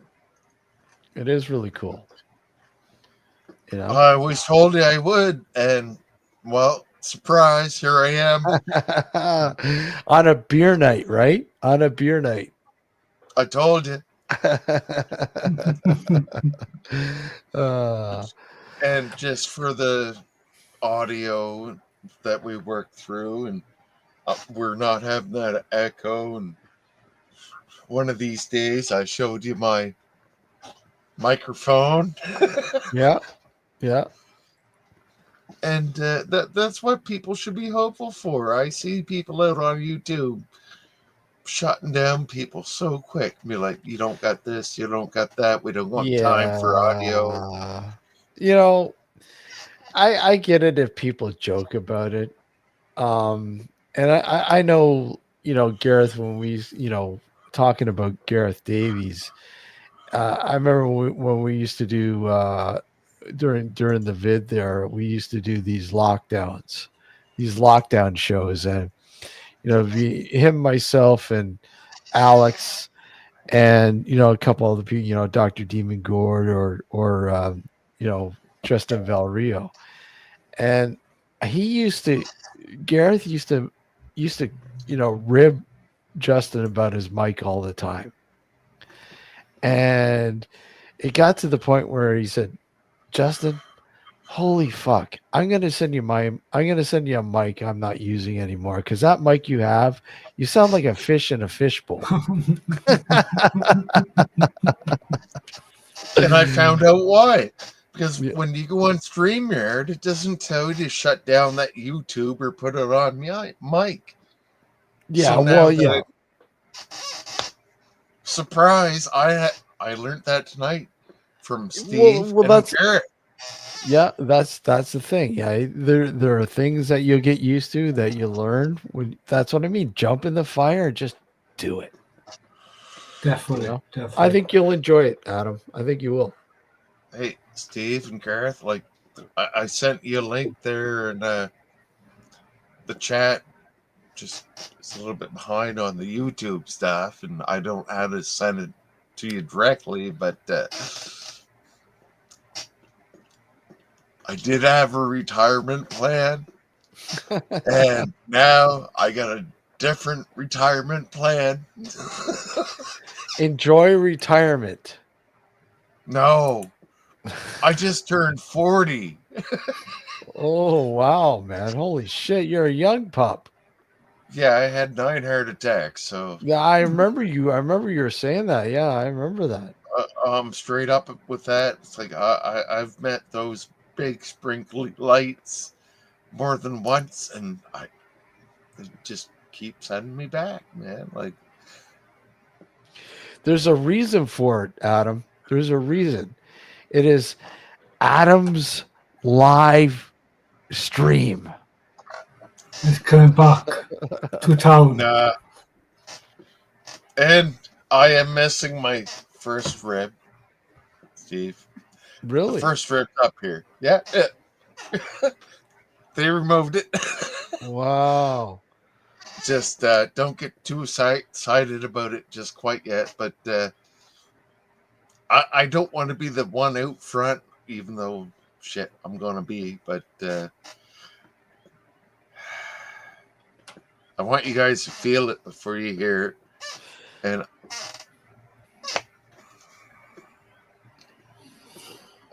It is really cool. You know? I always told you I would, and well, surprise, here I am. On a beer night, right? On a beer night. I told you. And just for the audio that we worked through, and we're not having that echo. And one of these days, I showed you my microphone. Yeah, yeah. And that's what people should be hopeful for. I see people out on YouTube shutting down people so quick. Be like, you don't got this, you don't got that. We don't want time for audio. Yeah. You know, I get it if people joke about it. And I know, Gareth, when we, talking about Gareth Davies, I remember when we used to do, during the vid there, we used to do these lockdown shows. And, him, myself, and Alex, and, a couple other people, Dr. Demon Gord or Tristan Valrio. And Gareth used to, rib Justin about his mic all the time. And it got to the point where he said, Justin, holy fuck, I'm going to send you a mic I'm not using anymore. Cause that mic you have, you sound like a fish in a fishbowl. And I found out why. Because when you go on StreamYard, it doesn't tell you to shut down that YouTube or put it on mic. Yeah, So surprise! I learned that tonight from Steve and that's Garrett. Yeah, that's the thing. Yeah, there are things that you'll get used to that you learn. That's what I mean. Jump in the fire and just do it. Definitely, definitely. I think you'll enjoy it, Adam. I think you will. Hey, Steve and Gareth, like I sent you a link there in the chat. Just it's a little bit behind on the YouTube stuff, and I don't have to send it to you directly, but I did have a retirement plan, and now I got a different retirement plan. Enjoy retirement. No, I just turned 40. Oh, wow, man. Holy shit. You're a young pup. Yeah, I had 9 heart attacks. So yeah, I remember you were saying that. Yeah, I remember that. Straight up with that. It's like I've met those big sprinkly lights more than once, and they just keep sending me back, man. Like, There's a reason for it, Adam. There's a reason. It is Adam's live stream. He's coming back to town. nah. And I am missing my first rib, Steve. Really? The first rib up here. Yeah. They removed it. Wow. Just don't get too excited about it just quite yet. But I don't want to be the one out front, even though shit I'm gonna be. But I want you guys to feel it before you hear it.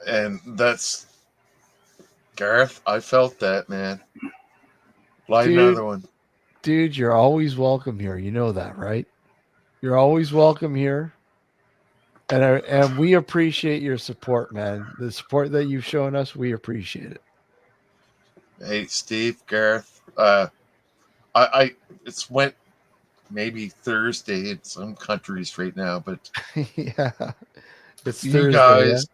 And that's Gareth. I felt that, man. Light another one. Dude, you're always welcome here. You know that, right? You're always welcome here. And we appreciate your support, man. The support that you've shown us, we appreciate it. Hey, Steve, Gareth. It's went maybe Thursday in some countries right now, but Yeah. It's you Thursday, guys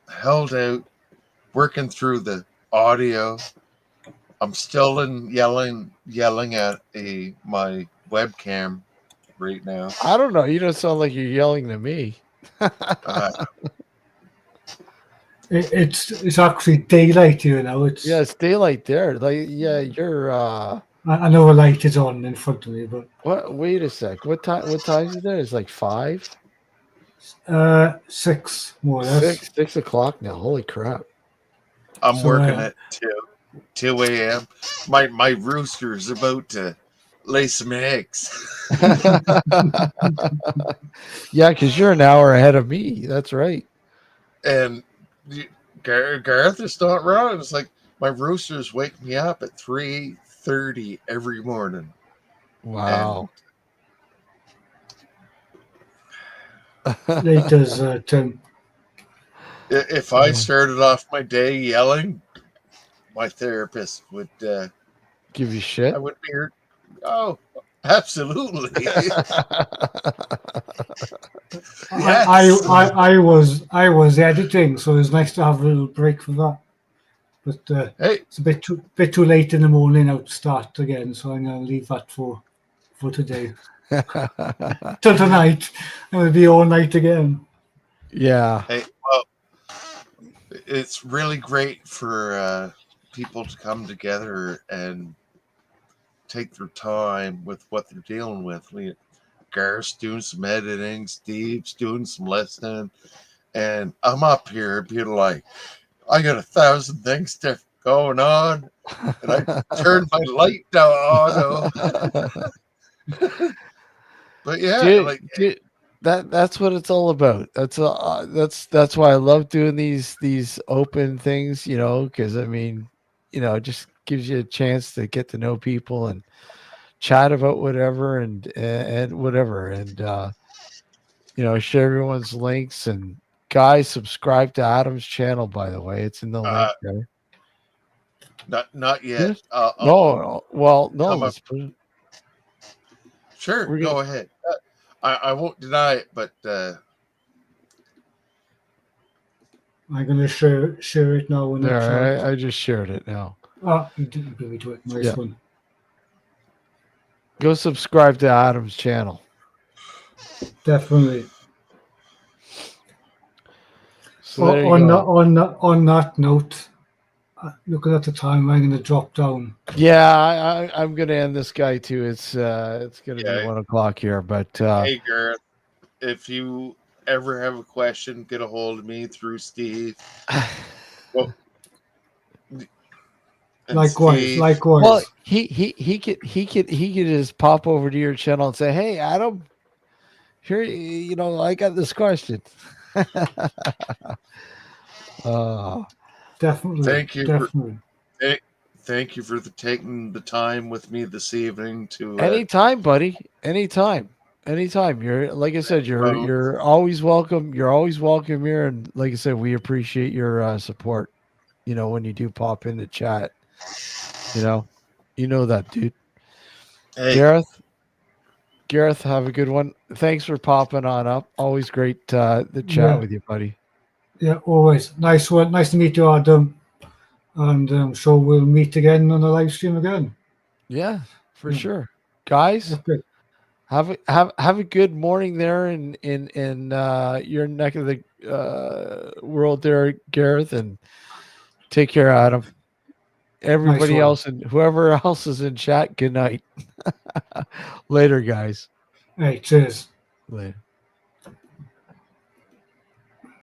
held out, working through the audio. I'm still yelling at my webcam right now. I don't know. You don't sound like you're yelling to me. It's actually daylight here now. It's It's daylight there. Like, yeah, you're I know a light is on in front of me, but what? Wait a sec. What time is it there? It's like 5? 6 more or less. 6 o'clock now. Holy crap. I'm working at 2 a.m. My rooster's about to lay some eggs. Yeah, because you're an hour ahead of me. That's right. And Gareth is not wrong. It's like my roosters wake me up at 3:30 every morning. Wow. Late as Tim. If I started off my day yelling, my therapist would give you shit. I would be here. Oh, absolutely. I was editing, so it's nice to have a little break for that. But it's a bit too late in the morning now to start again, so I'm gonna leave that for today. Till tonight, and it'll be all night again. Yeah. Hey, well, it's really great for people to come together and take their time with what they're dealing with. Gareth's doing some editing, Steve's doing some listening, and I'm up here being like, I got 1,000 things going on, and I turned my light down auto. But yeah, dude, that's what it's all about. That's why I love doing these open things, because I mean, it just gives you a chance to get to know people and chat about whatever and whatever, and share everyone's links. And guys, subscribe to Adam's channel, by the way. It's in the link there. Not yet. No. Let's put it. Sure, go ahead. I won't deny it, but I'm going to share it now. In the chat. I just shared it now. You didn't agree to it. Nice one. Go subscribe to Adam's channel. Definitely. So on that note, looking at the time, I'm going to drop down. Yeah, I'm going to end this guy too. It's going to be 1 o'clock here. But hey, Gareth, if you ever have a question, get a hold of me through Steve. Well, likewise. Well, he could just pop over to your channel and say, "Hey, Adam, here, I got this question." Definitely. Thank you. Definitely. Thank you for taking the time with me this evening. To anytime, buddy. Anytime. You're, like I said, you're always welcome. You're always welcome here, and like I said, we appreciate your support. When you do pop in the chat, You know that, dude. Hey, Gareth, have a good one. Thanks for popping on up. Always great to chat Yeah. with you, buddy. Yeah, always. Nice one. Nice to meet you, Adam. And I'm sure we'll meet again on the live stream again. Yeah, for Yeah. sure. Guys, Okay. have a good morning there in your neck of the world there, Gareth, and take care, Adam. Everybody one. else and whoever else is in chat, good night. Later, guys. Hey, cheers. Later.